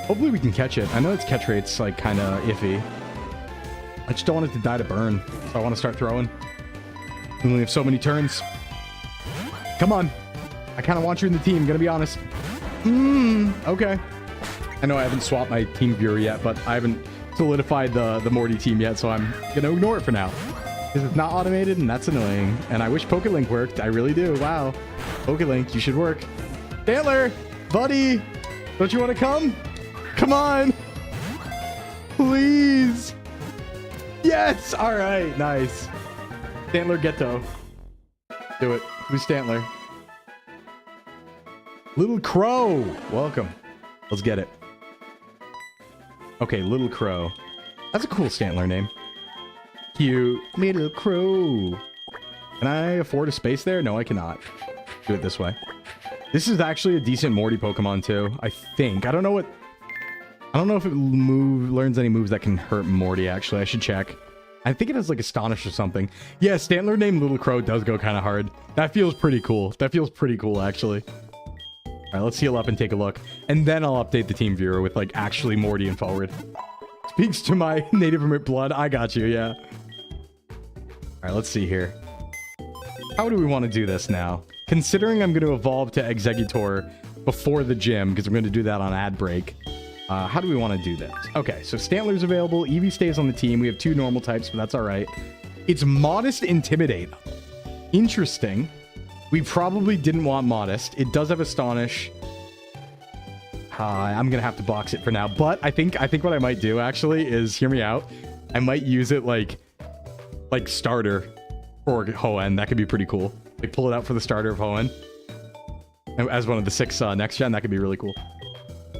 Hopefully we can catch it. I know its catch rate's like kind of iffy. I just don't want it to die to burn. So I want to start throwing. We only have so many turns. Come on. I kind of want you in the team, gonna be honest. Okay. I know I haven't swapped my team viewer yet, but I haven't solidified the Morty team yet, so I'm gonna ignore it for now. Because it's not automated, and that's annoying. And I wish PokeLink worked. I really do. Wow. PokeLink, you should work. Stantler, buddy, don't you want to come? Come on. Please. Yes. All right. Nice. Stantler Ghetto. Do it. Who's Stantler? Little Crow, welcome. Let's get it. Okay, Little Crow. That's a cool Stantler name. Cute. Little Crow. Can I afford a space there? No, I cannot. Do it this way. This is actually a decent Morty Pokemon too, I think. I don't know if it learns any moves that can hurt Morty, actually. I should check. I think it has like Astonish or something. Yeah, Stantler named Little Crow does go kind of hard. That feels pretty cool. That feels pretty cool, actually. All right, let's heal up and take a look. And then I'll update the team viewer with, like, actually Morty and forward. Speaks to my native blood. I got you, yeah. All right, let's see here. How do we want to do this now? Considering I'm going to evolve to Exeggutor before the gym, because I'm going to do that on ad break. How do we want to do this? Okay, so Stantler's available. Eevee stays on the team. We have 2 normal types, but that's all right. It's Modest Intimidate. Interesting. We probably didn't want Modest. It does have Astonish. I'm gonna have to box it for now. But I think what I might do actually is, hear me out. I might use it like starter for HOENN. That could be pretty cool. Like pull it out for the starter of HOENN as one of the 6 next gen. That could be really cool.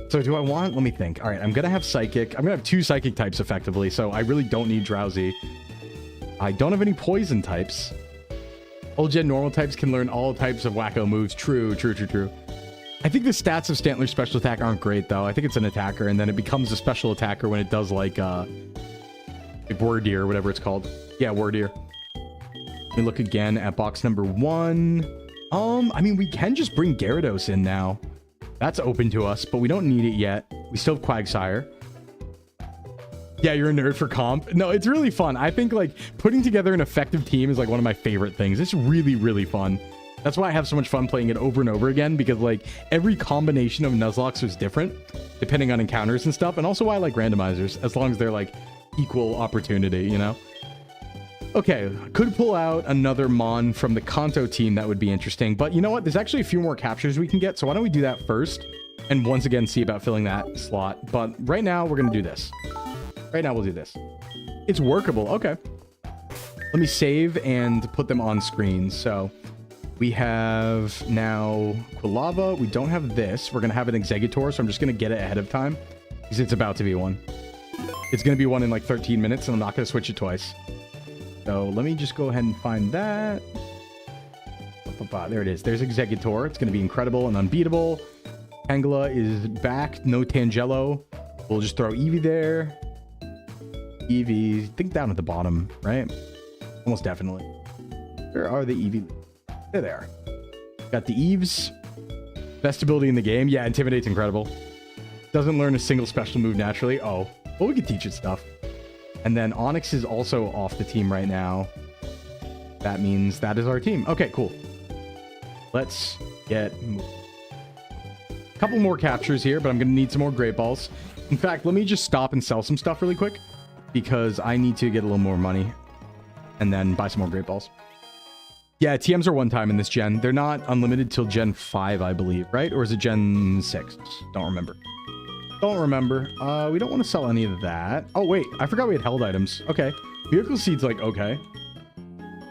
So do I want? Let me think. All right, I'm gonna have Psychic. I'm gonna have 2 Psychic types effectively. So I really don't need Drowsy. I don't have any Poison types. Old gen normal types can learn all types of wacko moves. True. I think the stats of Stantler's special attack aren't great, though. I think it's an attacker, and then it becomes a special attacker when it does, like Wordeer, whatever it's called. Yeah, Wordeer. Let me look again at box number 1. I mean, we can just bring Gyarados in now. That's open to us, but we don't need it yet. We still have Quagsire. Yeah, you're a nerd for comp. No, it's really fun. I think like putting together an effective team is like one of my favorite things. It's really, really fun. That's why I have so much fun playing it over and over again, because like every combination of Nuzlocke is different depending on encounters and stuff. And also why I like randomizers, as long as they're like equal opportunity, you know? Okay, could pull out another Mon from the KANTO team. That would be interesting. But you know what? There's actually a few more captures we can get. So why don't we do that first? And once again, see about filling that slot. But right now, we're going to do this. Right now, we'll do this. It's workable. Okay. Let me save and put them on screen. So we have now Quilava. We don't have this. We're going to have an Exeggutor. So I'm just going to get it ahead of time because it's about to be one. It's going to be one in like 13 minutes, and I'm not going to switch it twice. So let me just go ahead and find that. There it is. There's Exeggutor. It's going to be incredible and unbeatable. Tangela is back. No Tangelo. We'll just throw Eevee there. Eevee, think down at the bottom, right? Almost definitely. Where are the Eevee? There they are. Got the Eeves. Best ability in the game. Yeah, Intimidate's incredible. Doesn't learn a single special move naturally. Oh, well, we could teach it stuff. And then Onyx is also off the team right now. That means that is our team. Okay, cool. Let's get moving. A couple more captures here, but I'm going to need some more Great Balls. In fact, let me just stop and sell some stuff really quick because I need to get a little more money and then buy some more Great Balls. Yeah, TMs are one time in this gen. They're not unlimited till Gen 5, I believe, right? Or is it Gen 6? Don't remember. Don't remember. We don't want to sell any of that. Oh, wait. I forgot we had held items. Okay. Vehicle Seed's like, okay.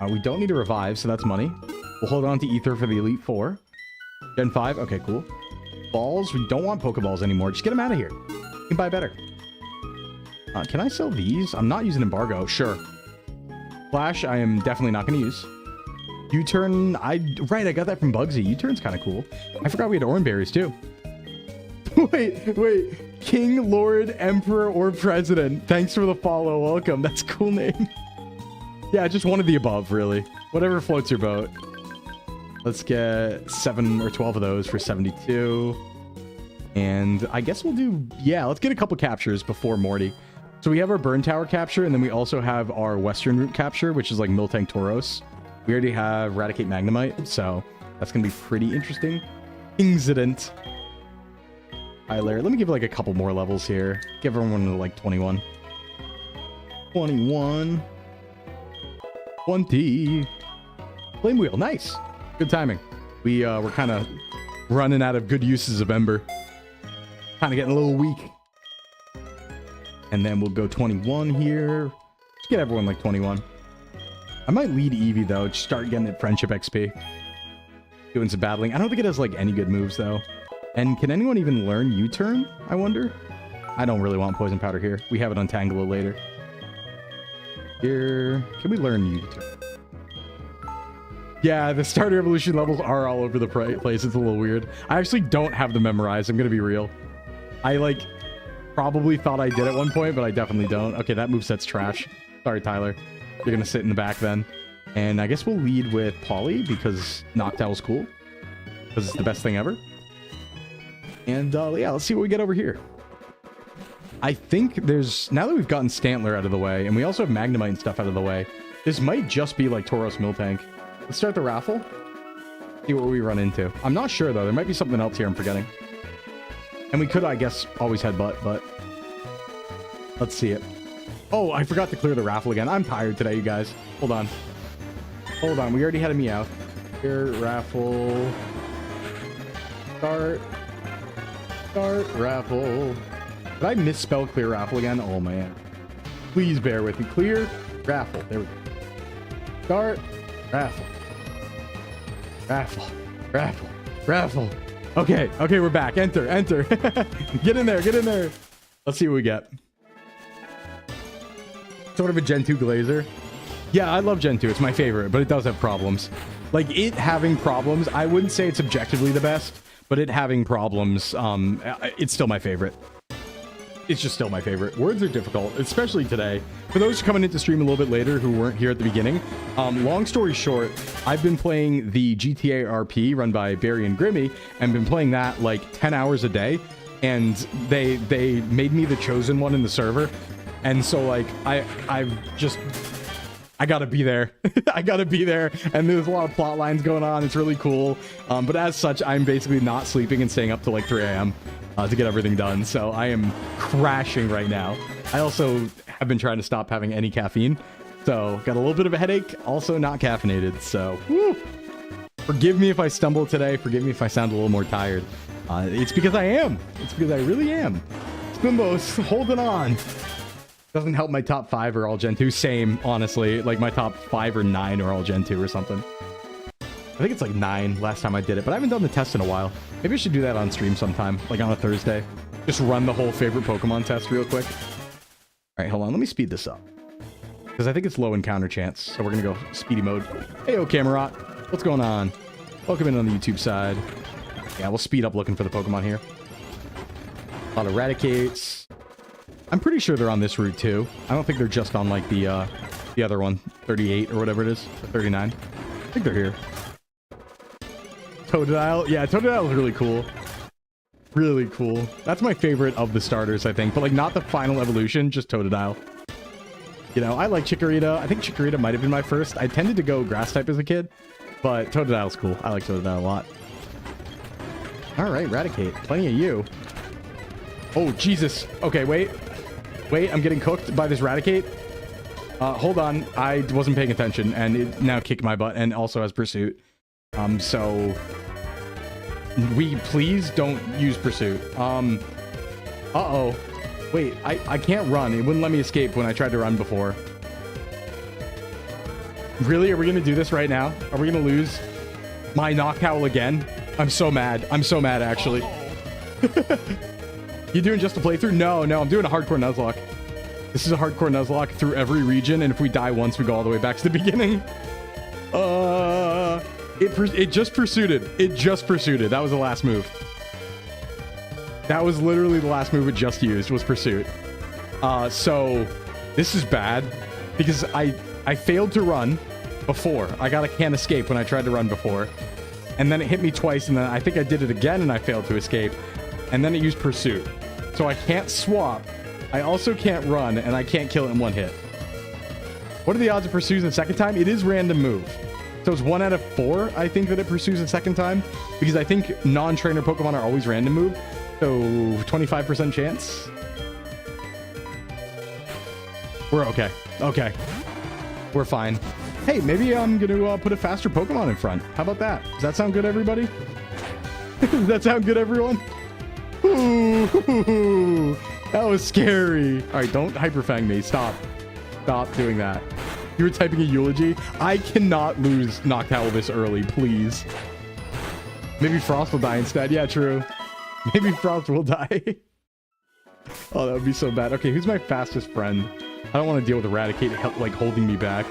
We don't need a revive, so that's money. We'll hold on to Ether for the Elite Four. Gen 5. Okay, cool. Balls. We don't want Pokeballs anymore. Just get them out of here. You can buy better. Can I sell these? I'm not using Embargo. Sure. Flash, I am definitely not going to use. U-turn. Right, I got that from Bugsy. U-turn's kind of cool. I forgot we had Orange Berries, too. Wait. King, Lord, Emperor, or President. Thanks for the follow. Welcome. That's a cool name. Yeah, just one of the above, really. Whatever floats your boat. Let's get 7 or 12 of those for 72. And I guess we'll do... Yeah, let's get a couple captures before Morty. So we have our Burn Tower capture, and then we also have our Western Route capture, which is like Miltank Tauros. We already have Eradicate Magnemite, so that's going to be pretty interesting. Incident. Tyler, let me give like a couple more levels here. Give everyone to like 21. 21. 20. Flame Wheel, nice. Good timing. We're kind of running out of good uses of Ember. Kind of getting a little weak. And then we'll go 21 here. Just get everyone like 21. I might lead Eevee though. Just start getting it Friendship XP. Doing some battling. I don't think it has like any good moves though. And can anyone even learn U-turn, I wonder? I don't really want Poison Powder here. We have it on Tangela later. Here. Can we learn U-turn? Yeah, the starter evolution levels are all over the place. It's a little weird. I actually don't have them memorized. I'm going to be real. I like probably thought I did at one point, but I definitely don't. Okay, that moveset's trash. Sorry, Tyler. You're going to sit in the back then. And I guess we'll lead with Polly because Noctowl's cool. Because it's the best thing ever. And yeah, let's see what we get over here. I think there's... Now that we've gotten Stantler out of the way, and we also have Magnemite and stuff out of the way, this might just be like Tauros Miltank. Let's start the raffle. See what we run into. I'm not sure, though. There might be something else here I'm forgetting. And we could, I guess, always headbutt, but... Let's see it. Oh, I forgot to clear the raffle again. I'm tired today, you guys. Hold on. Hold on. We already had a Meowth. Clear raffle. Start. Start raffle. Did I misspell clear raffle again? Oh, man. Please bear with me. Clear raffle. There we go. Start raffle. Raffle. Raffle. Raffle. Okay. Okay, we're back. Enter. Enter. Get in there. Get in there. Let's see what we get. Sort of a Gen 2 Glazer. Yeah, I love Gen 2. It's my favorite, but it does have problems. Like, it having problems, I wouldn't say it's objectively the best, but it having problems, it's still my favorite. It's just still my favorite. Words are difficult, especially today. For those coming into stream a little bit later who weren't here at the beginning, long story short, I've been playing the GTA RP run by Barry and Grimmy, and been playing that like 10 hours a day, and they made me the chosen one in the server. And so like I gotta be there. I gotta be there. And there's a lot of plot lines going on. It's really cool. But as such, I'm basically not sleeping and staying up till like 3 a.m. To get everything done. So I am crashing right now. I also have been trying to stop having any caffeine. So got a little bit of a headache. Also not caffeinated. So whew. Forgive me if I stumble today. Forgive me if I sound a little more tired. It's because I am. It's because I really am. Sclimbo's holding on. Doesn't help my top 5 are all Gen 2. Same, honestly. Like my top 5 or 9 are all Gen 2 or something. I think it's like 9 last time I did it, but I haven't done the test in a while. Maybe I should do that on stream sometime, like on a Thursday. Just run the whole favorite Pokemon test real quick. All right, hold on. Let me speed this up. Because I think it's low encounter chance, so we're going to go speedy mode. Hey, Camerot. What's going on? Welcome in on the YouTube side. Yeah, we'll speed up looking for the Pokemon here. A lot of Raticates. I'm pretty sure they're on this route too. I don't think they're just on like the other one, 38 or whatever it is, or 39. I think they're here. Totodile. Yeah, Totodile is really cool. Really cool. That's my favorite of the starters, I think. But like not the final evolution, just Totodile. You know, I like Chikorita. I think Chikorita might have been my first. I tended to go grass type as a kid, but Totodile's cool. I like Totodile a lot. All right, Raticate. Plenty of you. Oh, Jesus. Okay, wait. Wait, I'm getting cooked by this Raticate. Hold on. I wasn't paying attention, and it now kicked my butt, and also has Pursuit. So... we please don't use Pursuit. Uh-oh. Wait, I can't run. It wouldn't let me escape when I tried to run before. Really? Are we gonna do this right now? Are we gonna lose my Noctowl again? I'm so mad. I'm so mad, actually. You doing just a playthrough? No, I'm doing a hardcore Nuzlocke. This is a hardcore Nuzlocke through every region, and if we die once, we go all the way back to the beginning. It just pursued. It just pursued. That was the last move. That was literally the last move it just used, was Pursuit. So this is bad because I failed to run before. I got a can't escape when I tried to run before. And then it hit me twice, and then I think I did it again, and I failed to escape. And then it used Pursuit. So I can't swap. I also can't run, and I can't kill it in one hit. What are the odds of Pursues the second time? It is random move. So it's 1 out of 4, I think, that it Pursues a second time. Because I think non-trainer Pokemon are always random move. So 25% chance. We're okay. Okay. We're fine. Hey, maybe I'm going to put a faster Pokemon in front. How about that? Does that sound good, everybody? Does that sound good, everyone? Ooh, that was scary. All right, don't Hyperfang me. Stop. Stop doing that. You were typing a eulogy. I cannot lose Noctowl this early, please. Maybe Frost will die instead. Yeah, true. Maybe Frost will die. Oh, that would be so bad. Okay, who's my fastest friend? I don't want to deal with Eradicate, like, holding me back.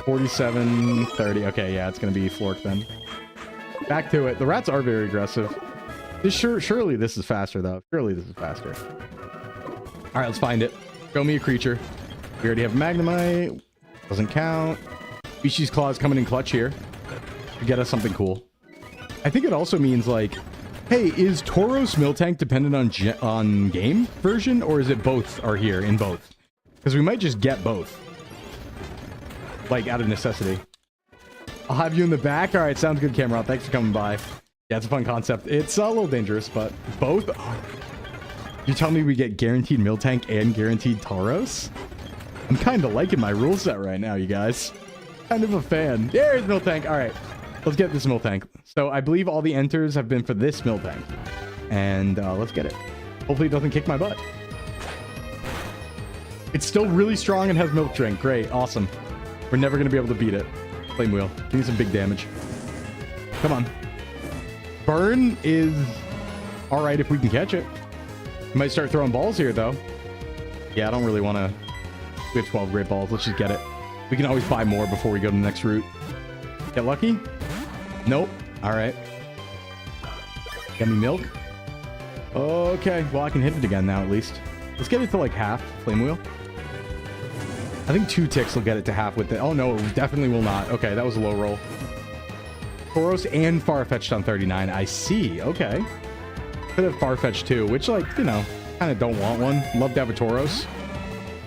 47, 30. Okay, yeah, it's going to be Flork then. Back to it. The rats are very aggressive. Surely this is faster, though. Surely this is faster. All right, let's find it. Show me a creature. We already have Magnemite. Doesn't count. Species Claw is coming in clutch here to get us something cool. I think it also means, like, hey, is Tauros Miltank dependent on game version, or is it both are here in both? Because we might just get both. Like, out of necessity. I'll have you in the back. All right, sounds good, Cameron. Thanks for coming by. Yeah, it's a fun concept. It's a little dangerous, but both. You tell me we get guaranteed Miltank and guaranteed Tauros? I'm kind of liking my rule set right now, you guys. Kind of a fan. There's Miltank. All right, let's get this Miltank. So I believe all the enters have been for this Miltank. And let's get it. Hopefully it doesn't kick my butt. It's still really strong and has Milk Drink. Great. Awesome. We're never going to be able to beat it. Flame Wheel. Give me some big damage. Come on. Burn is all right if we can catch it. We might start throwing balls here, though. Yeah, I don't really want to... We have 12 great balls. Let's just get it. We can always buy more before we go to the next route. Get lucky? Nope. All right. Get me milk. Okay. Well, I can hit it again now, at least. Let's get it to, like, half. Flame Wheel. I think 2 ticks will get it to half with it. Oh, no. It definitely will not. Okay, that was a low roll. Tauros and Farfetch'd on 39. I see. Okay. Could have Farfetch'd too, which, like, you know, kind of don't want one. Love to have a Tauros.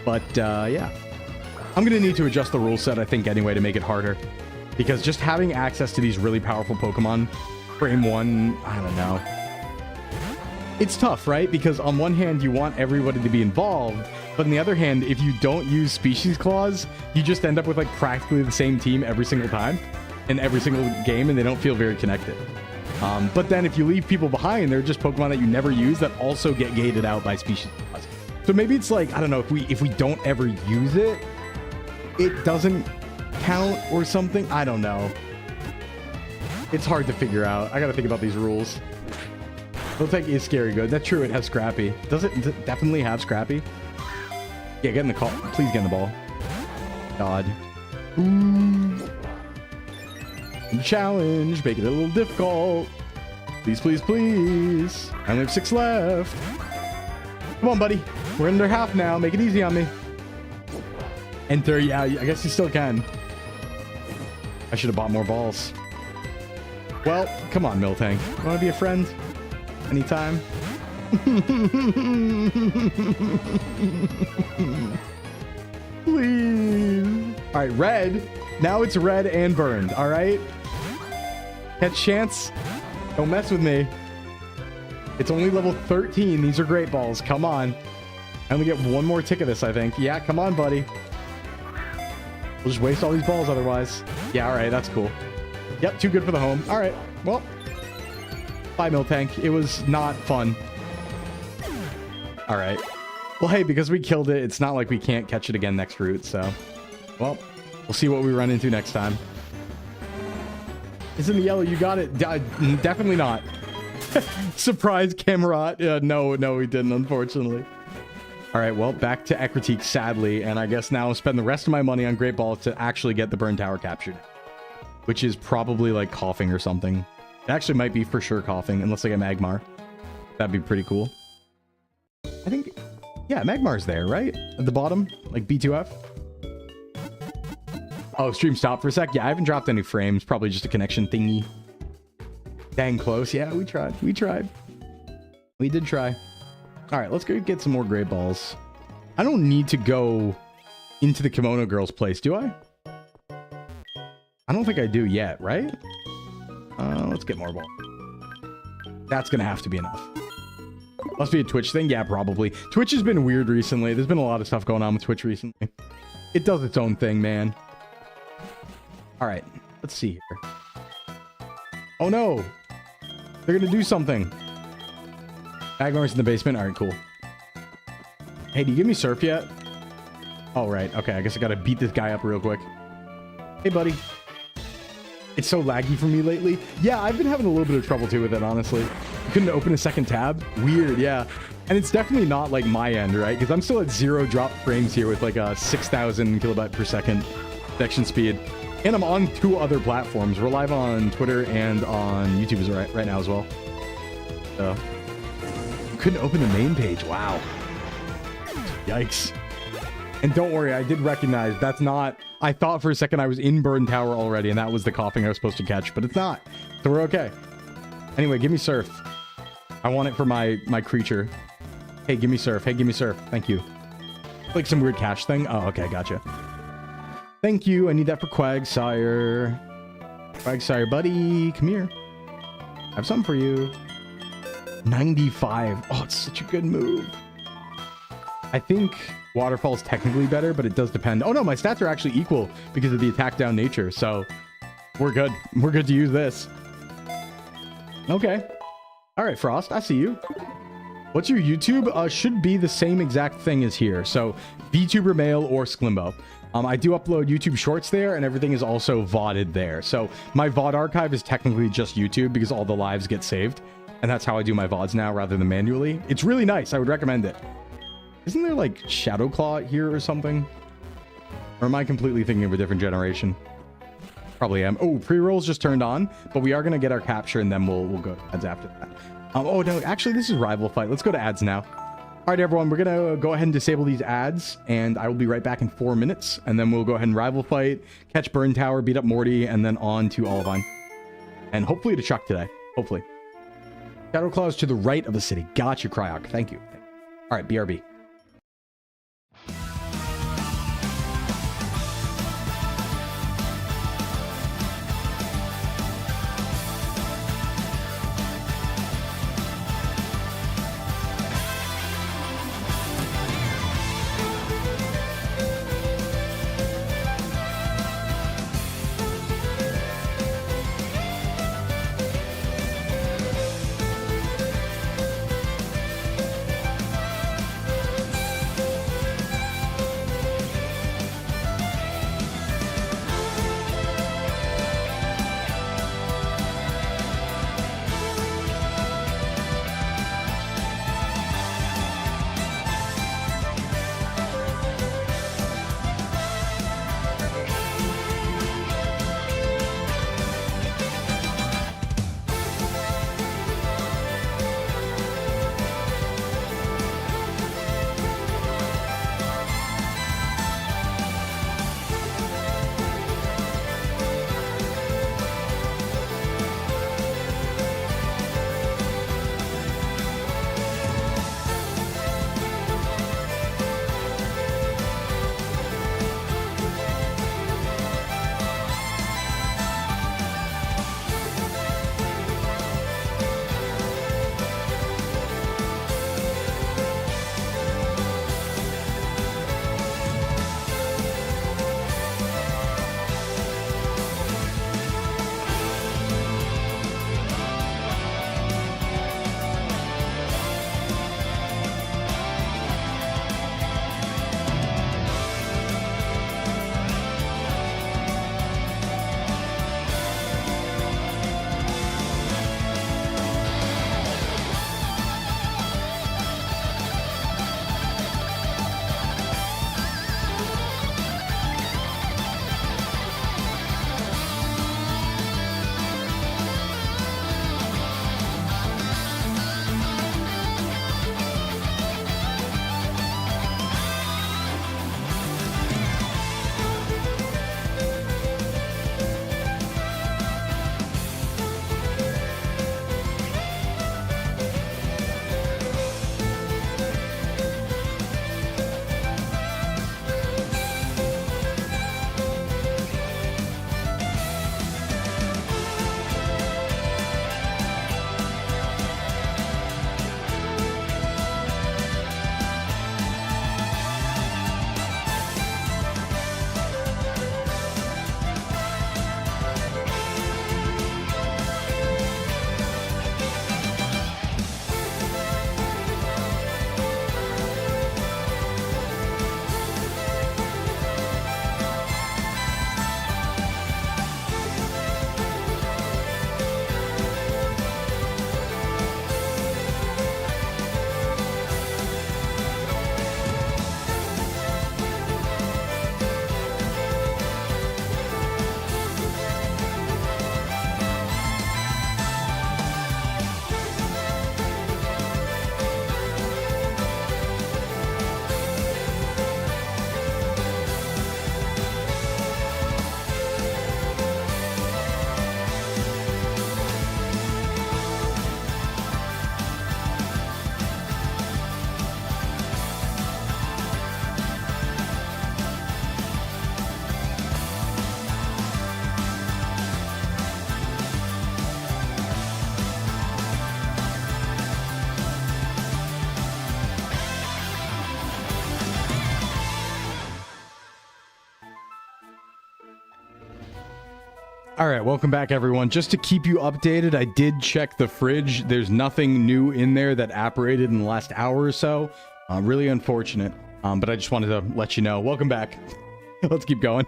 But, yeah. I'm going to need to adjust the rule set, I think, anyway, to make it harder. Because just having access to these really powerful Pokemon, frame 1, I don't know. It's tough, right? Because on one hand, you want everybody to be involved. But on the other hand, if you don't use Species Clause, you just end up with, like, practically the same team every single time. In every single game, and they don't feel very connected. But then if you leave people behind, they're just Pokemon that you never use that also get gated out by Species Clause. So maybe it's like, I don't know, if we don't ever use it, it doesn't count or something. I don't know. It's hard to figure out. I gotta think about these rules. Miltank is scary good. That's true, it has Scrappy. Does it definitely have Scrappy? Yeah, get in the call. Please get in the ball. God. Ooh. Challenge. Make it a little difficult. Please, please, please. I only have 6 left. Come on, buddy. We're under half now. Make it easy on me. Enter. Yeah, I guess you still can. I should have bought more balls. Well, come on, Miltank. You want to be a friend? Anytime? Please. All right, red. Now it's red and burned. All right. Catch chance. Don't mess with me. It's only level 13. These are great balls. Come on. I only get one more tick of this, I think. Yeah, come on, buddy. We'll just waste all these balls otherwise. Yeah, all right. That's cool. Yep, too good for the home. All right. Well, bye, Miltank. It was not fun. All right. Well, hey, because we killed it, it's not like we can't catch it again next route. So, well, we'll see what we run into next time. It's in the yellow. You got it. Definitely not. Surprise, Camerat. No, we didn't, unfortunately. All right, well, back to Ekritique, sadly. And I guess now I'll spend the rest of my money on Great Balls to actually get the Burn Tower captured. Which is probably like coughing or something. It actually might be for sure coughing, unless I get Magmar. That'd be pretty cool. I think, yeah, Magmar's there, right? At the bottom, like B2F. Oh, stream stopped for a sec. Yeah, I haven't dropped any frames. Probably just a connection thingy. Dang close. Yeah, we tried. We did try. All right, let's go get some more Great Balls. I don't need to go into the Kimono Girl's place, do I? I don't think I do yet, right? Let's get more balls. That's gonna have to be enough. Must be a Twitch thing. Yeah, probably. Twitch has been weird recently. There's been a lot of stuff going on with Twitch recently. It does its own thing, man. All right, let's see here. Oh no, they're gonna do something. Magmar's in the basement. All right, cool. Hey, do you give me surf yet? Oh, right. Okay, I guess I gotta beat this guy up real quick. Hey, buddy. It's so laggy for me lately. Yeah, I've been having a little bit of trouble too with it, honestly. I couldn't open a second tab. Weird, yeah. And it's definitely not like my end, right? Because I'm still at 0 drop frames here with like a 6,000 kilobyte per second connection speed. And I'm on 2 other platforms. We're live on Twitter and on YouTube right now as well. So, couldn't open the main page. Wow. Yikes. And don't worry, I did recognize that's not... I thought for a second I was in Burn Tower already, and that was the coughing I was supposed to catch, but it's not. So we're okay. Anyway, give me surf. I want it for my creature. Hey, give me surf. Hey, give me surf. Thank you. Like some weird cash thing. Oh, okay, gotcha. Thank you. I need that for Quagsire. Quagsire, buddy. Come here. I have something for you. 95. Oh, it's such a good move. I think Waterfall's technically better, but it does depend. Oh, no, my stats are actually equal because of the attack down nature. So we're good. We're good to use this. Okay. All right, Frost, I see you. What's your YouTube? Should be the same exact thing as here. So VTuber Mail or Sclimbo. I do upload YouTube shorts there, and everything is also VODed there. So my VOD archive is technically just YouTube because all the lives get saved. And that's how I do my VODs now rather than manually. It's really nice. I would recommend it. Isn't there like Shadowclaw here or something? Or am I completely thinking of a different generation? Probably am. Oh, pre-rolls just turned on, but we are going to get our capture and then we'll go to ads after that. Oh, no, actually, this is rival fight. Let's go to ads now. All right, everyone, we're going to go ahead and disable these ads, and I will be right back in 4 minutes, and then we'll go ahead and rival fight, catch Burn Tower, beat up Morty, and then on to Olivine. And hopefully to Chuck today. Hopefully. Shadowclaw is to the right of the city. Gotcha, Cryok. Thank you. All right, BRB. All right, welcome back, everyone. Just to keep you updated, I did check the fridge. There's nothing new in there that apparated in the last hour or so. Really unfortunate, but I just wanted to let you know. Welcome back. Let's keep going.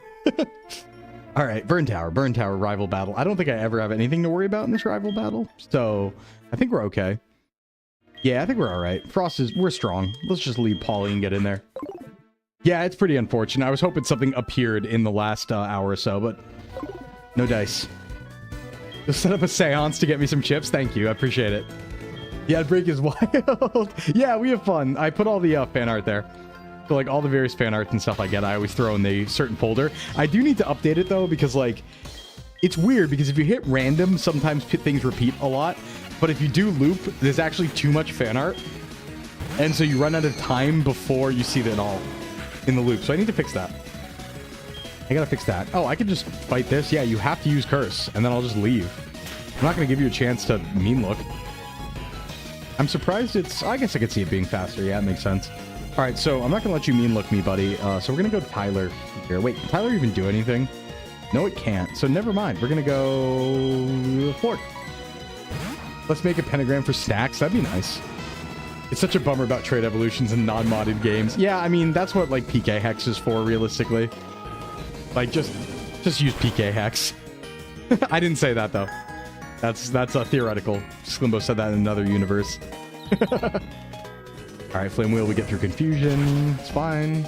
All right, Burn Tower rival battle. I don't think I ever have anything to worry about in this rival battle, so I think we're okay. Yeah, I think we're all right. We're strong. Let's just leave Polly and get in there. Yeah, it's pretty unfortunate. I was hoping something appeared in the last hour or so, but no dice. Just set up a seance to get me some chips. Thank you. I appreciate it. Yeah, break is wild. Yeah, we have fun. I put all the fan art there. So, like, all the various fan arts and stuff I get, I always throw in the certain folder. I do need to update it, though, because, like, it's weird, because if you hit random, sometimes things repeat a lot. But if you do loop, there's actually too much fan art. And so you run out of time before you see it all in the loop. So I need to fix that. I gotta fix that. Oh, I could just fight this. Yeah, you have to use curse, and then I'll just leave. I'm not gonna give you a chance to mean look. I'm surprised it's... I guess I could see it being faster. Yeah, it makes sense. All right, so I'm not gonna let you mean look me, buddy. So we're gonna go to Tyler here. Wait, can Tyler even do anything? No, it can't. So never mind. We're gonna go... Fort. Let's make a pentagram for snacks. That'd be nice. It's such a bummer about trade evolutions and non-modded games. Yeah, I mean, that's what, like, PK Hex is for, realistically. Like, just use PK Hex. I didn't say that, though. That's a theoretical. Sclimbo said that in another universe. Alright, Flame Wheel, we get through confusion. It's fine.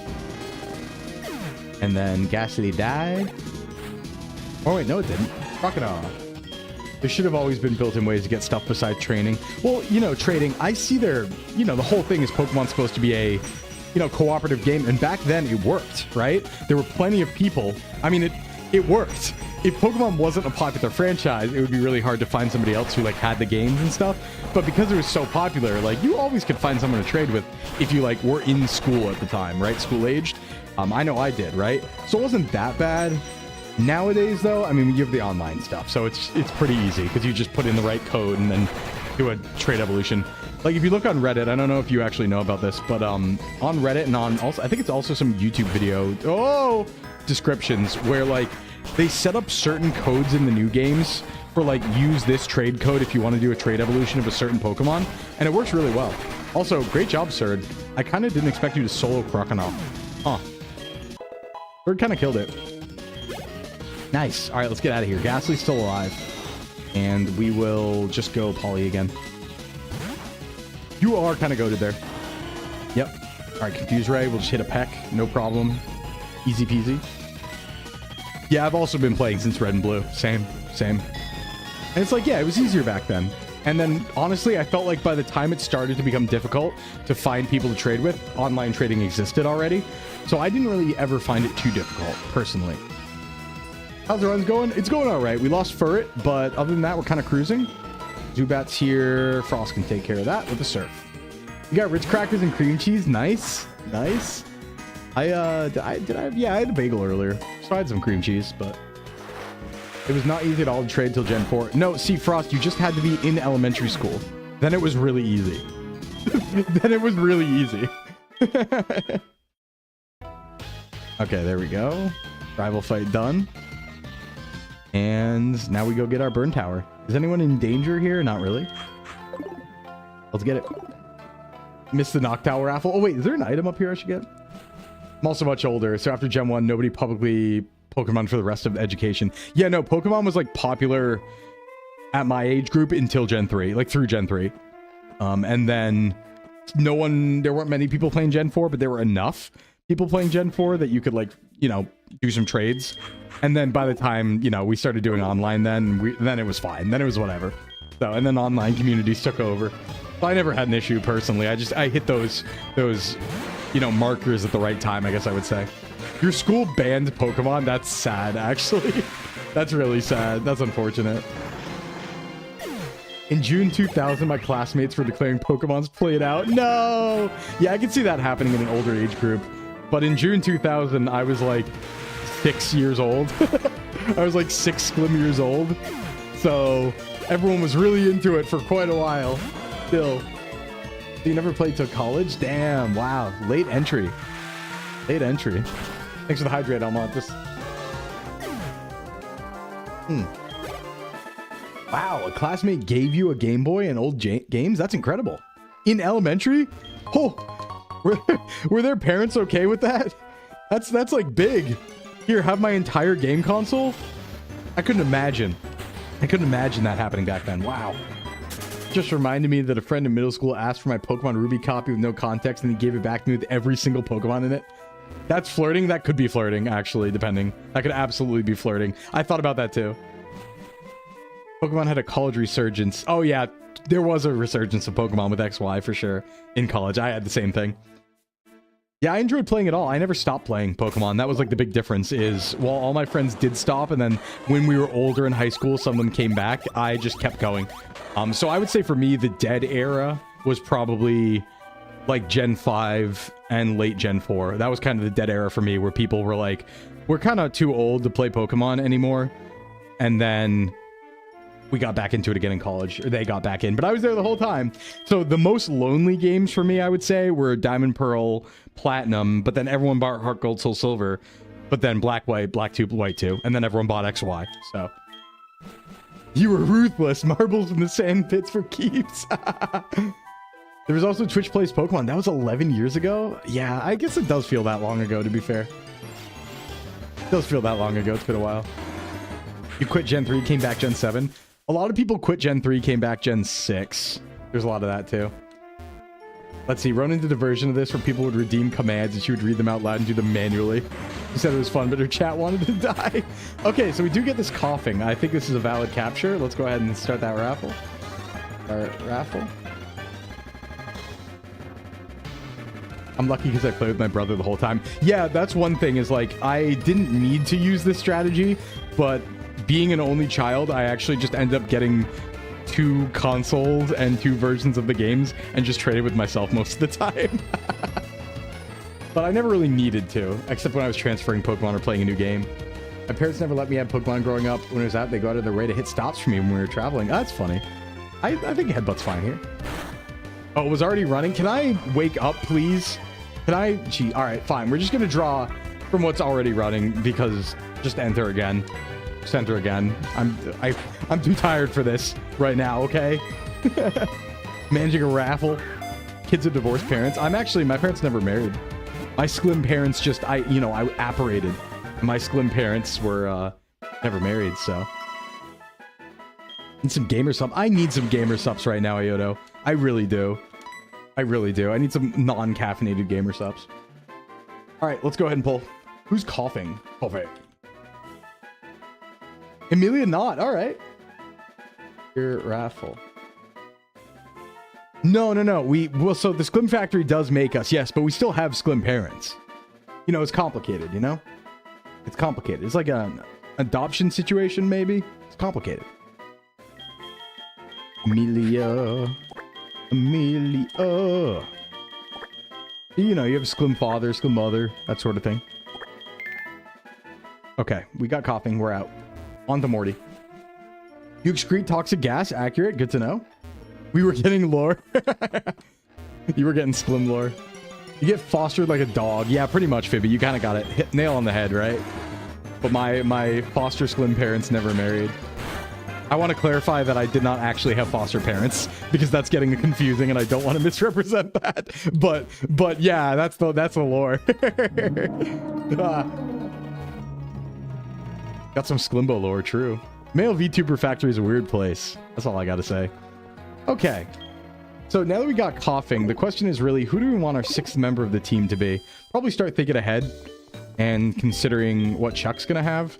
And then Ghastly died. Oh, wait, no, it didn't. Crocodile. There should have always been built-in ways to get stuff besides training. Well, you know, trading, I see their... You know, the whole thing is Pokemon's supposed to be a... you know, cooperative game, and back then it worked, right? There were plenty of people. I mean, it worked. If Pokemon wasn't a popular franchise, it would be really hard to find somebody else who, like, had the games and stuff. But because it was so popular, like, you always could find someone to trade with if you, like, were in school at the time, right? School-aged. I know I did, right? So it wasn't that bad. Nowadays, though, I mean, you have the online stuff, so it's pretty easy, because you just put in the right code and then do a trade evolution. Like, if you look on Reddit, I don't know if you actually know about this, but on Reddit and on also, I think it's also some YouTube video, descriptions where, like, they set up certain codes in the new games for, like, use this trade code if you want to do a trade evolution of a certain Pokemon, and it works really well. Also, great job, Surd. I kind of didn't expect you to solo Crocodile. Huh. Surd kind of killed it. Nice. All right, let's get out of here. Ghastly's still alive. And we will just go Polly again. You are kind of goated there. Yep. All right, Confuse Ray. We'll just hit a peck. No problem. Easy peasy. Yeah, I've also been playing since Red and Blue. Same. And it's like, yeah, it was easier back then. And then, honestly, I felt like by the time it started to become difficult to find people to trade with, online trading existed already. So I didn't really ever find it too difficult, personally. How's the runs going? It's going all right. We lost Furret, but other than that, we're kind of cruising. Zubat's here. Frost can take care of that with the surf. You got Ritz crackers and cream cheese. Nice. Yeah, I had a bagel earlier. So I had some cream cheese, but it was not easy at all to trade till Gen 4. No, see, Frost, you just had to be in elementary school. Then it was really easy. Okay, there we go. Rival fight done. And now we go get our burn tower. Is anyone in danger here? Not really. Let's get it. Missed the knock tower raffle. Oh, wait, is there an item up here I should get? I'm also much older, so after Gen 1, nobody publicly Pokemon for the rest of education. Yeah, no, Pokemon was, like, popular at my age group until Gen 3, like, through Gen 3. And then there weren't many people playing Gen 4, but there were enough people playing Gen 4 that you could, like, you know, do some trades. And then by the time, you know, we started doing online, then it was fine. Then it was whatever. So, and then online communities took over. So I never had an issue personally. I hit those, you know, markers at the right time, I guess I would say. Your school banned Pokemon? That's sad, actually. That's really sad. That's unfortunate. In June 2000, my classmates were declaring Pokemon's played out. No! Yeah, I can see that happening in an older age group. But in June 2000, I was like 6 years old. I was like 6 Sclim years old. So everyone was really into it for quite a while. Still. You never played till college? Damn, wow. Late entry. Thanks for the hydrate, Almontis. Hmm. Wow, a classmate gave you a Game Boy and old games? That's incredible. In elementary? Oh, were their parents okay with that? That's like big. Here, have my entire game console? I couldn't imagine. I couldn't imagine that happening back then. Wow. Just reminded me that a friend in middle school asked for my Pokemon Ruby copy with no context, and he gave it back to me with every single Pokemon in it. That's flirting? That could be flirting, actually, depending. That could absolutely be flirting. I thought about that, too. Pokemon had a college resurgence. Oh, yeah. There was a resurgence of Pokemon with XY, for sure. In college, I had the same thing. Yeah, I enjoyed playing it all. I never stopped playing Pokemon. That was, like, the big difference is, while all my friends did stop, and then when we were older in high school, some of them came back, I just kept going. So I would say for me, the dead era was probably, like, Gen 5 and late Gen 4. That was kind of the dead era for me, where people were like, we're kind of too old to play Pokemon anymore. And then we got back into it again in college, or they got back in, but I was there the whole time. So the most lonely games for me, I would say, were Diamond, Pearl, Platinum, but then everyone bought Heart Gold, Soul Silver, but then Black, White, Black 2, White 2, and then everyone bought XY, so. You were ruthless. Marbles in the sand pits for keeps. There was also Twitch Plays Pokemon. That was 11 years ago? Yeah, I guess it does feel that long ago, to be fair. It does feel that long ago. It's been a while. You quit Gen 3, came back Gen 7. A lot of people quit Gen 3, came back Gen 6. There's a lot of that, too. Let's see. Ronan did a version of this where people would redeem commands and she would read them out loud and do them manually. She said it was fun, but her chat wanted to die. Okay, so we do get this coughing. I think this is a valid capture. Let's go ahead and start that raffle. Raffle. I'm lucky because I played with my brother the whole time. Yeah, that's one thing is like, I didn't need to use this strategy, but being an only child, I actually just ended up getting 2 consoles and 2 versions of the games and just traded with myself most of the time. But I never really needed to, except when I was transferring Pokemon or playing a new game. My parents never let me have Pokemon growing up. When it was out, they go out of their way to hit stops for me when we were traveling. Oh, that's funny. I think Headbutt's fine here. Oh, it was already running. Can I wake up, please? Can I? Gee, all right, fine. We're just going to draw from what's already running because just enter again. Just enter again. I'm too tired for this right now, okay? Managing a raffle. Kids of divorced parents. My parents never married. My Sklim parents just, I apparated. My Sklim parents were never married, so. Need some gamer subs. I need some gamer subs right now, Ioto. I really do. I really do. I need some non-caffeinated gamer subs. All right, let's go ahead and pull. Who's coughing? Coffee. Amelia Knott. All right. Your raffle. No. Well, so the Sklim factory does make us, yes, but we still have Sklim parents. You know, it's complicated, you know? It's complicated. It's like an adoption situation, maybe. It's complicated. Amelia. You know, you have a Sklim father, Sklim mother, that sort of thing. Okay, we got coughing. We're out. On to Morty. You excrete toxic gas. Accurate. Good to know. We were getting lore. You were getting Sklim lore. You get fostered like a dog. Yeah, pretty much, Phoebe. You kind of got it. Hit nail on the head, right? But my foster Sklim parents never married. I want to clarify that I did not actually have foster parents because that's getting confusing and I don't want to misrepresent that. But yeah, that's the lore. Got some Sclimbo lore, true. Male VTuber factory is a weird place. That's all I got to say. Okay. So now that we got coughing, the question is really, who do we want our 6th member of the team to be? Probably start thinking ahead and considering what Chuck's going to have.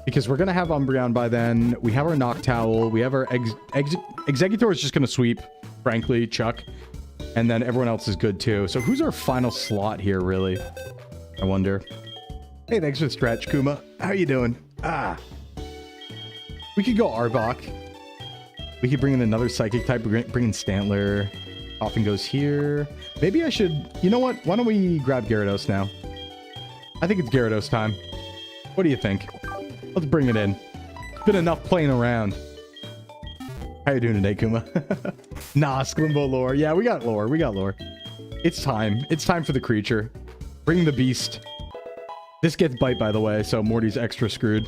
Because we're going to have Umbreon by then. We have our Noctowl. We have our Exeggutor is just going to sweep, frankly, Chuck. And then everyone else is good too. So who's our final slot here, really? I wonder. Hey, thanks for the stretch, Kuma. How you doing? We could go Arbok. We could bring in another Psychic type. Bring in Stantler. Coughing goes here. Maybe I should... You know what? Why don't we grab Gyarados now? I think it's Gyarados time. What do you think? Let's bring it in. It's been enough playing around. How you doing today, Kuma? Nah, Sclimbo lore. Yeah, we got lore. We got lore. It's time. It's time for the creature. Bring the beast. This gets bite, by the way, so Morty's extra screwed.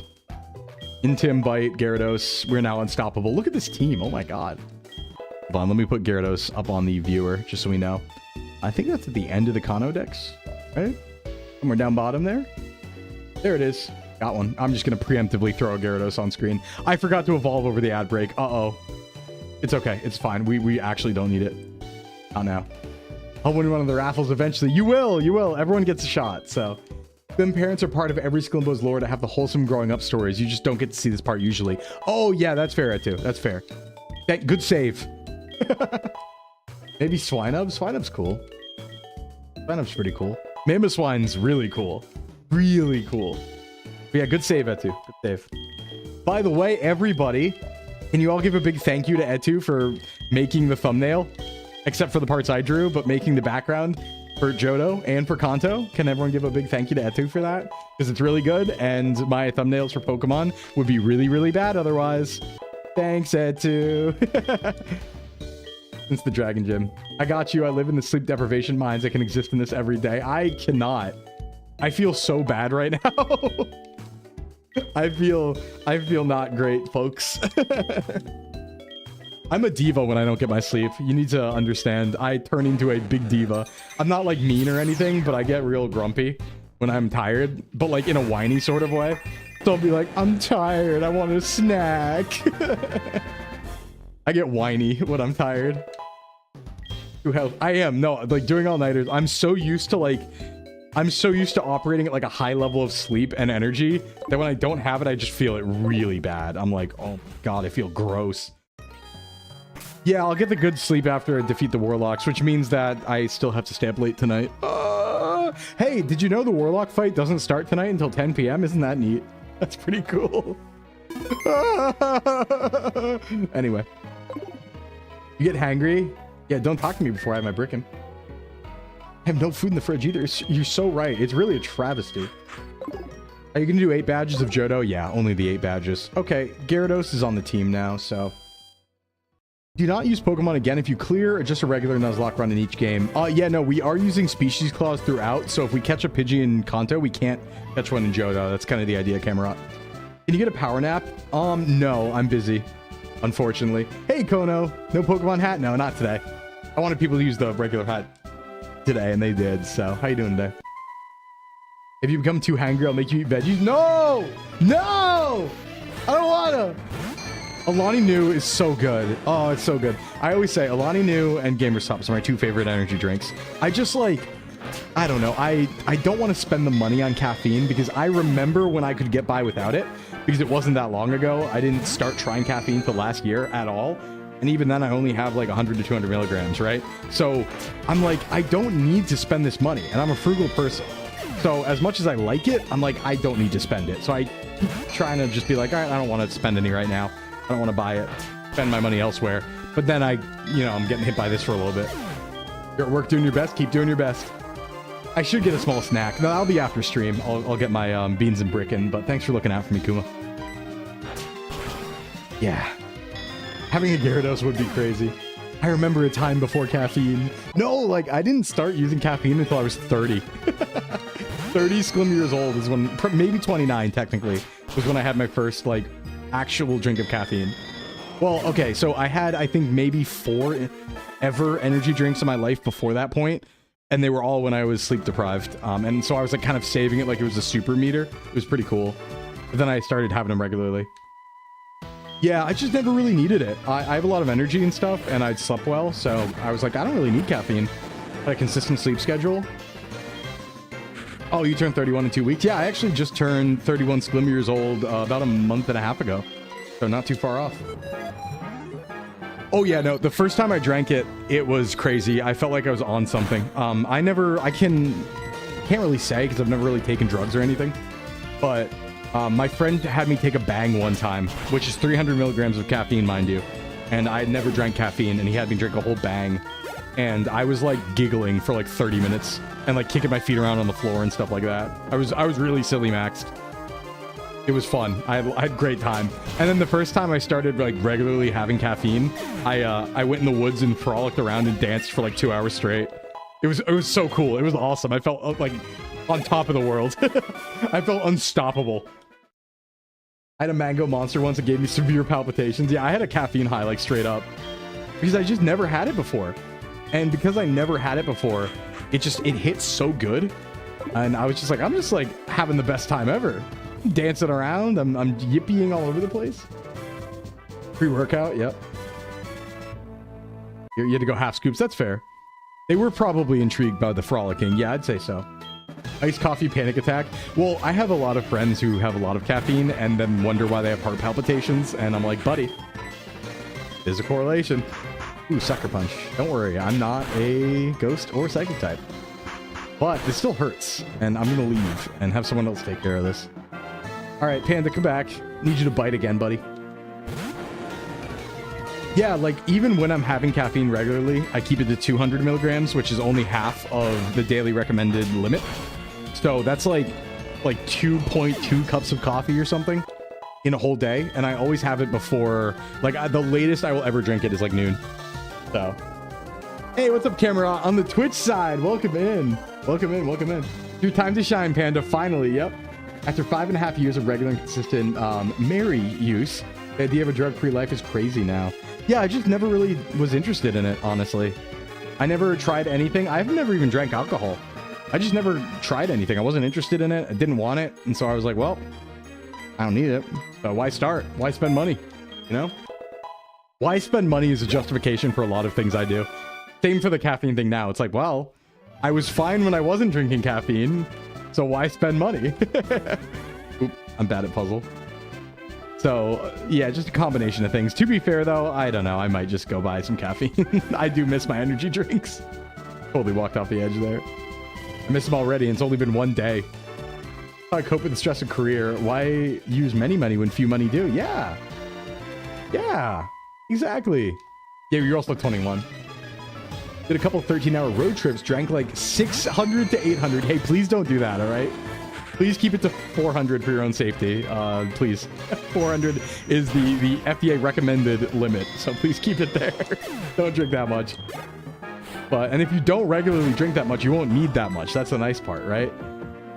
Intim, Bite, Gyarados. We're now unstoppable. Look at this team. Oh my god. Hold on, let me put Gyarados up on the viewer, just so we know. I think that's at the end of the Kanto decks, right? Somewhere down bottom there. There it is. Got one. I'm just going to preemptively throw a Gyarados on screen. I forgot to evolve over the ad break. Uh-oh. It's okay. It's fine. We actually don't need it. Not now. I'll win one of the raffles eventually. You will. You will. Everyone gets a shot, so... Then parents are part of every Sclimbo's lore to have the wholesome growing up stories. You just don't get to see this part usually. Oh, yeah, that's fair, too. That's fair. Good save. Maybe Swinub? Swinub's cool. Swinub's pretty cool. Mamoswine's really cool. Really cool. But yeah, good save, Etu. Good save. By the way, everybody, can you all give a big thank you to Etu for making the thumbnail? Except for the parts I drew, but making the background for Johto and for KANTO. Can everyone give a big thank you to Etu for that? Because it's really good, and my thumbnails for Pokemon would be really, really bad otherwise. Thanks, Etu. It's the Dragon Gym. I got you. I live in the sleep deprivation mines. I can exist in this every day. I cannot. I feel so bad right now. I feel not great, folks. I'm a diva when I don't get my sleep. You need to understand. I turn into a big diva. I'm not like mean or anything, but I get real grumpy when I'm tired, but like in a whiny sort of way. So I'll be like, I'm tired. I want a snack. I get whiny when I'm tired. I am. No, like doing all-nighters. I'm so used to operating at like a high level of sleep and energy that when I don't have it, I just feel it really bad. I'm like, oh my god, I feel gross. Yeah, I'll get the good sleep after I defeat the Warlocks, which means that I still have to stay up late tonight. Hey, did you know the Warlock fight doesn't start tonight until 10 p.m.? Isn't that neat? That's pretty cool. Anyway. You get hangry? Yeah, don't talk to me before I have my brickin'. I have no food in the fridge either. You're so right. It's really a travesty. Are you gonna do 8 badges of Johto? Yeah, only the 8 badges. Okay, Gyarados is on the team now, so... Do not use Pokemon again if you clear or just a regular Nuzlocke run in each game. Yeah, no, we are using Species Clause throughout, so if we catch a Pidgey in KANTO, we can't catch one in Johto. That's kind of the idea, Cameron. Can you get a power nap? No, I'm busy, unfortunately. Hey, Kono. No Pokemon hat? No, not today. I wanted people to use the regular hat today, and they did, so how you doing today? If you become too hangry, I'll make you eat veggies. No! No! I don't wanna! Alani Nu is so good. Oh, it's so good. I always say Alani Nu and Gamerstops are my 2 favorite energy drinks. I just like, I don't know. I don't want to spend the money on caffeine because I remember when I could get by without it because it wasn't that long ago. I didn't start trying caffeine till last year at all. And even then I only have like 100 to 200 milligrams, right? So I'm like, I don't need to spend this money and I'm a frugal person. So as much as I like it, I'm like, I don't need to spend it. So I keep trying to just be like, all right, I don't want to spend any right now. I don't want to buy it, spend my money elsewhere. But then I'm getting hit by this for a little bit. You're at work doing your best. Keep doing your best. I should get a small snack. No, that'll be after stream. I'll get my beans and brickin'. But thanks for looking out for me, Kuma. Yeah. Having a Gyarados would be crazy. I remember a time before caffeine. No, like I didn't start using caffeine until I was 30. 30 Sclimbo years old is when, maybe 29 technically, was when I had my first like actual drink of caffeine. Well, okay, so I had, I think, maybe 4 ever energy drinks in my life before that point, and they were all when I was sleep deprived. And so I was like kind of saving it like it was a super meter. It was pretty cool. But then I started having them regularly. Yeah, I just never really needed it. I have a lot of energy and stuff, and I'd slept well, so I was like, I don't really need caffeine. I had a consistent sleep schedule. Oh, you turned 31 in 2 weeks? Yeah, I actually just turned 31 Sclimbo years old about a month and a half ago. So not too far off. Oh yeah, no, the first time I drank it, it was crazy. I felt like I was on something. I can't really say because I've never really taken drugs or anything. But my friend had me take a bang one time, which is 300 milligrams of caffeine, mind you. And I had never drank caffeine, and he had me drink a whole bang. And I was like giggling for like 30 minutes and like kicking my feet around on the floor and stuff like that. I was really silly maxed. It was fun. I had a great time. And then the first time I started like regularly having caffeine, I went in the woods and frolicked around and danced for like 2 hours straight. It was so cool. It was awesome. I felt like on top of the world. I felt unstoppable. I had a mango monster once that gave me severe palpitations. Yeah, I had a caffeine high, like straight up, because I just never had it before. And because I never had it before, it hit so good. And I was just like, I'm just like having the best time ever. Dancing around, I'm yippying all over the place. Pre-workout, yep. You had to go half scoops, that's fair. They were probably intrigued by the frolicking. Yeah, I'd say so. Iced coffee panic attack. Well, I have a lot of friends who have a lot of caffeine and then wonder why they have heart palpitations. And I'm like, buddy, there's a correlation. Ooh, sucker punch. Don't worry, I'm not a ghost or psychic type. But this still hurts. And I'm going to leave and have someone else take care of this. All right, Panda, come back. Need you to bite again, buddy. Yeah, like even when I'm having caffeine regularly, I keep it to 200 milligrams, which is only half of the daily recommended limit. So that's like 2.2 cups of coffee or something in a whole day. And I always have it before, like the latest I will ever drink it is like noon. So, hey, what's up, camera on the Twitch side? Welcome in. Welcome in. Welcome in. Your time to shine, Panda. Finally, yep. After 5.5 years of regular and consistent Mary use, the idea of a drug-free life is crazy now. Yeah, I just never really was interested in it, honestly. I never tried anything. I've never even drank alcohol. I just never tried anything. I wasn't interested in it. I didn't want it. And so I was like, well, I don't need it. So why start? Why spend money? You know? Why spend money is a justification for a lot of things I do. Same for the caffeine thing now. It's like, well, I was fine when I wasn't drinking caffeine. So why spend money? Oop, I'm bad at puzzle. So, yeah, just a combination of things. To be fair, though, I don't know. I might just go buy some caffeine. I do miss my energy drinks. Totally walked off the edge there. I miss them already, and it's only been one day. How I cope with the stress of career. Why use many money when few money do? Yeah. Yeah, exactly. Yeah, you're also 21. Did a couple 13-hour road trips. Drank like 600 to 800. Hey, please don't do that, all right? Please keep it to 400 for your own safety. Please. 400 is the FDA recommended limit. So please keep it there. Don't drink that much. And if you don't regularly drink that much, you won't need that much. That's the nice part, right?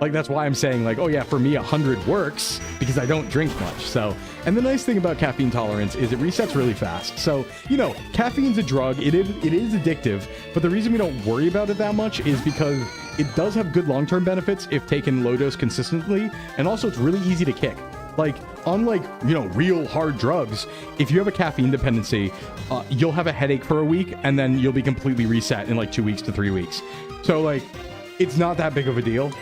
Like, that's why I'm saying, like, oh yeah, for me, 100 works because I don't drink much. So, and the nice thing about caffeine tolerance is it resets really fast. So, you know, caffeine's a drug. It is addictive. But the reason we don't worry about it that much is because it does have good long-term benefits if taken low dose consistently. And also, it's really easy to kick. Like, unlike, you know, real hard drugs, if you have a caffeine dependency, you'll have a headache for a week and then you'll be completely reset in like 2 weeks to 3 weeks. So, like, it's not that big of a deal.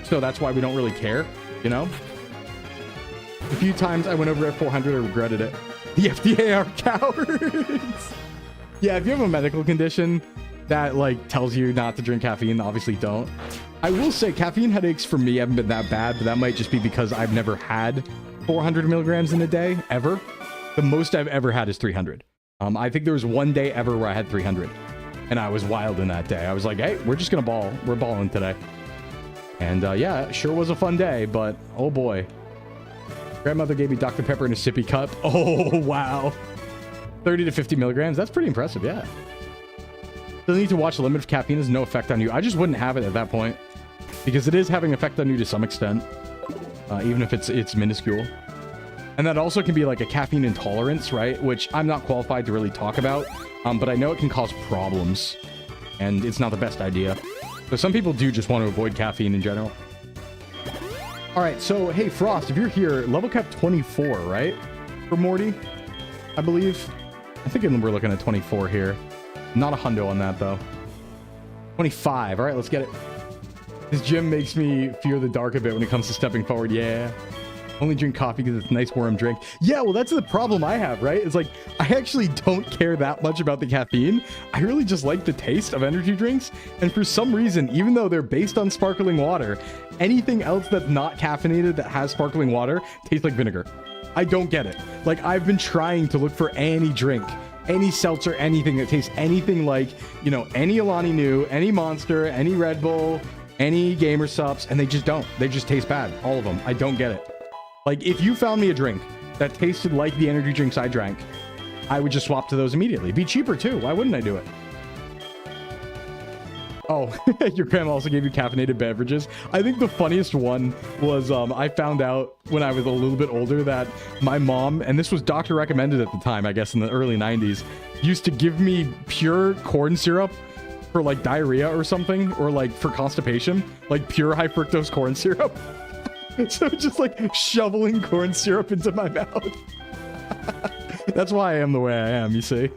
So that's why we don't really care, you know? A few times I went over at 400, I regretted it. The FDA are cowards. Yeah, if you have a medical condition that like tells you not to drink caffeine, obviously don't. I will say caffeine headaches for me haven't been that bad, but that might just be because I've never had 400 milligrams in a day, ever. The most I've ever had is 300. I think there was one day ever where I had 300. And I was wild in that day. I was like, hey, we're just gonna ball. We're balling today. And yeah, it sure was a fun day, but oh boy. Grandmother gave me Dr. Pepper in a sippy cup. Oh, wow. 30 to 50 milligrams. That's pretty impressive, yeah. Doesn't need to watch the limit of caffeine has no effect on you. I just wouldn't have it at that point because it is having effect on you to some extent, even if it's minuscule. And that also can be like a caffeine intolerance, right? Which I'm not qualified to really talk about, but I know it can cause problems and it's not the best idea. So some people do just want to avoid caffeine in general. All right, so hey, Frost, if you're here, level cap 24, right? For Morty, I believe. I think we're looking at 24 here. Not a hundo on that, though. 25. All right, let's get it. This gym makes me fear the dark a bit when it comes to stepping forward. Yeah. Only drink coffee because it's a nice warm drink. Yeah, well, that's the problem I have, right? It's like, I actually don't care that much about the caffeine. I really just like the taste of energy drinks. And for some reason, even though they're based on sparkling water, anything else that's not caffeinated that has sparkling water tastes like vinegar. I don't get it. Like, I've been trying to look for any drink, any seltzer, anything that tastes anything like, you know, any Alani Nu, any Monster, any Red Bull, any Gamer Sups, and they just don't. They just taste bad. All of them. I don't get it. Like, if you found me a drink that tasted like the energy drinks I drank, I would just swap to those immediately. Be cheaper, too. Why wouldn't I do it? Oh, your grandma also gave you caffeinated beverages. I think the funniest one was I found out when I was a little bit older that my mom, and this was doctor recommended at the time, I guess in the early 90s, used to give me pure corn syrup for like diarrhea or something, or like for constipation, like pure high fructose corn syrup. So just like shoveling corn syrup into my mouth. That's why I am the way I am, you see.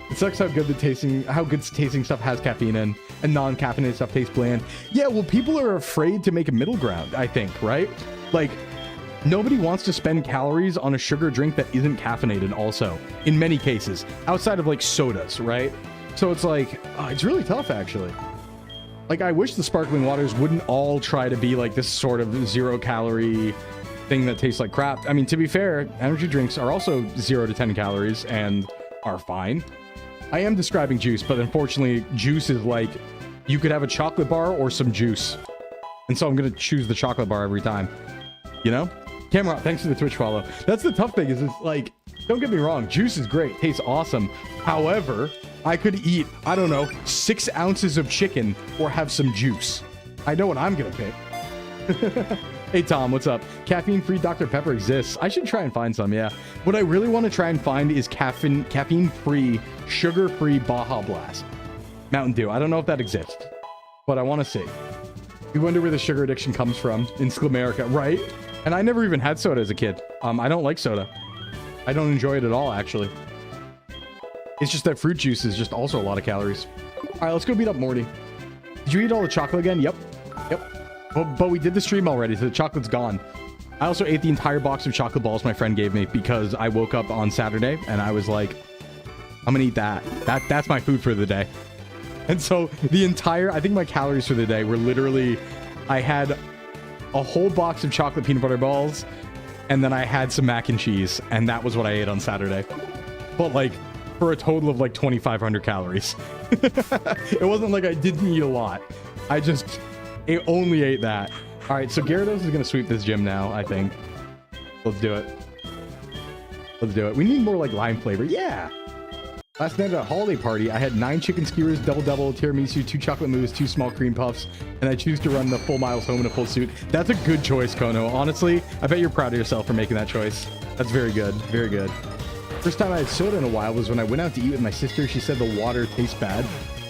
It sucks how good tasting stuff has caffeine in, and non-caffeinated stuff tastes bland. Yeah, well, people are afraid to make a middle ground, I think, right? Like, nobody wants to spend calories on a sugar drink that isn't caffeinated also, in many cases, outside of like sodas, right? So it's like, it's really tough, actually. Like, I wish the sparkling waters wouldn't all try to be like this sort of 0-calorie thing that tastes like crap. I mean, to be fair, energy drinks are also 0 to 10 calories and are fine. I am describing juice, but unfortunately, juice is like, you could have a chocolate bar or some juice. And so I'm going to choose the chocolate bar every time. You know? Camera, thanks for the Twitch follow. That's the tough thing, is it's like, don't get me wrong, juice is great, tastes awesome. However, I could eat, I don't know, 6 ounces of chicken or have some juice. I know what I'm going to pick. Hey, Tom, what's up? Caffeine-free Dr. Pepper exists. I should try and find some, yeah. What I really want to try and find is caffeine-free, sugar-free Baja Blast. Mountain Dew. I don't know if that exists, but I want to see. We wonder where the sugar addiction comes from in Sclimerica, right? And I never even had soda as a kid. I don't like soda. I don't enjoy it at all, actually. It's just that fruit juice is just also a lot of calories. All right, let's go beat up Morty. Did you eat all the chocolate again? Yep. Yep. But we did the stream already, so the chocolate's gone. I also ate the entire box of chocolate balls my friend gave me because I woke up on Saturday and I was like, I'm gonna eat that. That's my food for the day. And so the entire, I think my calories for the day were literally, I had a whole box of chocolate peanut butter balls, and then I had some mac and cheese, and that was what I ate on Saturday. But like, for a total of like 2,500 calories. It wasn't like I didn't eat a lot. I only ate that. All right, so Gyarados is gonna sweep this gym now, I think. Let's do it. Let's do it. We need more like lime flavor. Yeah. Last night at a holiday party, I had 9 chicken skewers, double, tiramisu, 2 chocolate mousse, 2 small cream puffs, and I choose to run the full miles home in a full suit. That's a good choice, Kono. Honestly, I bet you're proud of yourself for making that choice. That's very good. Very good. First time I had soda in a while was when I went out to eat with my sister. She said the water tastes bad.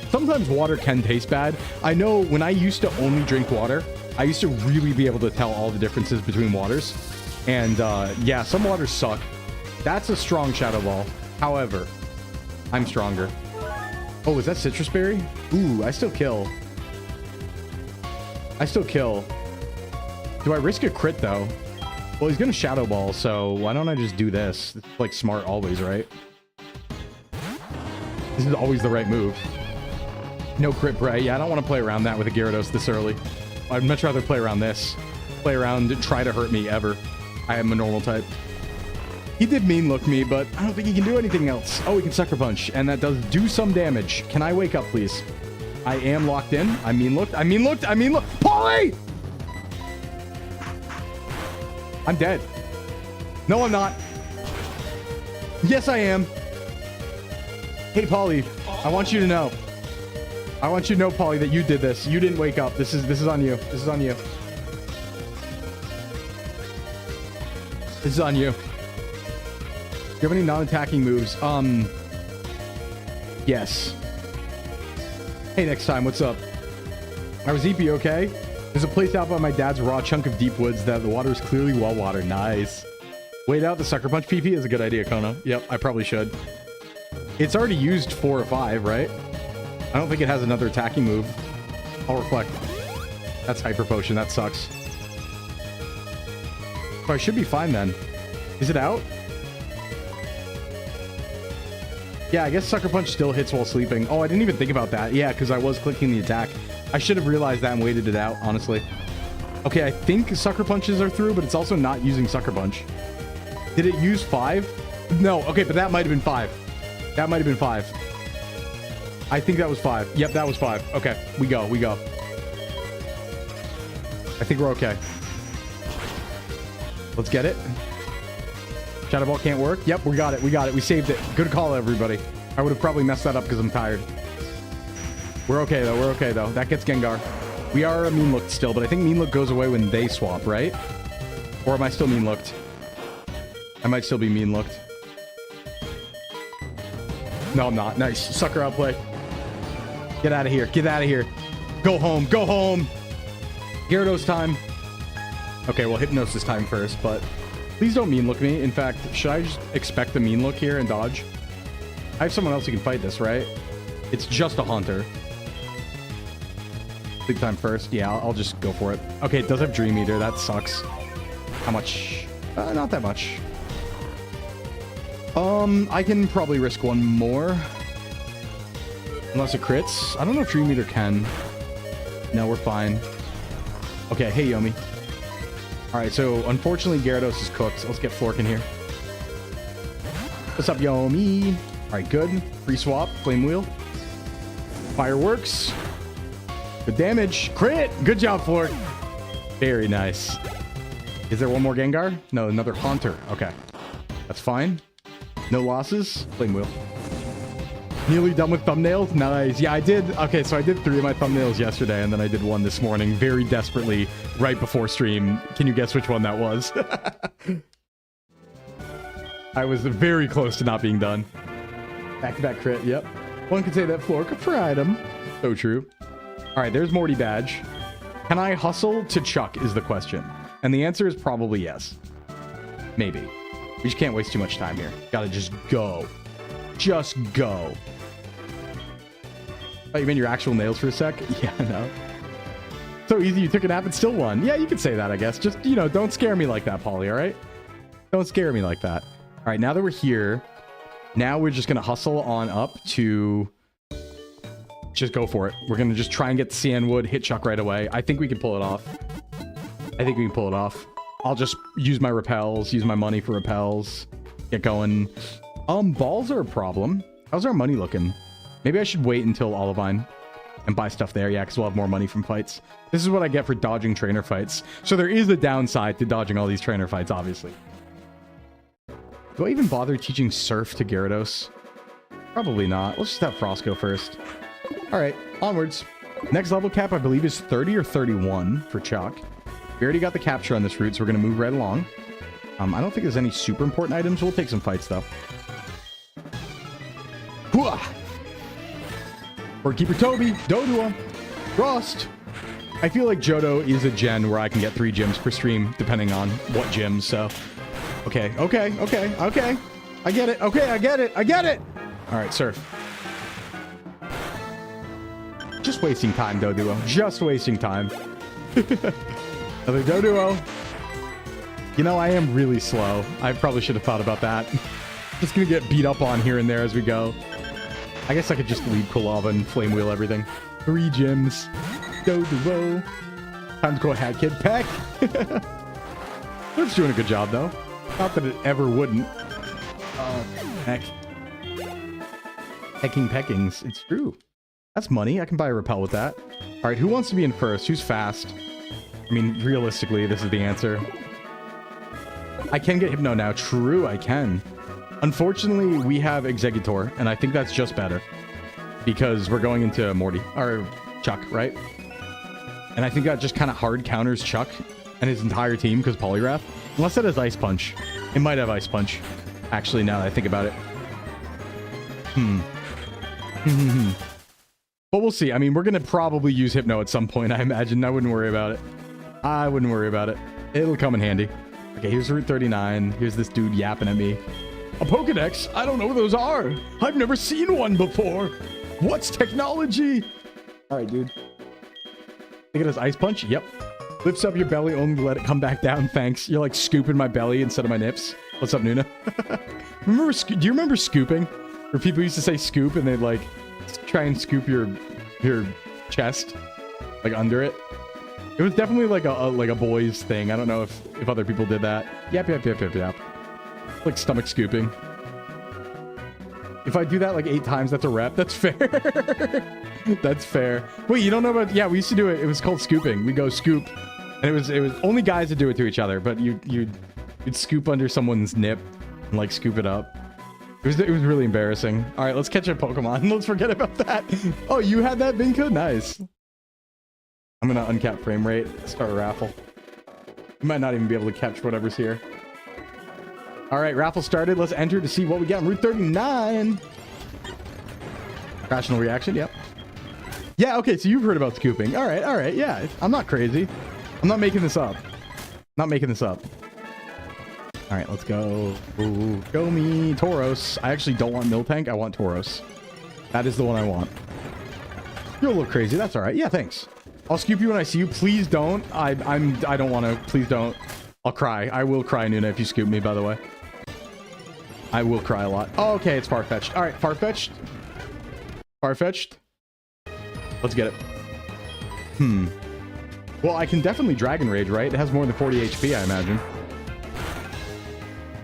Sometimes water can taste bad. I know when I used to only drink water, I used to really be able to tell all the differences between waters. And yeah, some waters suck. That's a strong Shadow Ball. However, I'm stronger. Oh, is that Citrus Berry? Ooh, I still kill. I still kill. Do I risk a crit, though? Well, he's gonna Shadow Ball, so why don't I just do this? It's like smart always, right? This is always the right move. No crit Bray. Yeah, I don't want to play around that with a Gyarados this early. I'd much rather play around this. Play around and try to hurt me ever. I am a normal type. He did mean look me, but I don't think he can do anything else. Oh, he can Sucker Punch, and that does do some damage. Can I wake up, please? I am locked in. I mean looked. Polly! I'm dead. No, I'm not. Yes, I am. Hey, Polly, I want you to know. I want you to know, Polly, that you did this. You didn't wake up. This is on you. This is on you. This is on you. Do you have any non-attacking moves? Yes. Hey, next time, what's up? I was EP, okay? There's a place out by my dad's raw chunk of deep woods that the water is clearly well watered. Nice. Wait out the Sucker Punch PP is a good idea, Kono. Yep, I probably should. It's already used 4 or 5, right? I don't think it has another attacking move. I'll reflect. That's Hyper Potion. That sucks. Oh, I should be fine then. Is it out? Yeah, I guess Sucker Punch still hits while sleeping. Oh, I didn't even think about that. Yeah, because I was clicking the attack. I should have realized that and waited it out, honestly. Okay, I think Sucker Punches are through, but it's also not using Sucker Punch. Did it use 5? No, okay, but that might have been 5. That might have been 5. I think that was 5. Yep, that was 5. Okay, we go. I think we're okay. Let's get it. Shadow Ball can't work. Yep, we got it. We saved it. Good call, everybody. I would have probably messed that up because I'm tired. We're okay, though. We're okay, though. That gets Gengar. We are a mean looked still, but I think mean look goes away when they swap, right? Or am I still mean looked? I might still be mean looked. No, I'm not. Nice. Sucker outplay. Get out of here. Get out of here. Go home. Go home. Gyarados time. Okay, well, Hypnosis time first, but please don't mean look me. In fact, should I just expect the mean look here and dodge? I have someone else who can fight this, right? It's just a Haunter. Sleep time first. Yeah, I'll just go for it. Okay, it does have Dream Eater. That sucks. How much? Not that much. I can probably risk one more. Unless it crits. I don't know if Dream Eater can. No, we're fine. Okay, hey, Yomi. Alright, so unfortunately Gyarados is cooked. Let's get Flork in here. What's up, Yomi? Alright, good. Free swap. Flame Wheel. Fireworks. Good damage. Crit! Good job, Flork. Very nice. Is there one more Gengar? No, another Haunter. Okay. That's fine. No losses. Flame Wheel. Nearly done with thumbnails? Nice. Yeah, I did. Okay, so I did 3 of my thumbnails yesterday, and then I did one this morning very desperately right before stream. Can you guess which one that was? I was very close to not being done. Back-to-back crit. Yep. One could say that Flork for item. So true. All right, there's Morty badge. Can I hustle to Chuck is the question. And the answer is probably yes. Maybe. We just can't waste too much time here. Gotta just go. Just go. Oh, you mean your actual nails for a sec? Yeah, no. So easy, you took a nap and still won. Yeah, you could say that, I guess. Just, you know, don't scare me like that, Polly, all right? Don't scare me like that. All right, now that we're here, now we're just going to hustle on up to... Just go for it. We're going to just try and get the CN Wood, hit Chuck right away. I think we can pull it off. I think we can pull it off. I'll just use my repels, use my money for repels. Get going. Balls are a problem. How's our money looking? Maybe I should wait until Olivine and buy stuff there. Yeah, because we'll have more money from fights. This is what I get for dodging trainer fights. So there is a downside to dodging all these trainer fights, obviously. Do I even bother teaching Surf to Gyarados? Probably not. Let's just have Frost go first. All right, onwards. Next level cap, I believe, is 30 or 31 for Chuck. We already got the capture on this route, so we're going to move right along. I don't think there's any super important items. We'll take some fights, though. Hooah! Or Keeper Toby, Dodua, Frost. I feel like Johto is a gen where I can get 3 gyms per stream, depending on what gyms, so... Okay. I get it. Okay, I get it. All right, Surf. Just wasting time, Doduo. Just wasting time. Another Doduo. You know, I am really slow. I probably should have thought about that. Just gonna get beat up on here and there as we go. I guess I could just leave Kulava and Flame Wheel everything. 3 gyms. Doduo. Time to go ahead, kid. Peck. It's doing a good job, though. Not that it ever wouldn't. Heck. Peckings. It's true. That's money. I can buy a repel with that. All right, who wants to be in first? Who's fast? I mean, realistically, this is the answer. I can get Hypno now. True, I can. Unfortunately, we have Exeggutor, and I think that's just better. Because we're going into Morty. Or Chuck, right? And I think that just kind of hard counters Chuck and his entire team because Poliwrath. Unless that has Ice Punch. It might have Ice Punch. Actually, now that I think about it. But we'll see. I mean, we're going to probably use Hypno at some point, I imagine. I wouldn't worry about it. It'll come in handy. Okay, here's Route 39. Here's this dude yapping at me. A Pokedex? I don't know what those are. I've never seen one before. What's technology? All right, dude. Think it has Ice Punch? Yep. Lifts up your belly only to let it come back down. Thanks. You're like scooping my belly instead of my nips. What's up, Nuna? Do you remember scooping? Where people used to say scoop and they'd like try and scoop your chest, like under it. It was definitely like a boys thing. I don't know if other people did that. Yep. Like stomach scooping. If I do that like 8 times, that's a rep. That's fair. That's fair. Wait, you don't know about... Yeah, we used to do it. It was called scooping. We go scoop. And it was only guys that do it to each other. But you'd scoop under someone's nip and like scoop it up. It was really embarrassing. All right, let's catch a Pokemon. Let's forget about that. Oh, you had that, Vinka? Nice. I'm gonna uncap frame rate, start a raffle. You might not even be able to catch whatever's here. All right, raffle started. Let's enter to see what we get on Route 39. Rational reaction, yep. Yeah, okay, so you've heard about scooping. All right, yeah. I'm not crazy. I'm not making this up. Not making this up. All right, let's go. Ooh, go me, Tauros. I actually don't want Miltank. I want Tauros. That is the one I want. You're a little crazy. That's all right. Yeah, thanks. I'll scoop you when I see you. Please don't. I don't want to. Please don't. I'll cry. I will cry, Nuna, if you scoop me, by the way. I will cry a lot. Oh, okay, it's Farfetch'd. All right, Farfetch'd. Farfetch'd. Let's get it. Well, I can definitely Dragon Rage, right? It has more than 40 HP, I imagine.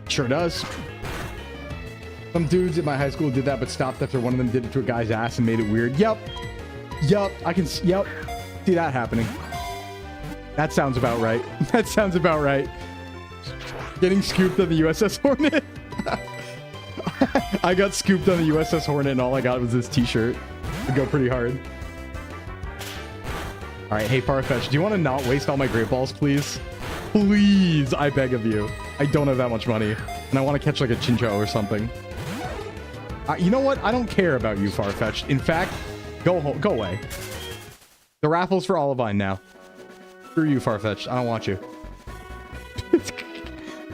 Sure does. Some dudes at my high school did that, but stopped after one of them did it to a guy's ass and made it weird. Yep. I can, yep. See that happening. That sounds about right. That sounds about right. Getting scooped on the USS Hornet. I got scooped on the USS Hornet and all I got was this t-shirt. Would go pretty hard. All right, hey Farfetch, do you want to not waste all my great balls, please? Please, I beg of you. I don't have that much money, and I want to catch like a Chincho or something. You know what? I don't care about you, Farfetch. In fact, go home, go away. The raffle's for Olivine now. Screw you, Farfetch. I don't want you.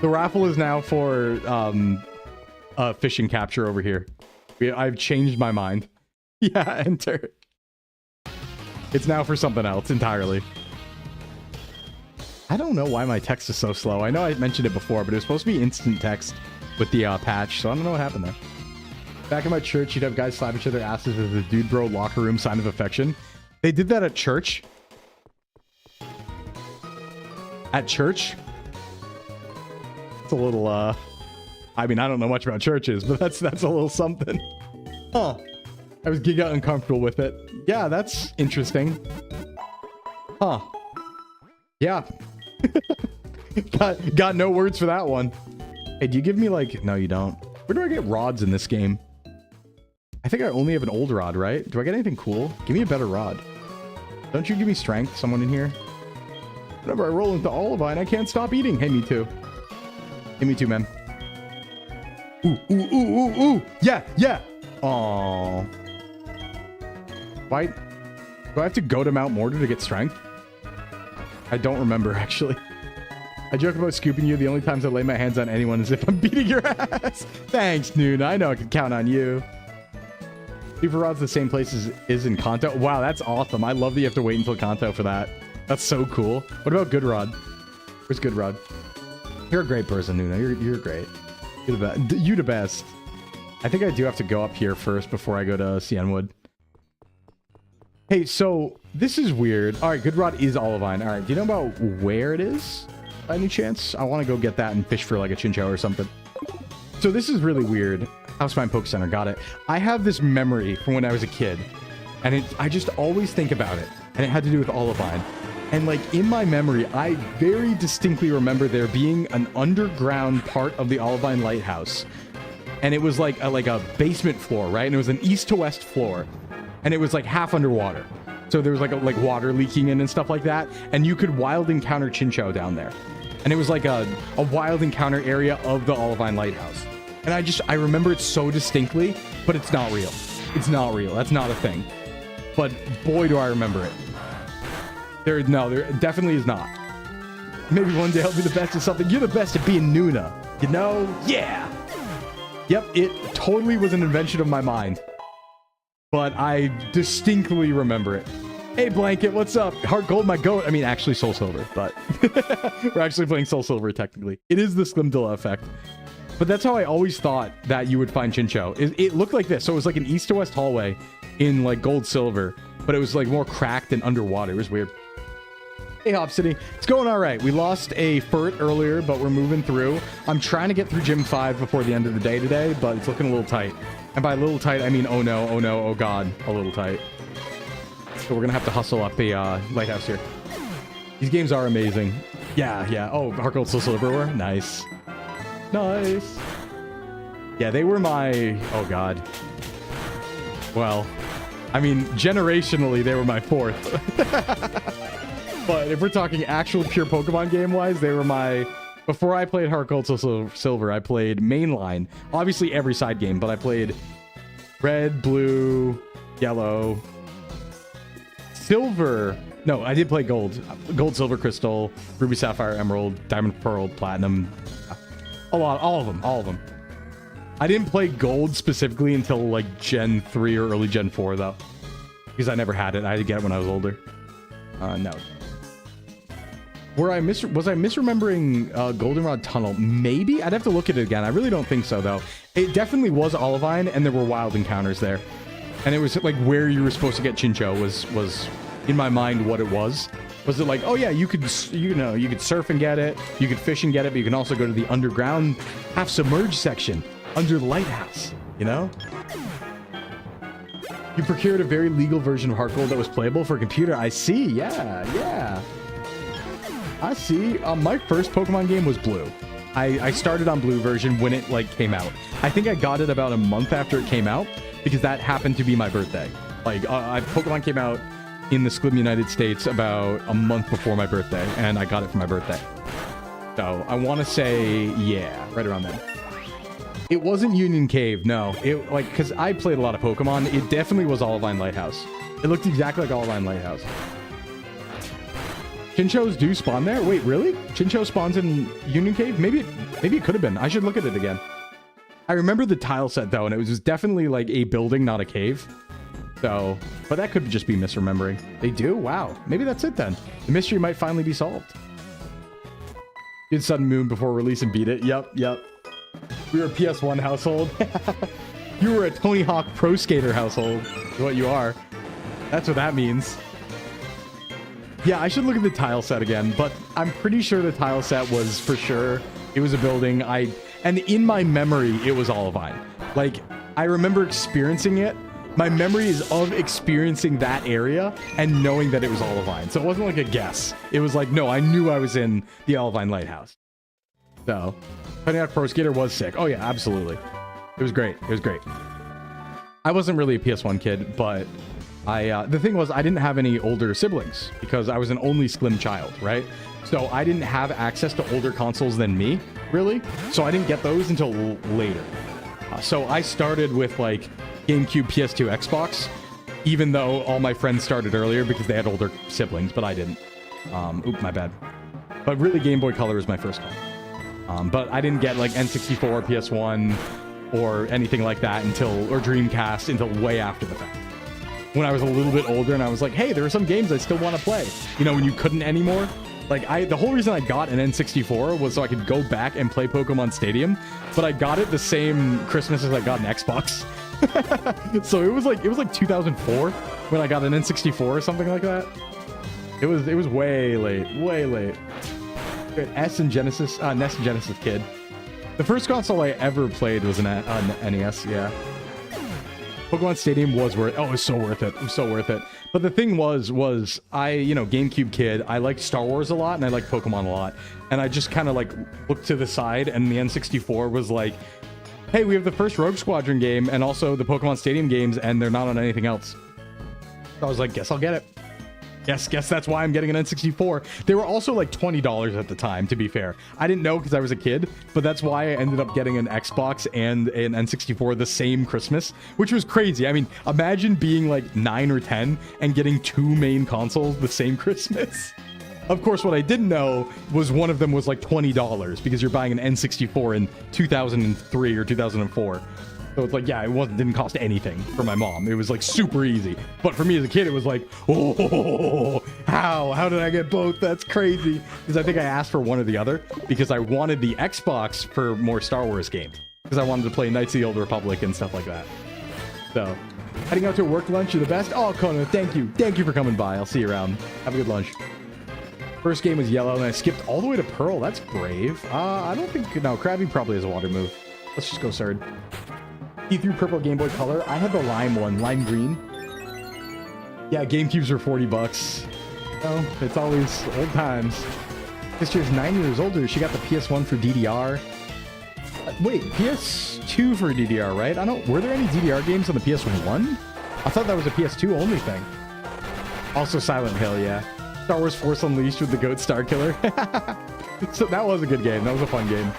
The raffle is now for fishing capture over here. I've changed my mind. Yeah, enter. It's now for something else entirely. I don't know why my text is so slow. I know I mentioned it before, but it was supposed to be instant text with the patch, so I don't know what happened there. Back in my church, you'd have guys slap each other asses as a dude bro locker room sign of affection. They did that at church? At church? It's a little, I mean, I don't know much about churches, but that's a little something. Huh. I was giga uncomfortable with it. Yeah, that's interesting. Huh. Yeah. got no words for that one. Hey, do you give me like... No, you don't. Where do I get rods in this game? I think I only have an old rod, right? Do I get anything cool? Give me a better rod. Don't you give me strength, someone in here? Whenever I roll into Olivine, I can't stop eating. Hey, me too. Hey, me too, man. Ooh, ooh, ooh, ooh, ooh. Yeah, yeah. Aww. Why? Do I have to go to Mount Mortar to get strength? I don't remember, actually. I joke about scooping you. The only times I lay my hands on anyone is if I'm beating your ass. Thanks, Noon. I know I can count on you. Super Rod's the same place as is in Kanto. Wow, that's awesome. I love that you have to wait until Kanto for that. That's so cool. What about Good Rod? Where's Good Rod? You're a great person, Nuna. You're great. You're the best. You the best. I think I do have to go up here first before I go to Cianwood. Hey, so this is weird. All right, Good Rod is Olivine. All right, do you know about where it is by any chance? I want to go get that and fish for like a Chincho or something. So this is really weird. Housepine Poke Center, got it. I have this memory from when I was a kid, and I just always think about it, and it had to do with Olivine. And like in my memory, I very distinctly remember there being an underground part of the Olivine Lighthouse, and it was like a basement floor, right? And it was an east to west floor. And it was like half underwater. So there was like water leaking in and stuff like that. And you could wild encounter Chincho down there. And it was like a wild encounter area of the Olivine Lighthouse. And I remember it so distinctly, but it's not real. It's not real. That's not a thing. But boy, do I remember it. There definitely is not. Maybe one day I'll be the best at something. You're the best at being Nuna. You know? Yeah. Yep, it totally was an invention of my mind. But I distinctly remember it. Hey, Blanket, what's up? Heart Gold, my goat. I mean, actually Soul Silver, but we're actually playing Soul Silver, technically. It is the Slimdilla effect. But that's how I always thought that you would find Chincho. It looked like this. So it was like an east to west hallway in like gold silver, but it was like more cracked and underwater. It was weird. Hey, Hop City. It's going all right. We lost a Furt earlier, but we're moving through. I'm trying to get through Gym 5 before the end of the day today, but it's looking a little tight. And by a little tight, I mean, oh no, oh god, a little tight. So we're gonna have to hustle up the lighthouse here. These games are amazing. Yeah. Oh, Heart Gold Soul Silver. Nice. Nice. Yeah, they were my... Oh, God. Well, I mean, generationally, they were my fourth. But if we're talking actual pure Pokemon game-wise, they were my... Before I played Heart Gold, Soul Silver, I played mainline. Obviously, every side game, but I played Red, Blue, Yellow, Silver... No, I did play Gold. Gold, Silver, Crystal, Ruby, Sapphire, Emerald, Diamond, Pearl, Platinum. A lot. All of them. I didn't play Gold specifically until like Gen 3 or early Gen 4 though. Because I never had it. I had to get it when I was older. No. Was I misremembering Goldenrod Tunnel? Maybe? I'd have to look at it again. I really don't think so though. It definitely was Olivine and there were wild encounters there. And it was like where you were supposed to get Chinchou was in my mind what it was. Was it like, oh yeah, you could surf and get it, you could fish and get it, but you can also go to the underground, half submerged section under the lighthouse, you know? You procured a very legal version of Heart Gold that was playable for a computer. I see, yeah. I see. My first Pokemon game was Blue. I started on Blue version when it like came out. I think I got it about a month after it came out because that happened to be my birthday. Like, Pokemon came out in the Sclimbo United States about a month before my birthday, and I got it for my birthday. So I want to say, yeah, right around then. It wasn't Union Cave, no. It like because I played a lot of Pokemon. It definitely was Olivine Lighthouse. It looked exactly like Olivine Lighthouse. Chinchous do spawn there? Wait, really? Chinchou spawns in Union Cave? Maybe it could have been. I should look at it again. I remember the tile set though, and it was definitely like a building, not a cave. So, but that could just be misremembering. They do? Wow. Maybe that's it then. The mystery might finally be solved. Did Sun Moon before release and beat it? Yep. We were a PS1 household. You were a Tony Hawk Pro Skater household, is what you are. That's what that means. Yeah, I should look at the tile set again, but I'm pretty sure the tile set was for sure. It was a building. And in my memory, it was Olivine. Like, I remember experiencing it. My memory is of experiencing that area and knowing that it was Olivine. So it wasn't like a guess. It was like, no, I knew I was in the Olivine Lighthouse. So, Tony Hawk Pro Skater was sick. Oh yeah, absolutely. It was great. I wasn't really a PS1 kid, but the thing was I didn't have any older siblings because I was an only Sclim child, right? So I didn't have access to older consoles than me, really. So I didn't get those until later. So I started with like GameCube, PS2, Xbox, even though all my friends started earlier because they had older siblings, but I didn't. Oop, my bad. But really, Game Boy Color is my first one. But I didn't get like N64, PS1, or anything like that or Dreamcast until way after the fact. When I was a little bit older and I was like, hey, there are some games I still want to play. You know, when you couldn't anymore. Like, the whole reason I got an N64 was so I could go back and play Pokemon Stadium, but I got it the same Christmas as I got an Xbox. So it was like 2004 when I got an N64 or something like that. It was way late. NES and Genesis kid. The first console I ever played was an NES, yeah. Pokemon Stadium was worth it. Oh, it was so worth it. It was so worth it. But the thing was I, GameCube kid, I liked Star Wars a lot and I liked Pokemon a lot. And I just kind of like looked to the side and the N64 was like, hey, we have the first Rogue Squadron game and also the Pokemon Stadium games and they're not on anything else. So I was like, guess I'll get it. Guess that's why I'm getting an N64. They were also like $20 at the time, to be fair. I didn't know because I was a kid, but that's why I ended up getting an Xbox and an N64 the same Christmas, which was crazy. I mean, imagine being like 9 or 10 and getting two main consoles the same Christmas. Of course, what I didn't know was one of them was like $20 because you're buying an N64 in 2003 or 2004. So it's like, yeah, it didn't cost anything for my mom. It was like super easy. But for me as a kid, it was like, oh, how did I get both? That's crazy. Because I think I asked for one or the other because I wanted the Xbox for more Star Wars games. Because I wanted to play Knights of the Old Republic and stuff like that. So, heading out to work lunch, you're the best. Oh, Kona, thank you. Thank you for coming by. I'll see you around. Have a good lunch. First game was yellow and I skipped all the way to Pearl. That's brave. I don't think, no, Krabby probably has a water move. Let's just go Surd. See-through purple Game Boy Color. I had the lime one, lime green. Yeah, GameCubes were $40. Oh, it's always old times. Sister's 9 years older. She got the PS1 for DDR. Wait, PS2 for DDR, right? I don't. Were there any DDR games on the PS1? I thought that was a PS2 only thing. Also Silent Hill, yeah. Star Wars Force Unleashed with the Goat Star Killer. So that was a good game. That was a fun game.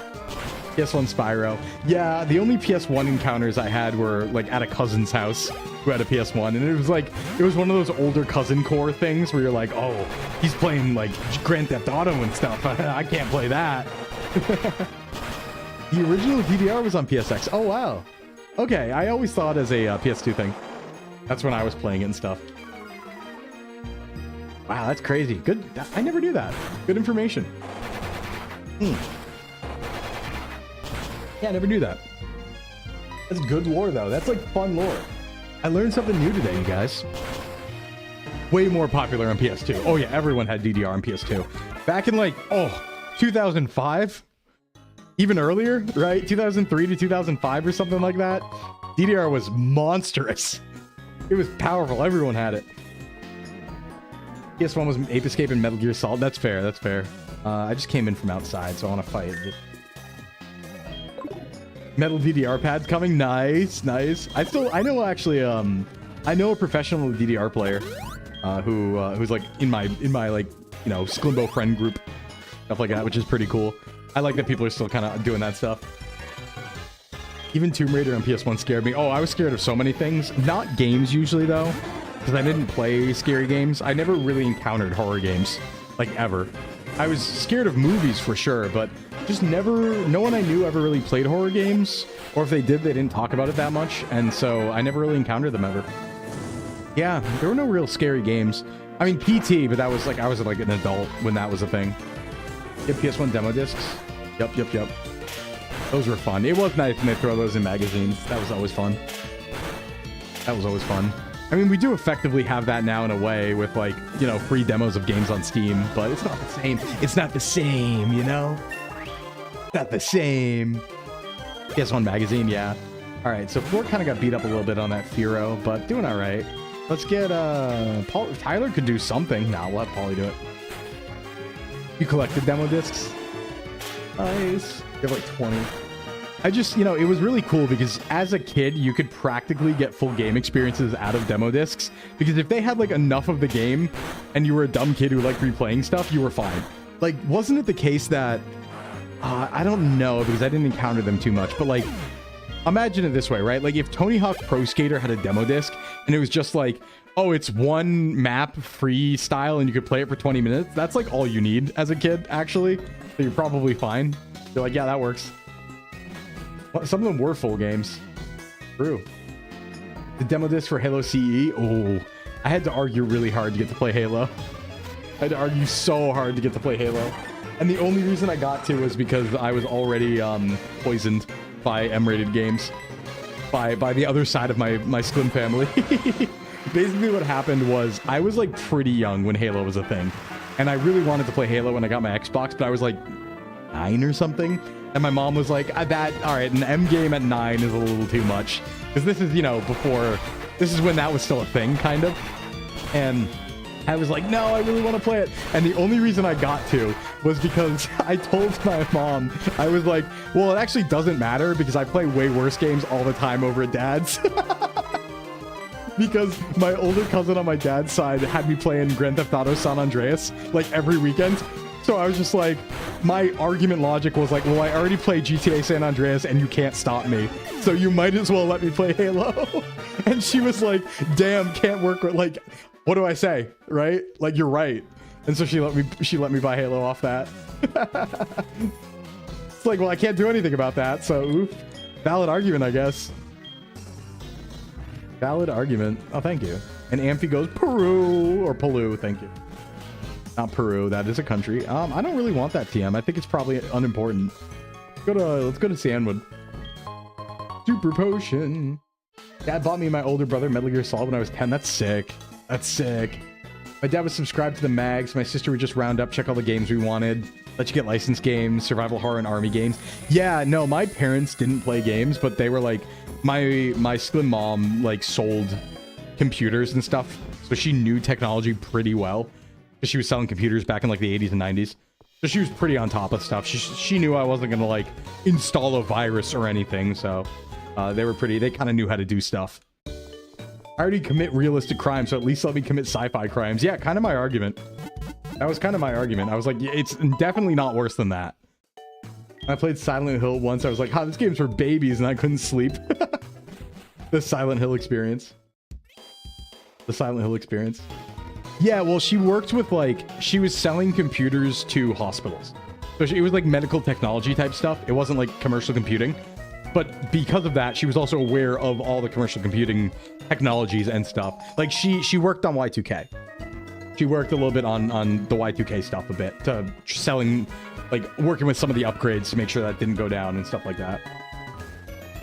PS1 Spyro. Yeah, the only PS1 encounters I had were like at a cousin's house who had a PS1, and it was like, it was one of those older cousin core things where you're like, oh, he's playing like Grand Theft Auto and stuff. I can't play that. The original DDR was on PSX. Oh, wow. Okay, I always thought as a PS2 thing. That's when I was playing it and stuff. Wow, that's crazy. Good. I never knew that. Good information. Yeah, I never knew that. That's good lore, though. That's like fun lore. I learned something new today, you guys. Way more popular on PS2. Oh, yeah, everyone had DDR on PS2. Back in like, 2005? Even earlier, right? 2003 to 2005 or something like that. DDR was monstrous. It was powerful. Everyone had it. PS1 was Ape Escape and Metal Gear Solid. That's fair. That's fair. I just came in from outside, so I want to fight. Metal DDR pads coming. Nice, nice. I know actually. I know a professional DDR player, who's like in my like, you know, Sclimbo friend group, stuff like that, which is pretty cool. I like that people are still kind of doing that stuff. Even Tomb Raider on PS1 scared me. Oh, I was scared of so many things. Not games usually, though, because I didn't play scary games. I never really encountered horror games, like, ever. I was scared of movies for sure, but just never... No one I knew ever really played horror games, or if they did, they didn't talk about it that much, and so I never really encountered them ever. Yeah, there were no real scary games. I mean, PT, but that was like... I was like an adult when that was a thing. Get PS1 demo discs. Yep. Those were fun. It was nice when they throw those in magazines. That was always fun. That was always fun. I mean, we do effectively have that now in a way with, like, you know, free demos of games on Steam, but it's not the same. It's not the same, you know? Not the same. PS1 magazine, yeah. All right, so Floor kind of got beat up a little bit on that Firo, but doing all right. Let's get, Paul. Tyler could do something. Nah, we'll have Paulie do it. You collected demo discs? Nice. You have like 20. I just, you know, it was really cool because as a kid, you could practically get full game experiences out of demo discs. Because if they had like enough of the game and you were a dumb kid who liked replaying stuff, you were fine. Like, wasn't it the case that, I don't know because I didn't encounter them too much, but like, imagine it this way, right? Like if Tony Hawk Pro Skater had a demo disc and it was just like, oh, it's one map freestyle and you could play it for 20 minutes. That's like all you need as a kid, actually. So you're probably fine. You're like, yeah, that works. Some of them were full games. True. The demo disc for Halo CE. Oh, I had to argue really hard to get to play Halo. I had to argue so hard to get to play Halo. And the only reason I got to was because I was already poisoned by M-rated games. By the other side of my Sclim family. Basically what happened was I was like pretty young when Halo was a thing. And I really wanted to play Halo when I got my Xbox, but I was like 9 or something. And my mom was like, all right, an M game at 9 is a little too much. Because this is, you know, this is when that was still a thing, kind of. And I was like, no, I really want to play it. And the only reason I got to was because I told my mom, I was like, well, it actually doesn't matter because I play way worse games all the time over at Dad's. Because my older cousin on my dad's side had me playing Grand Theft Auto San Andreas like every weekend. So I was just like, my argument logic was like, well, I already played GTA San Andreas and you can't stop me. So you might as well let me play Halo. And she was like, damn, can't work with, like, what do I say? Right? Like, you're right. And so she let me buy Halo off that. It's like, well, I can't do anything about that. So oof. Valid argument, I guess. Valid argument. Oh, thank you. And Amphi goes, Peru, or Palu, thank you. Not Peru, that is a country. I don't really want that TM. I think it's probably unimportant. Let's go to Sandwood. Super potion. Dad bought me and my older brother Metal Gear Solid when I was 10. That's sick. That's sick. My dad was subscribed to the mags. My sister would just round up, check all the games we wanted. Let you get licensed games, survival horror and army games. Yeah, no, my parents didn't play games, but they were like, my Sclim mom like sold computers and stuff. So she knew technology pretty well. Because she was selling computers back in like the 80s and 90s. So she was pretty on top of stuff. She knew I wasn't gonna like install a virus or anything, so they kind of knew how to do stuff. I already commit realistic crimes, so at least let me commit sci-fi crimes. Yeah, kind of my argument. That was kind of my argument. I was like, yeah, it's definitely not worse than that. I played Silent Hill once. I was like, this game's for babies, and I couldn't sleep. The Silent Hill experience. The Silent Hill experience. Yeah, well, she worked with, like, she was selling computers to hospitals. So it was, like, medical technology type stuff. It wasn't, like, commercial computing. But because of that, she was also aware of all the commercial computing technologies and stuff. Like, she worked on Y2K. She worked a little bit on the Y2K stuff a bit. To selling, like, working with some of the upgrades to make sure that didn't go down and stuff like that.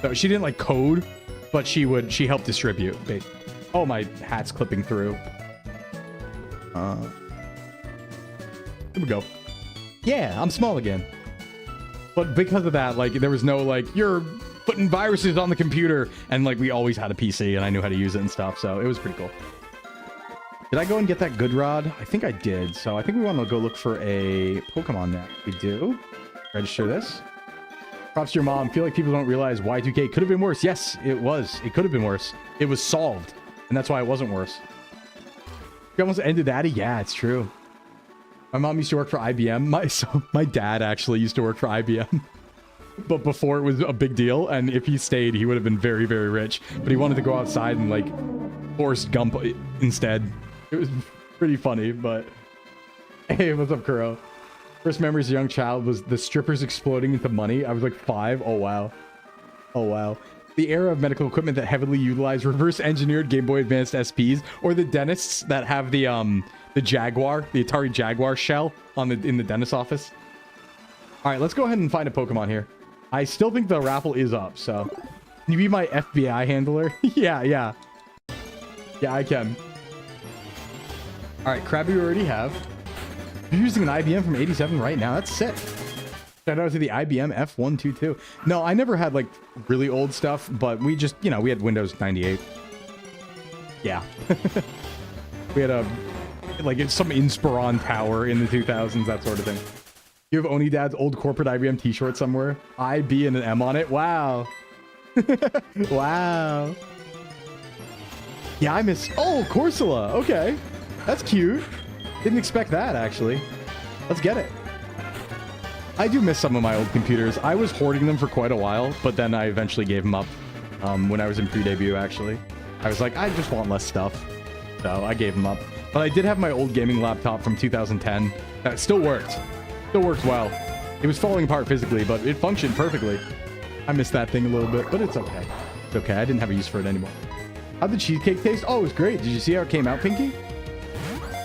So she didn't, like, code, but she helped distribute. Oh, my hat's clipping through. Here we go. Yeah, I'm small again. But because of that, like, there was no, like, you're putting viruses on the computer. And, like, we always had a PC, and I knew how to use it and stuff. So it was pretty cool. Did I go and get that good rod? I think I did. So I think we want to go look for a Pokemon now. We do. Register this. Props to your mom. Feel like people don't realize Y2K could have been worse. Yes, it was. It could have been worse. It was solved. And that's why it wasn't worse. You almost ended that? Yeah, it's true. My mom used to work for IBM. My dad actually used to work for IBM. But before it was a big deal. And if he stayed, he would have been very, very rich. But he wanted to go outside and, like, Forrest Gump instead. It was pretty funny, but... Hey, what's up, Kuro? First memory as a young child was the strippers exploding into money. I was like 5. Oh, wow. Oh, wow. The era of medical equipment that heavily utilized reverse-engineered Game Boy Advanced SPs, or the dentists that have the Jaguar, the Atari Jaguar shell in the dentist's office. All right, let's go ahead and find a Pokemon here. I still think the raffle is up, so... Can you be my FBI handler? Yeah, yeah. Yeah, I can. All right, Krabby we already have. You're using an IBM from 87 right now. That's sick. Shout out to the IBM F122. No, I never had, like, really old stuff, but we just, you know, we had Windows 98. Yeah. We had some Inspiron tower in the 2000s, that sort of thing. You have Onidad's old corporate IBM t-shirt somewhere? I, B, and an M on it? Wow. Wow. Yeah, I miss... Oh, Corsola. Okay. That's cute. Didn't expect that, actually. Let's get it. I do miss some of my old computers. I was hoarding them for quite a while, but then I eventually gave them up when I was in pre-debut, actually. I was like, I just want less stuff. So I gave them up. But I did have my old gaming laptop from 2010. That still worked. Still worked well. It was falling apart physically, but it functioned perfectly. I missed that thing a little bit, but it's okay. It's okay. I didn't have a use for it anymore. How'd the cheesecake taste? Oh, it was great. Did you see how it came out, Pinky?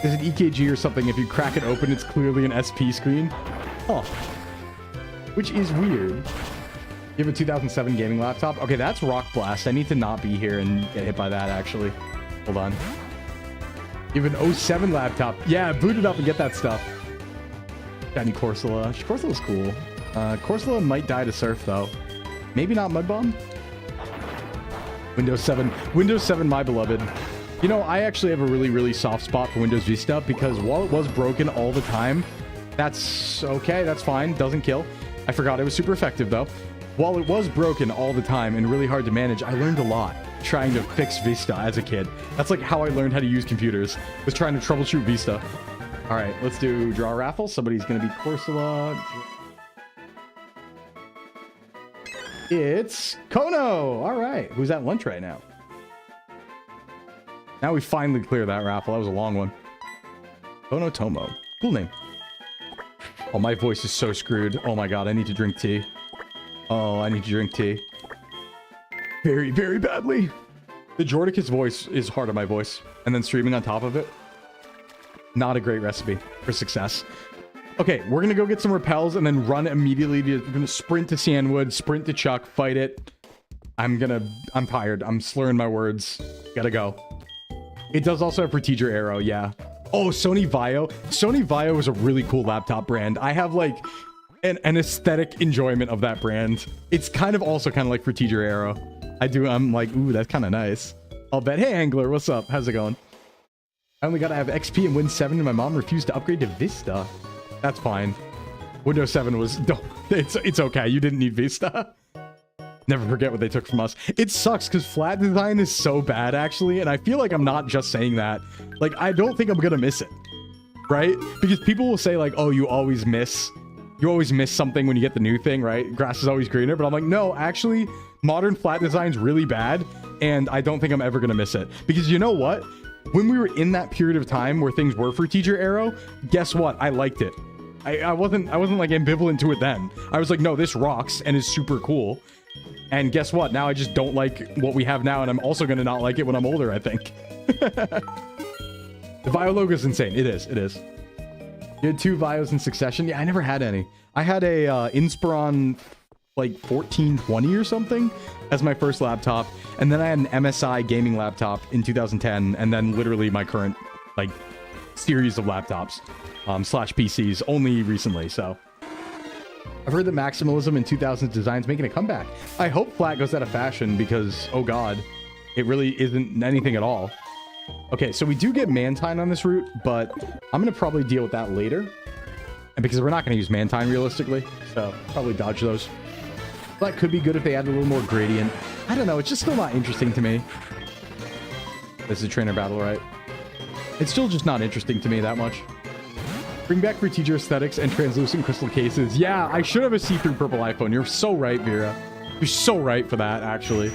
There's an EKG or something. If you crack it open, it's clearly an SP screen. Huh. Which is weird. You have a 2007 gaming laptop? Okay, that's Rock Blast. I need to not be here and get hit by that, actually. Hold on. You have an 07 laptop. Yeah, boot it up and get that stuff. Shiny Corsola. Corsola's cool. Corsola might die to Surf, though. Maybe not Mud Bomb? Windows 7. Windows 7, my beloved. You know, I actually have a really, really soft spot for Windows Vista because while it was broken all the time, that's okay, that's fine, doesn't kill. I forgot it was super effective, though. While it was broken all the time and really hard to manage, I learned a lot trying to fix Vista as a kid. That's like how I learned how to use computers, was trying to troubleshoot Vista. All right, let's do draw raffle. Somebody's going to be Corsola. It's Kono. All right, who's at lunch right now? Now we finally clear that raffle. That was a long one. Kono Tomo. Cool name. Oh, my voice is so screwed. Oh my god, I need to drink tea. Oh, I need to drink tea. Very, very badly. The Jordicus voice is hard on my voice. And then streaming on top of it. Not a great recipe for success. Okay, we're gonna go get some repels and then run immediately. We're gonna sprint to Sandwood, sprint to Chuck, fight it. I'm tired. I'm slurring my words. Gotta go. It does also have Protedra Arrow, yeah. Oh, Sony Vaio. Sony Vaio is a really cool laptop brand. I have like an aesthetic enjoyment of that brand. It's kind of also kind of like Protedra Arrow. I'm like, ooh, that's kind of nice. I'll bet. Hey, Angler, what's up? How's it going? I only gotta have XP and Win 7 and my mom refused to upgrade to Vista. That's fine. Windows 7 was... It's okay. You didn't need Vista. Never forget what they took from us. It sucks because flat design is so bad, actually. And I feel like I'm not just saying that. Like, I don't think I'm going to miss it. Right? Because people will say, like, oh, you always miss something when you get the new thing, right? Grass is always greener. But I'm like, no, actually, modern flat design's really bad. And I don't think I'm ever going to miss it. Because you know what? When we were in that period of time where things were for Teacher Arrow, guess what? I liked it. I wasn't like ambivalent to it then. I was like, no, this rocks and is super cool. And guess what? Now I just don't like what we have now, and I'm also going to not like it when I'm older, I think. The Vio logo is insane. It is. It is. You had 2 Vios in succession? Yeah, I never had any. I had a Inspiron, like, 1420 or something as my first laptop. And then I had an MSI gaming laptop in 2010, and then literally my current, like, series of laptops slash PCs only recently, so... I've heard that maximalism in 2000s design's making a comeback. I hope flat goes out of fashion because, oh god, it really isn't anything at all. Okay, so we do get Mantine on this route, but I'm going to probably deal with that later. And because we're not going to use Mantine realistically, so probably dodge those. That could be good if they add a little more gradient. I don't know, it's just still not interesting to me. This is a trainer battle, right? It's still just not interesting to me that much. Bring back for teacher aesthetics and translucent crystal cases. Yeah, I should have a see-through purple iPhone. You're so right, Vera. You're so right for that, actually.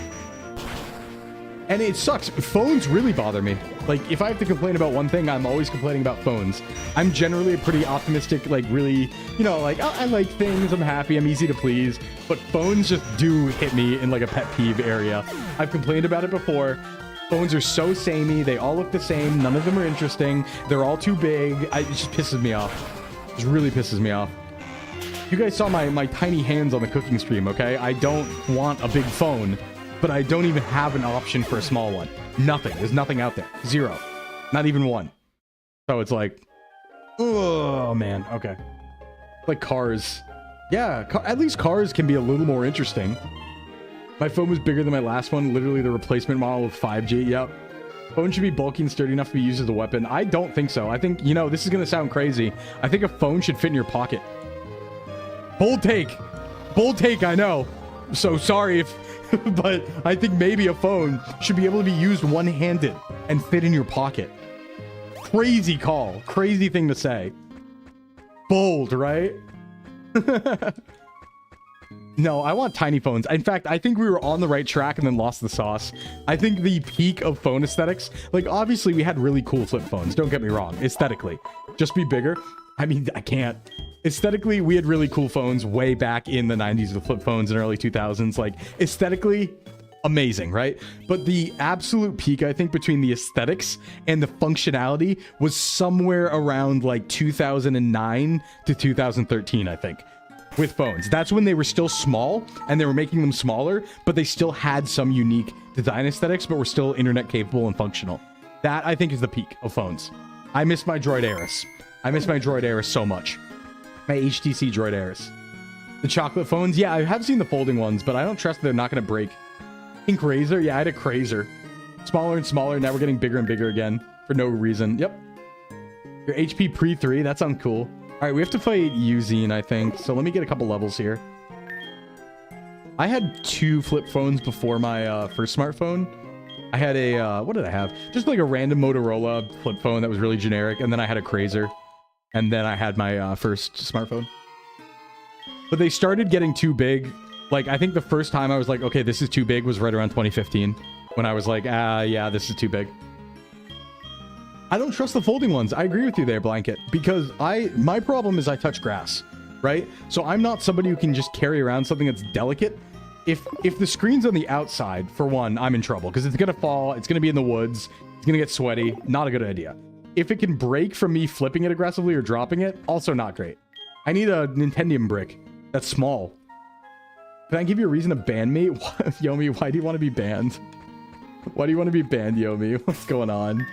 And it sucks. Phones really bother me. Like, if I have to complain about one thing, I'm always complaining about phones. I'm generally a pretty optimistic, like, really, you know, like, I like things, I'm happy, I'm easy to please. But phones just do hit me in, like, a pet peeve area. I've complained about it before. Phones are so samey. They all look the same. None of them are interesting. They're all too big. It just pisses me off. It just really pisses me off. You guys saw my tiny hands on the cooking stream, okay? I don't want a big phone, but I don't even have an option for a small one. Nothing. There's nothing out there. Zero. Not even one. So it's like, oh, man. Okay. Like cars. Yeah, at least cars can be a little more interesting. My phone was bigger than my last one. Literally the replacement model with 5G. Yep. Phone should be bulky and sturdy enough to be used as a weapon. I don't think so. I think, you know, this is going to sound crazy. I think a phone should fit in your pocket. Bold take. Bold take, I know. So sorry if... but I think maybe a phone should be able to be used one-handed and fit in your pocket. Crazy call. Crazy thing to say. Bold, right? No, I want tiny phones. In fact, I think we were on the right track and then lost the sauce. I think the peak of phone aesthetics, like obviously we had really cool flip phones. Don't get me wrong. Aesthetically, just be bigger. I mean, I can't. Aesthetically, we had really cool phones way back in the 90s with flip phones and early 2000s. Like aesthetically, amazing, right? But the absolute peak, I think, between the aesthetics and the functionality was somewhere around like 2009 to 2013, I think. With phones. That's when they were still small and they were making them smaller, but they still had some unique design aesthetics, but were still internet capable and functional. That, I think, is the peak of phones. I miss my Droid Aeris. I miss my Droid Aeris so much. My HTC Droid Aeris. The chocolate phones, yeah, I have seen the folding ones, but I don't trust they're not going to break. Ink Razor, yeah, I had a Crazer. Smaller and smaller, now we're getting bigger and bigger again for no reason. Yep. Your HP pre-3, that sounds cool. All right, we have to fight Uzine, I think. So let me get a couple levels here. I had 2 flip phones before my first smartphone. I had a, what did I have? Just like a random Motorola flip phone that was really generic. And then I had a Crazer. And then I had my first smartphone. But they started getting too big. Like, I think the first time I was like, okay, this is too big was right around 2015. When I was like, yeah, this is too big. I don't trust the folding ones. I agree with you there, Blanket, because my problem is I touch grass, right? So I'm not somebody who can just carry around something that's delicate. If the screen's on the outside, for one, I'm in trouble because it's going to fall. It's going to be in the woods. It's going to get sweaty. Not a good idea. If it can break from me flipping it aggressively or dropping it, also not great. I need a Nintendium brick that's small. Can I give you a reason to ban me? Yomi, why do you want to be banned? Why do you want to be banned, Yomi? What's going on?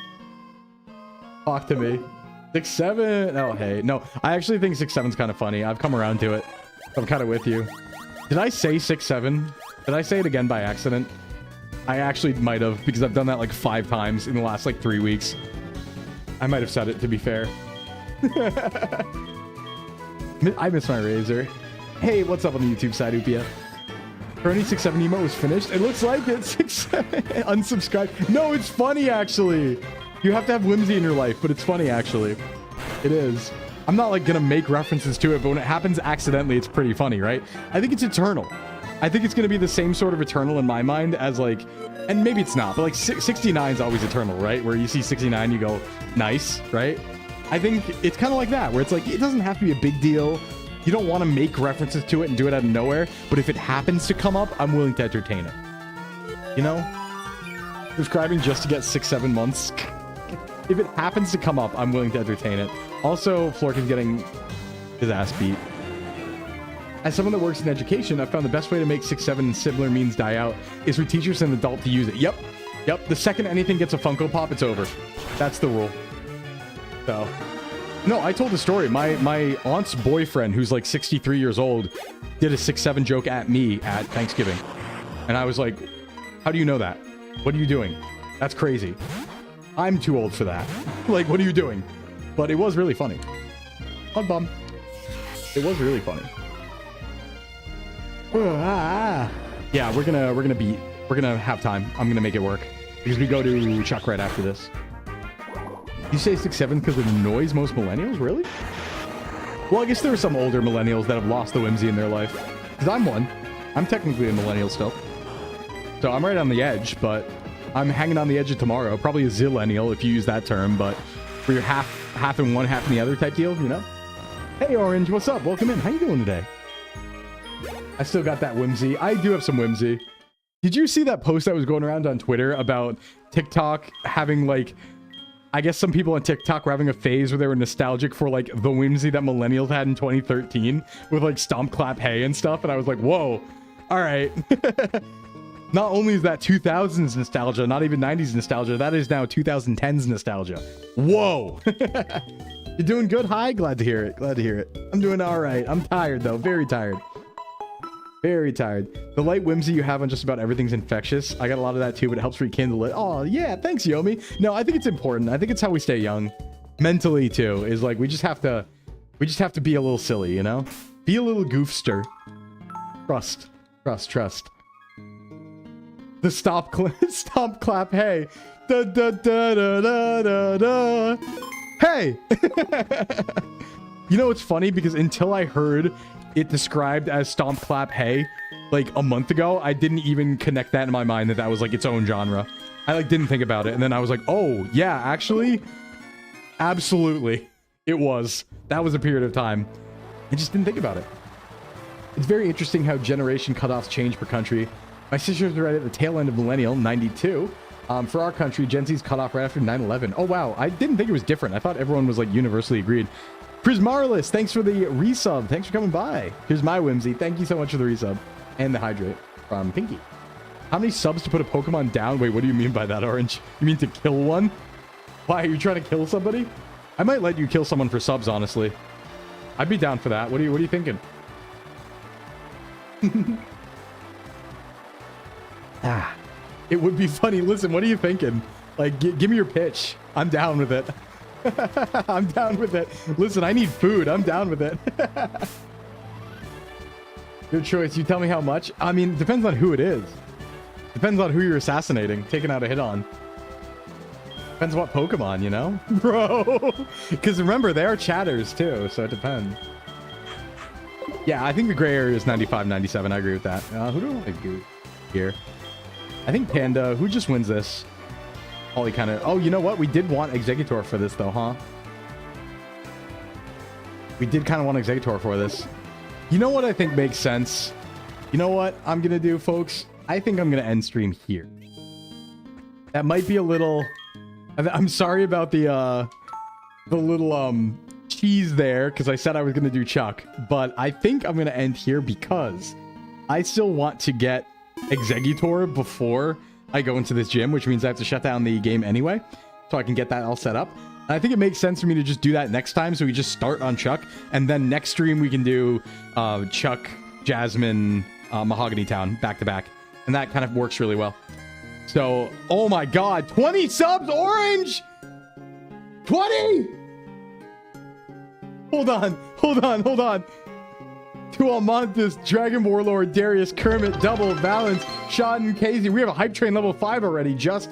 Talk to me. 6-7. Oh, hey. No, I actually think 6-7's kind of funny. I've come around to it. I'm kind of with you. Did I say 6-7? Did I say it again by accident? I actually might have, because I've done that like 5 times in the last like 3 weeks. I might have said it, to be fair. I miss my razor. Hey, what's up on the YouTube side, Upia? Bernie 67 emo was finished. It looks like it. 67 unsubscribed. No, it's funny actually. You have to have whimsy in your life, but it's funny actually. It is. I'm not like gonna make references to it, but when it happens accidentally, it's pretty funny, right? I think it's eternal. I think it's gonna be the same sort of eternal in my mind as like, and maybe it's not, but like 69 is always eternal, right? Where you see 69, you go, nice, right? I think it's kind of like that, where it's like, it doesn't have to be a big deal. You don't want to make references to it and do it out of nowhere, but if it happens to come up, I'm willing to entertain it. You know? Subscribing just to get 6-7 months. If it happens to come up, I'm willing to entertain it. Also, Flork is getting his ass beat. As someone that works in education, I found the best way to make 6-7 and similar memes die out is for teachers and adult to use it. Yep. The second anything gets a Funko Pop, it's over. That's the rule. So, no, I told the story. My aunt's boyfriend, who's like 63 years old, did a 6-7 joke at me at Thanksgiving. And I was like, how do you know that? What are you doing? That's crazy. I'm too old for that. Like, what are you doing? But it was really funny. Bum bum. It was really funny. Yeah, we're gonna have time. I'm gonna make it work because we go to Chuck right after this. You say 6-7 because it annoys most millennials, really? Well, I guess there are some older millennials that have lost the whimsy in their life. Because I'm one. I'm technically a millennial still. So I'm right on the edge, but I'm hanging on the edge of tomorrow. Probably a zillennial if you use that term, but for your half in one, half in the other type deal, you know? Hey, Orange, what's up? Welcome in. How you doing today? I still got that whimsy. I do have some whimsy. Did you see that post that was going around on Twitter about TikTok having, like, I guess some people on TikTok were having a phase where they were nostalgic for, like, the whimsy that millennials had in 2013 with, like, Stomp, Clap, Hey and stuff, and I was like, whoa, all right. Not only is that 2000s nostalgia, not even 90s nostalgia, that is now 2010s nostalgia. Whoa. You're doing good? Hi, glad to hear it. Glad to hear it. I'm doing all right. I'm tired, though. Very tired. Very tired. The light whimsy you have on just about everything's infectious. I got a lot of that too, but it helps rekindle it. Oh, yeah. Thanks, Yomi. No, I think it's important. I think it's how we stay young. Mentally, too, is like we just have to be a little silly, you know? Be a little goofster. Trust. The stomp, clap, hey. Da, da, da, da, da, da, da. Hey! You know, it's funny because until I heard it described as stomp, clap, hey, like a month ago, I didn't even connect that in my mind that was like its own genre. I like didn't think about it. And then I was like, oh, yeah, actually, absolutely. It was. That was a period of time. I just didn't think about it. It's very interesting how generation cutoffs change per country. My sister's right at the tail end of millennial, 92. For our country, Gen Z's cut off right after 9/11. Oh, wow. I didn't think it was different. I thought everyone was, like, universally agreed. Prismarlis, thanks for the resub. Thanks for coming by. Here's my whimsy. Thank you so much for the resub. And the hydrate from Pinky. How many subs to put a Pokemon down? Wait, what do you mean by that, Orange? You mean to kill one? Why, are you trying to kill somebody? I might let you kill someone for subs, honestly. I'd be down for that. What are you thinking? It would be funny. Listen, what are you thinking? Like, give me your pitch. I'm down with it. I'm down with it. Listen, I need food. I'm down with it. Your choice. You tell me how much. I mean, it depends on who it is. Depends on who you're assassinating, taking out a hit on. Depends what Pokemon, you know? Bro. Because remember, they are chatters too, so it depends. Yeah, I think the gray area is 95, 97. I agree with that. Who do I want to go here? I think Panda. Who just wins this? Ollie kind of... Oh, you know what? We did want Executor for this, though, huh? We did kind of want Executor for this. You know what I think makes sense? You know what I'm going to do, folks? I think I'm going to end stream here. That might be a little... I'm sorry about the little cheese there, because I said I was going to do Chuck. But I think I'm going to end here because I still want to get Executor before I go into this gym, which means I have to shut down the game anyway, so I can get that all set up. And I think it makes sense for me to just do that next time, so we just start on Chuck, and then next stream we can do Chuck, Jasmine, Mahogany Town back to back, and that kind of works really well. So, oh my god, 20 subs, Orange! 20! Hold on. To Almontis, Dragon Warlord, Darius, Kermit, Double, Valence, Shodden, Casey. We have a hype train level 5 already. Just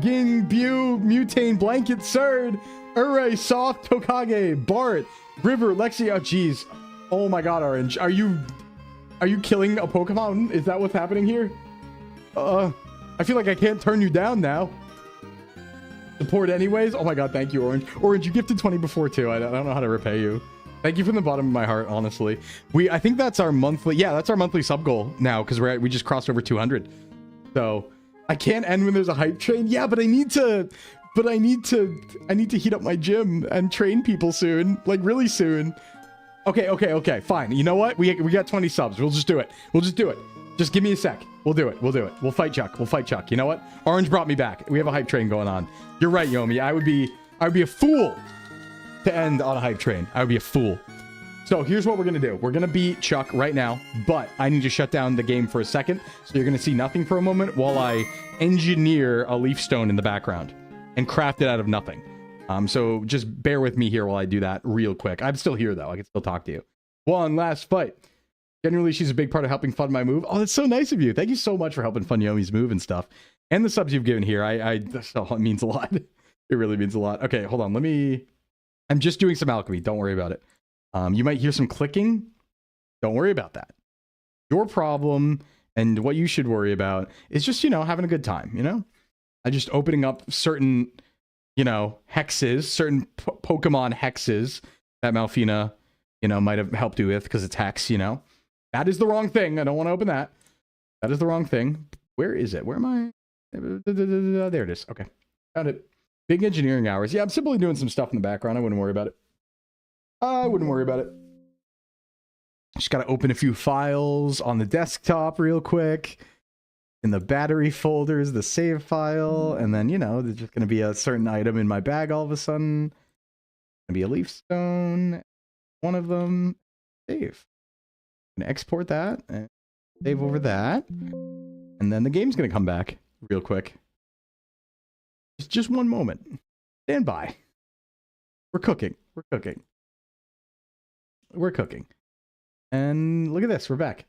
Ging, Bu, Mutane, Blanket, Surd, Ure, Soft, Tokage, Bart, River, Lexi. Oh, jeez. Oh my god, Orange. Are you killing a Pokemon? Is that what's happening here? I feel like I can't turn you down now. Support anyways. Oh my god, thank you, Orange. Orange, you gifted 20 before too. I don't know how to repay you. Thank you from the bottom of my heart, honestly. I think that's our monthly, yeah, that's our monthly sub goal now, because we just crossed over 200. So I can't end when there's a hype train. Yeah, but I need to heat up my gym and train people soon, like really soon. Okay, fine. You know what? We got 20 subs. We'll just do it. Just give me a sec. We'll do it. We'll fight Chuck. You know what? Orange brought me back. We have a hype train going on. You're right, Yomi. I would be a fool to end on a hype train. I would be a fool. So here's what we're gonna do. We're gonna beat Chuck right now, but I need to shut down the game for a second. So you're gonna see nothing for a moment while I engineer a leaf stone in the background and craft it out of nothing. So just bear with me here while I do that real quick. I'm still here though. I can still talk to you. One last fight. Generally, she's a big part of helping fund my move. Oh, that's so nice of you. Thank you so much for helping fund Yomi's move and stuff. And the subs you've given here. It means a lot. It really means a lot. Okay, hold on. I'm just doing some alchemy. Don't worry about it. You might hear some clicking. Don't worry about that. Your problem and what you should worry about is just, having a good time, I just opening up certain, hexes, certain Pokemon hexes that Malfina, might have helped you with because it's hex, That is the wrong thing. I don't want to open that. That is the wrong thing. Where is it? Where am I? There it is. Okay. Found it. Big engineering hours. Yeah, I'm simply doing some stuff in the background. I wouldn't worry about it. Just got to open a few files on the desktop real quick. In the battery folders, the save file. And then, there's just going to be a certain item in my bag all of a sudden. Going to be a leaf stone. One of them. Save. I'm going to export that. And save over that. And then the game's going to come back real quick. Just one moment. Stand by. We're cooking. And look at this. We're back.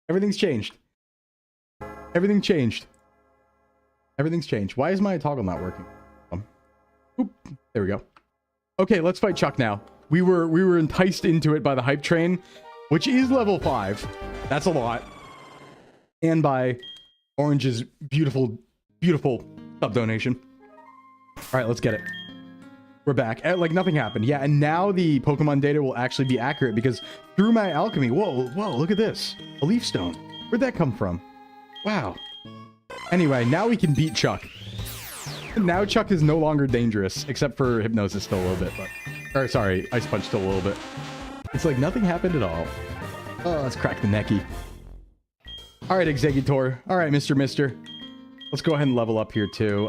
Everything's changed. Why is my toggle not working? Oop. There we go. Okay, let's fight Chuck now. We were enticed into it by the hype train, which is level 5. That's a lot. And by Orange's beautiful sub donation. All right, let's get it. We're back. Like nothing happened. Yeah, and now the Pokemon data will actually be accurate because through my alchemy. Whoa, look at this. A leaf stone. Where'd that come from? Wow. Anyway, now we can beat Chuck. Now Chuck is no longer dangerous, except for Hypnosis still a little bit. Or sorry, Ice Punch still a little bit. It's like nothing happened at all. Oh, let's crack the necky. All right, Executor. All right, Mr. Let's go ahead and level up here too.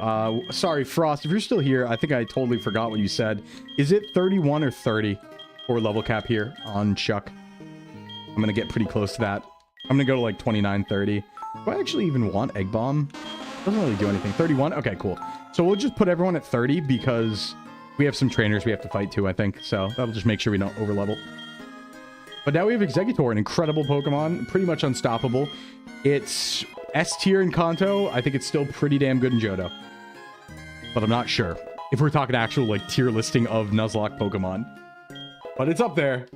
Sorry, Frost, if you're still here, I think I totally forgot what you said. Is it 31 or 30 for level cap here on Chuck? I'm going to get pretty close to that. I'm going to go to like 29, 30. Do I actually even want Egg Bomb? Doesn't really do anything. 31? Okay, cool. So we'll just put everyone at 30 because we have some trainers we have to fight too, I think. So that'll just make sure we don't overlevel. But now we have Executor, an incredible Pokemon, pretty much unstoppable. It's S tier in Kanto. I think it's still pretty damn good in Johto. But I'm not sure if we're talking actual like tier listing of Nuzlocke Pokemon. But it's up there.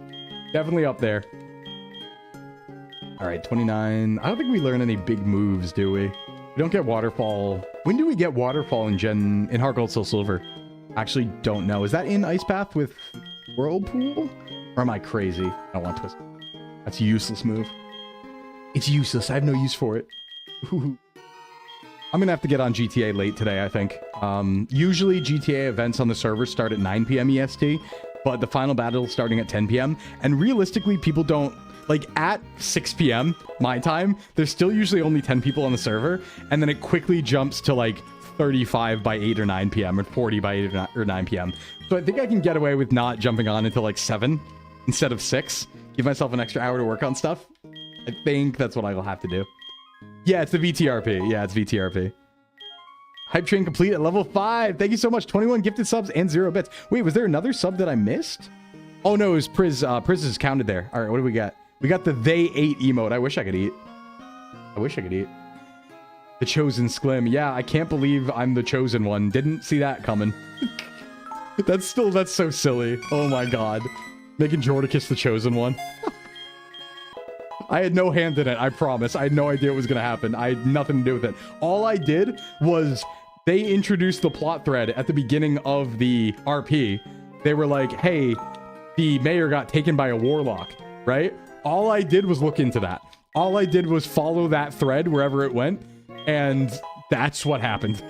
Definitely up there. All right, 29. I don't think we learn any big moves, do we? We don't get Waterfall. When do we get Waterfall in Heart Gold Soul Silver? Actually, don't know. Is that in Ice Path with Whirlpool? Or am I crazy? I don't want Twist. That's a useless move. It's useless. I have no use for it. I'm gonna have to get on GTA late today, I think. Usually GTA events on the server start at 9 p.m. EST, but the final battle is starting at 10 p.m. And realistically, people don't... Like, at 6 p.m. my time, there's still usually only 10 people on the server, and then it quickly jumps to, like, 35 by 8 or 9 p.m. or 40 by 8 or 9 p.m. So I think I can get away with not jumping on until, like, 7 instead of 6. Give myself an extra hour to work on stuff. I think that's what I will have to do. Yeah, it's the VTRP. Yeah, it's VTRP. Hype train complete at level 5. Thank you so much. 21 gifted subs and 0 bits. Wait, was there another sub that I missed? Oh no, it was Priz. Priz is counted there. All right, what do we got? We got the they ate emote. I wish I could eat. I wish I could eat. The chosen Sclim. Yeah, I can't believe I'm the chosen one. Didn't see that coming. That's so silly. Oh my god. Making Jordicus the chosen one. I had no hand in it, I promise. I had no idea what was going to happen. I had nothing to do with it. All I did was they introduced the plot thread at the beginning of the RP. They were like, hey, the mayor got taken by a warlock, right? All I did was look into that. All I did was follow that thread wherever it went, and that's what happened.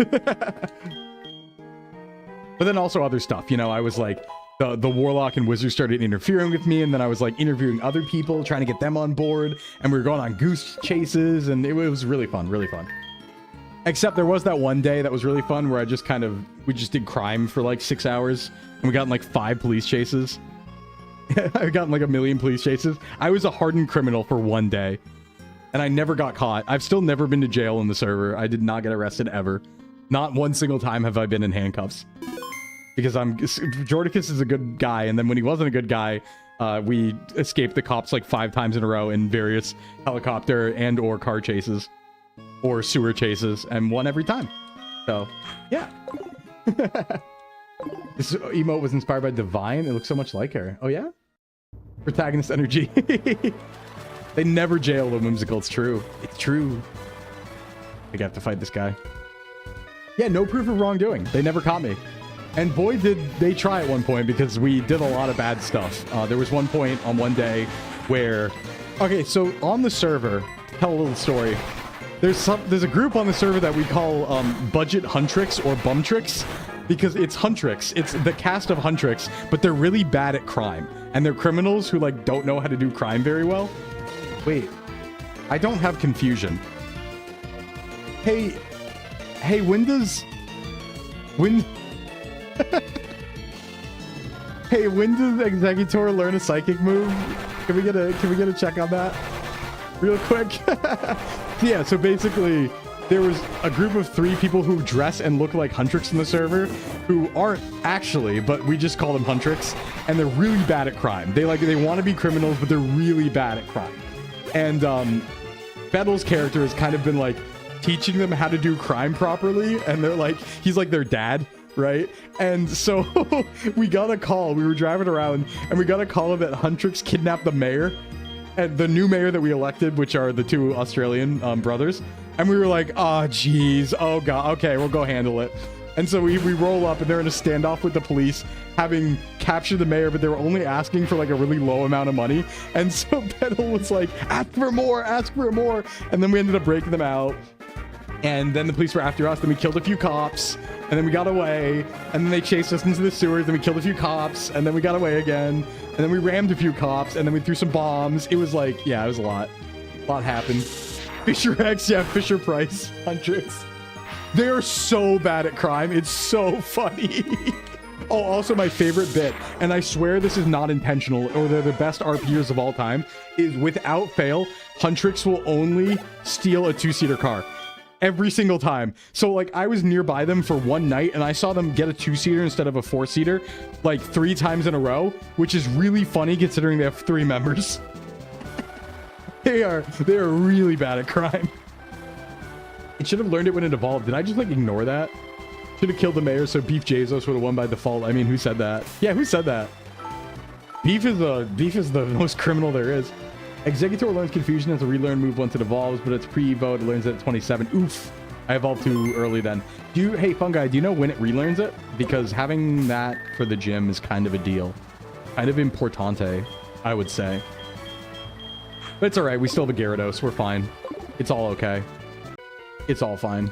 But then also other stuff, you know, I was like, the warlock and wizard started interfering with me, and then I was like interviewing other people, trying to get them on board, and we were going on goose chases, and it was really fun, really fun. Except there was that one day that was really fun where I just we just did crime for like 6 hours, and we got in like 5 police chases. I got in like 1 million police chases. I was a hardened criminal for one day, and I never got caught. I've still never been to jail in the server. I did not get arrested ever. Not one single time have I been in handcuffs. Because Jordicus is a good guy, and then when he wasn't a good guy, we escaped the cops like 5 times in a row in various helicopter and or car chases or sewer chases, and won every time. So yeah. This emote was inspired by Divine. It looks so much like her. Oh yeah, protagonist energy. They never jail the whimsical. It's true. It's true. I think I have to fight this guy. Yeah, no proof of wrongdoing. They never caught me. And boy, did they try at one point, because we did a lot of bad stuff. There was one point on one day where... Okay, so on the server, tell a little story. There's a group on the server that we call Budget Huntrix or Bumtrix, because it's Huntrix. It's the cast of Huntrix, but they're really bad at crime. And they're criminals who, like, don't know how to do crime very well. Wait. I don't have confusion. Hey, when does... Hey, when does Executor learn a psychic move? Can we get a check on that real quick? Yeah, so basically there was a group of 3 people who dress and look like Huntrix in the server, who aren't actually, but we just call them Huntrix, and they're really bad at crime. They want to be criminals, but they're really bad at crime. And Bettel's character has kind of been like teaching them how to do crime properly, and they're like, he's like their dad, right? And so we got a call. We were driving around, and we got a call that Huntrix kidnapped the mayor and the new mayor that we elected, which are the 2 Australian brothers. And we were like, oh geez, oh god, okay, we'll go handle it. And so we roll up, and they're in a standoff with the police, having captured the mayor, but they were only asking for like a really low amount of money. And so Bettel was like, ask for more, ask for more. And then we ended up breaking them out. And then the police were after us. Then we killed a few cops, and then we got away. And then they chased us into the sewers. Then we killed a few cops, and then we got away again. And then we rammed a few cops, and then we threw some bombs. It was like, yeah, it was a lot. A lot happened. Fisher X, yeah, Fisher Price, Huntrix. They are so bad at crime. It's so funny. Oh, also my favorite bit, and I swear this is not intentional, or they're the best RPers of all time, is without fail, Huntrix will only steal a 2-seater car. Every single time. So like I was nearby them for one night, and I saw them get a 2-seater instead of a 4-seater like 3 times in a row, which is really funny considering they have 3 members. They are really bad at crime. It should have learned it when it evolved. Did I just like ignore that? Should have killed the mayor so Beef Jesus would have won by default. I mean, who said that? Yeah, who said that? Beef is the most criminal there is. Executor learns confusion as a relearn move once it evolves, but it's pre-evo, it learns it at 27. Oof. I evolved too early then. Hey, Fungi, do you know when it relearns it? Because having that for the gym is kind of a deal. Kind of importante, I would say. But it's alright, we still have a Gyarados, we're fine. It's all okay. It's all fine.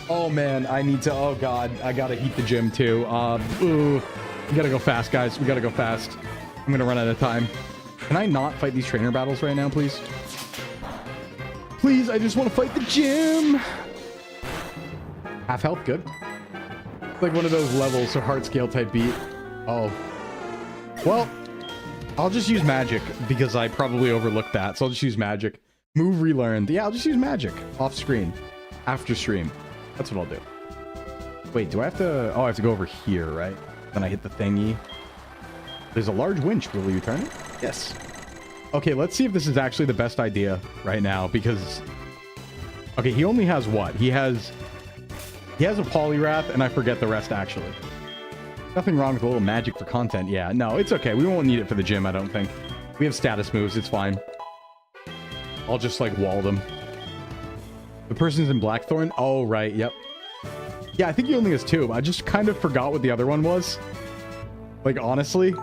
Oh man, oh god, I gotta heat the gym too. We gotta go fast, guys. We gotta go fast. I'm gonna run out of time. Can I not fight these trainer battles right now, please? Please, I just want to fight the gym. Half health, good. It's like one of those levels, so hard scale type beat. Oh. Well, I'll just use magic because I probably overlooked that. So I'll just use magic. Move relearned. Yeah, I'll just use magic off screen after stream. That's what I'll do. Wait, do I have to... Oh, I have to go over here, right? Then I hit the thingy. There's a large winch. Will you turn it? Yes. Okay, let's see if this is actually the best idea right now, because... Okay, he only has what? He has a Poliwrath, and I forget the rest, actually. Nothing wrong with a little magic for content. Yeah, no, it's okay. We won't need it for the gym, I don't think. We have status moves. It's fine. I'll just, like, wall them. The person's in Blackthorn? Oh, right. Yep. Yeah, I think he only has 2. I just kind of forgot what the other one was. Like, honestly.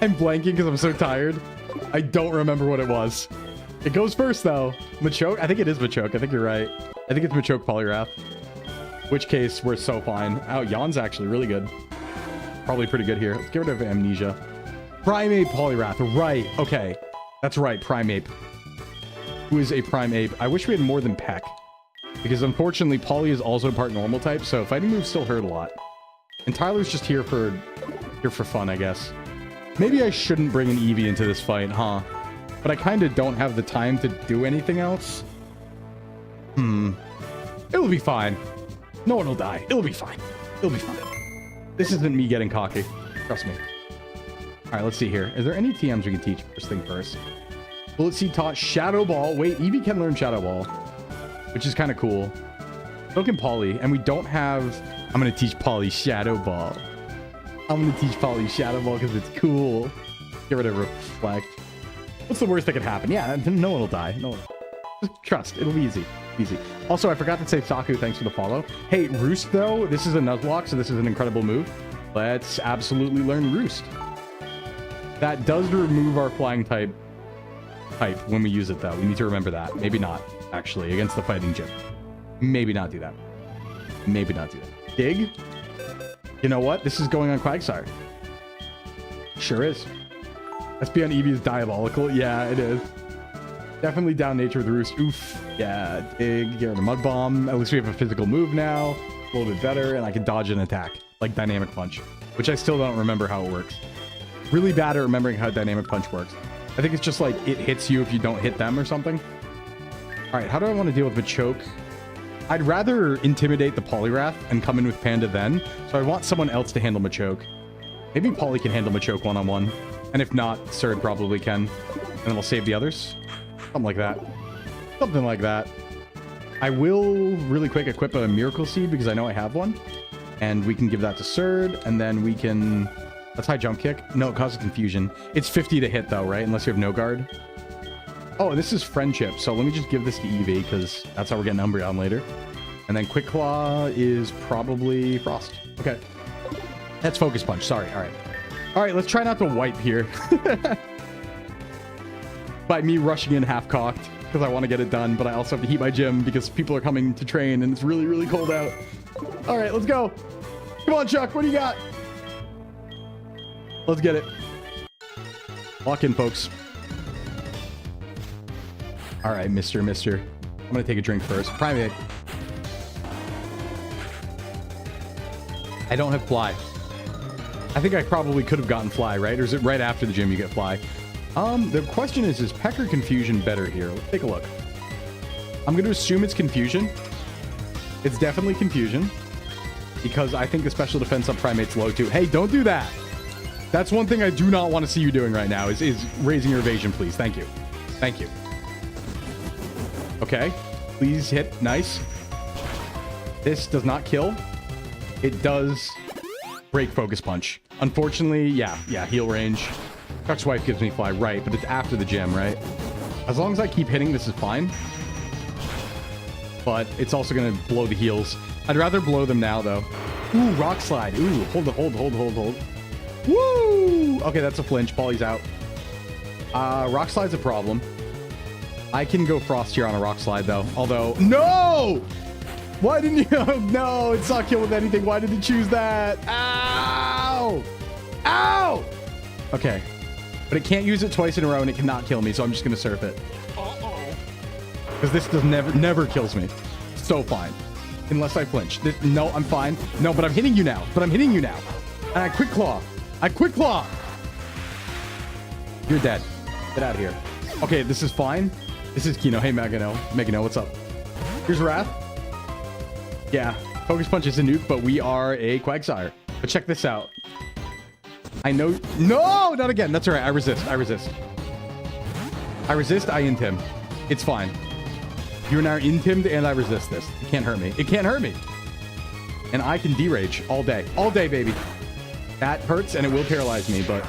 I'm blanking because I'm so tired. I don't remember what it was. It goes first, though. Machoke? I think it is Machoke. I think you're right. I think it's Machoke Poliwrath. Which case, we're so fine. Oh, Yon's actually really good. Probably pretty good here. Let's get rid of Amnesia. Primeape Poliwrath. Right. Okay. That's right. Primeape. Who is a Primeape. I wish we had more than Peck. Because unfortunately, Poly is also part normal type, so fighting moves still hurt a lot. And Tyler's just here for fun, I guess. Maybe I shouldn't bring an Eevee into this fight, huh? But I kind of don't have the time to do anything else. It'll be fine. No one will die. It'll be fine. It'll be fine. This isn't me getting cocky. Trust me. All right, let's see here. Is there any TMs we can teach first thing first? Bullet Seed taught Shadow Ball. Wait, Eevee can learn Shadow Ball, which is kind of cool. So can Poly, and we don't have... I'm going to teach Poly Shadow Ball. I'm going to teach Poly Shadow Ball because it's cool. Get rid of Reflect. What's the worst that could happen? Yeah, no one will die. No one. Just trust. It'll be easy. Easy. Also, I forgot to say Saku, thanks for the follow. Hey, Roost, though, this is a Nuzlocke, so this is an incredible move. Let's absolutely learn Roost. That does remove our flying type when we use it, though. We need to remember that. Maybe not, actually, against the fighting gym. Maybe not do that. Maybe not do that. Dig? You know what? This is going on Quagsire. Sure is. SP on Eevee is diabolical. Yeah, it is. Definitely down nature with Roost. Oof. Yeah, Dig. Get rid of Mud Bomb. At least we have a physical move now. A little bit better, and I can dodge an attack. Like Dynamic Punch. Which I still don't remember how it works. Really bad at remembering how Dynamic Punch works. I think it's just like it hits you if you don't hit them or something. Alright, how do I want to deal with Machoke? I'd rather intimidate the Poliwrath and come in with Panda then. So I want someone else to handle Machoke. Maybe Poly can handle Machoke one-on-one. And if not, Surd probably can. And then we'll save the others. Something like that. Something like that. I will really quick equip a Miracle Seed because I know I have one. And we can give that to Surd. And then we can... Let's high jump kick. No, it causes confusion. It's 50 to hit though, right? Unless you have no guard. Oh, this is Friendship. So let me just give this to Eevee because that's how we're getting Umbreon later. And then Quick Claw is probably Frost. Okay. That's Focus Punch. Sorry. All right. All right, let's try not to wipe here. By me rushing in half-cocked because I want to get it done, but I also have to heat my gym because people are coming to train and it's really, really cold out. All right, let's go. Come on, Chuck. What do you got? Let's get it. Lock in, folks. All right, mister. I'm going to take a drink first. Primate. I don't have Fly. I think I probably could have gotten Fly, right? Or is it right after the gym you get Fly? The question is Peck or Confusion better here? Let's take a look. I'm going to assume it's Confusion. It's definitely Confusion. Because I think the special defense on Primate's low too. Hey, don't do that. That's one thing I do not want to see you doing right now is raising your evasion, please. Thank you. Thank you. Okay. Please hit. Nice. This does not kill. It does break Focus Punch. Unfortunately, yeah, heal range. Chuck's wife gives me Fly, right, but it's after the gym, right? As long as I keep hitting, this is fine. But it's also going to blow the heals. I'd rather blow them now, though. Ooh, Rock Slide. Ooh, hold. Woo! Okay, that's a flinch. Polly's out. Rock Slide's a problem. I can go Frost here on a Rock Slide, though. Although, no! Why didn't you? No, it's not kill with anything. Why did you choose that? Ow! Ow! Okay. But it can't use it twice in a row, and it cannot kill me, so I'm just going to surf it. Because this does never kills me. So fine. Unless I flinch. No, I'm fine. No, but I'm hitting you now. And I Quick Claw. You're dead. Get out of here. Okay, this is fine. This is Kino. Hey, Megano, what's up? Here's Wrath. Yeah, Focus Punch is a nuke, but we are a Quagsire. But check this out. I know... No, not again. That's all right. I resist. I resist. I resist. I int him. It's fine. You're now intimed, and I resist this. It can't hurt me. It can't hurt me. And I can derage all day. All day, baby. That hurts, and it will paralyze me, but...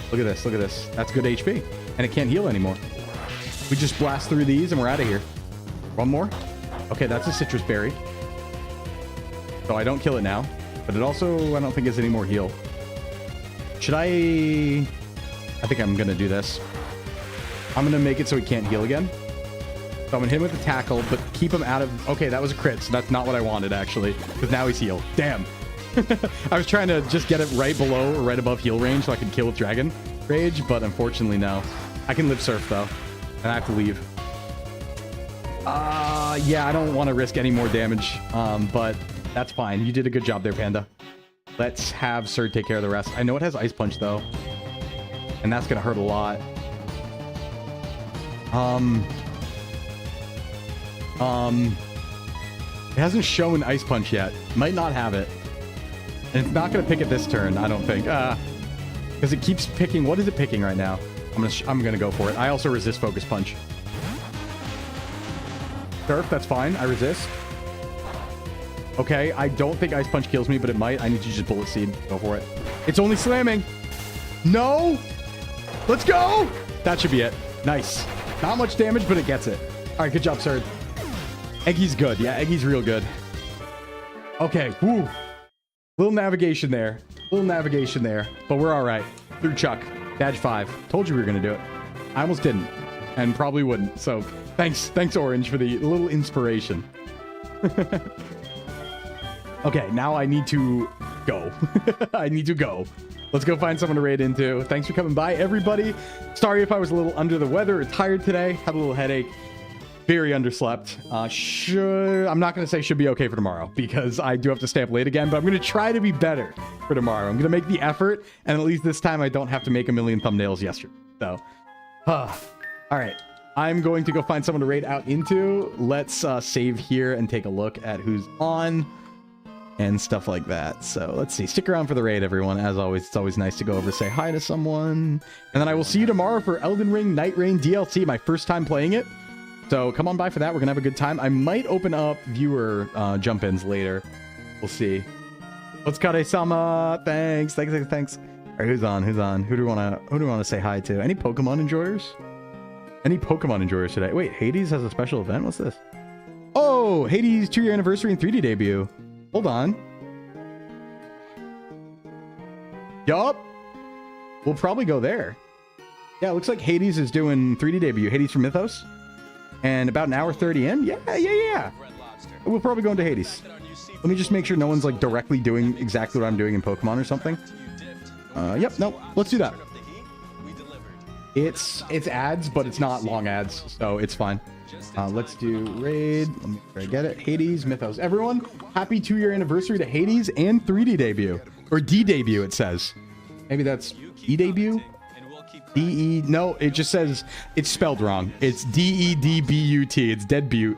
Look at this. Look at this. That's good HP. And it can't heal anymore. We just blast through these, and we're out of here. One more. Okay, that's a citrus berry. So I don't kill it now. But it also, I don't think, has any more heal. Should I think I'm going to do this. I'm going to make it so he can't heal again. So I'm going to hit him with the tackle, but keep him out of... Okay, that was a crit, so that's not what I wanted, actually. Because now he's healed. Damn. I was trying to just get it right below or right above heal range so I could kill with Dragon Rage, but unfortunately, no. I can live surf, though. And I have to leave. Yeah, I don't want to risk any more damage, but that's fine. You did a good job there, Panda. Let's have Sir take care of the rest. I know it has Ice Punch, though. And that's going to hurt a lot. It hasn't shown Ice Punch yet. Might not have it. And it's not going to pick it this turn, I don't think. Because it keeps picking... What is it picking right now? I'm gonna go for it. I also resist Focus Punch. Surf, that's fine. I resist. Okay, I don't think Ice Punch kills me, but it might. I need to just Bullet Seed. Go for it. It's only slamming. No! Let's go! That should be it. Nice. Not much damage, but it gets it. All right, good job, sir. Eggy's good. Yeah, Eggy's real good. Okay, woo. Little navigation there. Little navigation there. But we're all right. Through Chuck. Badge 5. Told you we were going to do it. I almost didn't. And probably wouldn't. So thanks, Orange, for the little inspiration. Okay, now I need to go. I need to go. Let's go find someone to raid into. Thanks for coming by, everybody. Sorry if I was a little under the weather or tired today. Had a little headache. Very underslept. I'm not going to say should be okay for tomorrow because I do have to stay up late again, but I'm going to try to be better for tomorrow. I'm going to make the effort, and at least this time I don't have to make a million thumbnails yesterday. So, all right. I'm going to go find someone to raid out into. Let's save here and take a look at who's on and stuff like that. So let's see. Stick around for the raid, everyone. As always, it's always nice to go over, say hi to someone. And then I will see you tomorrow for Elden Ring Night Rain DLC, my first time playing it. So come on by for that. We're going to have a good time. I might open up viewer jump-ins later. We'll see. Let's Kare-sama. Thanks. All right, who's on? Who do we want to say hi to? Any Pokemon enjoyers? Any Pokemon enjoyers today? Wait, Hades has a special event? What's this? Oh, Hades 2-year anniversary and 3D debut. Hold on. Yup. We'll probably go there. Yeah, it looks like Hades is doing 3D debut. Hades from Mythos. And about an hour 30 in? Yeah. We'll probably go into Hades. Let me just make sure no one's like directly doing exactly what I'm doing in Pokemon or something. Yep, no, let's do that. It's ads, but it's not long ads, so it's fine. Let's do raid. Let me try to get it. Hades, Mythos. Everyone, happy 2-year anniversary to Hades and 3D debut. Or D debut, it says. Maybe that's E debut? D-E... No, it just says... It's spelled wrong. It's D-E-D-B-U-T. It's Dead Butte.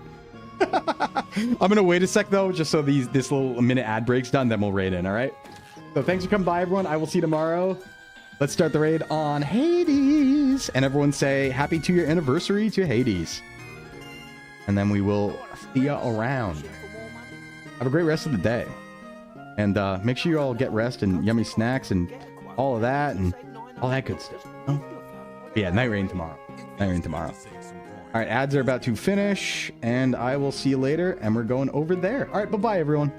I'm going to wait a sec, though, just so this little minute ad break's done, then we'll raid in, all right? So thanks for coming by, everyone. I will see you tomorrow. Let's start the raid on Hades. And everyone say happy 2-year anniversary to Hades. And then we will see you around. Have a great rest of the day. And make sure you all get rest and yummy snacks and all of that and all that good stuff. Oh. Yeah, Night Rain tomorrow. All right, ads are about to finish, and I will see you later, and we're going over there. All right, bye-bye, everyone.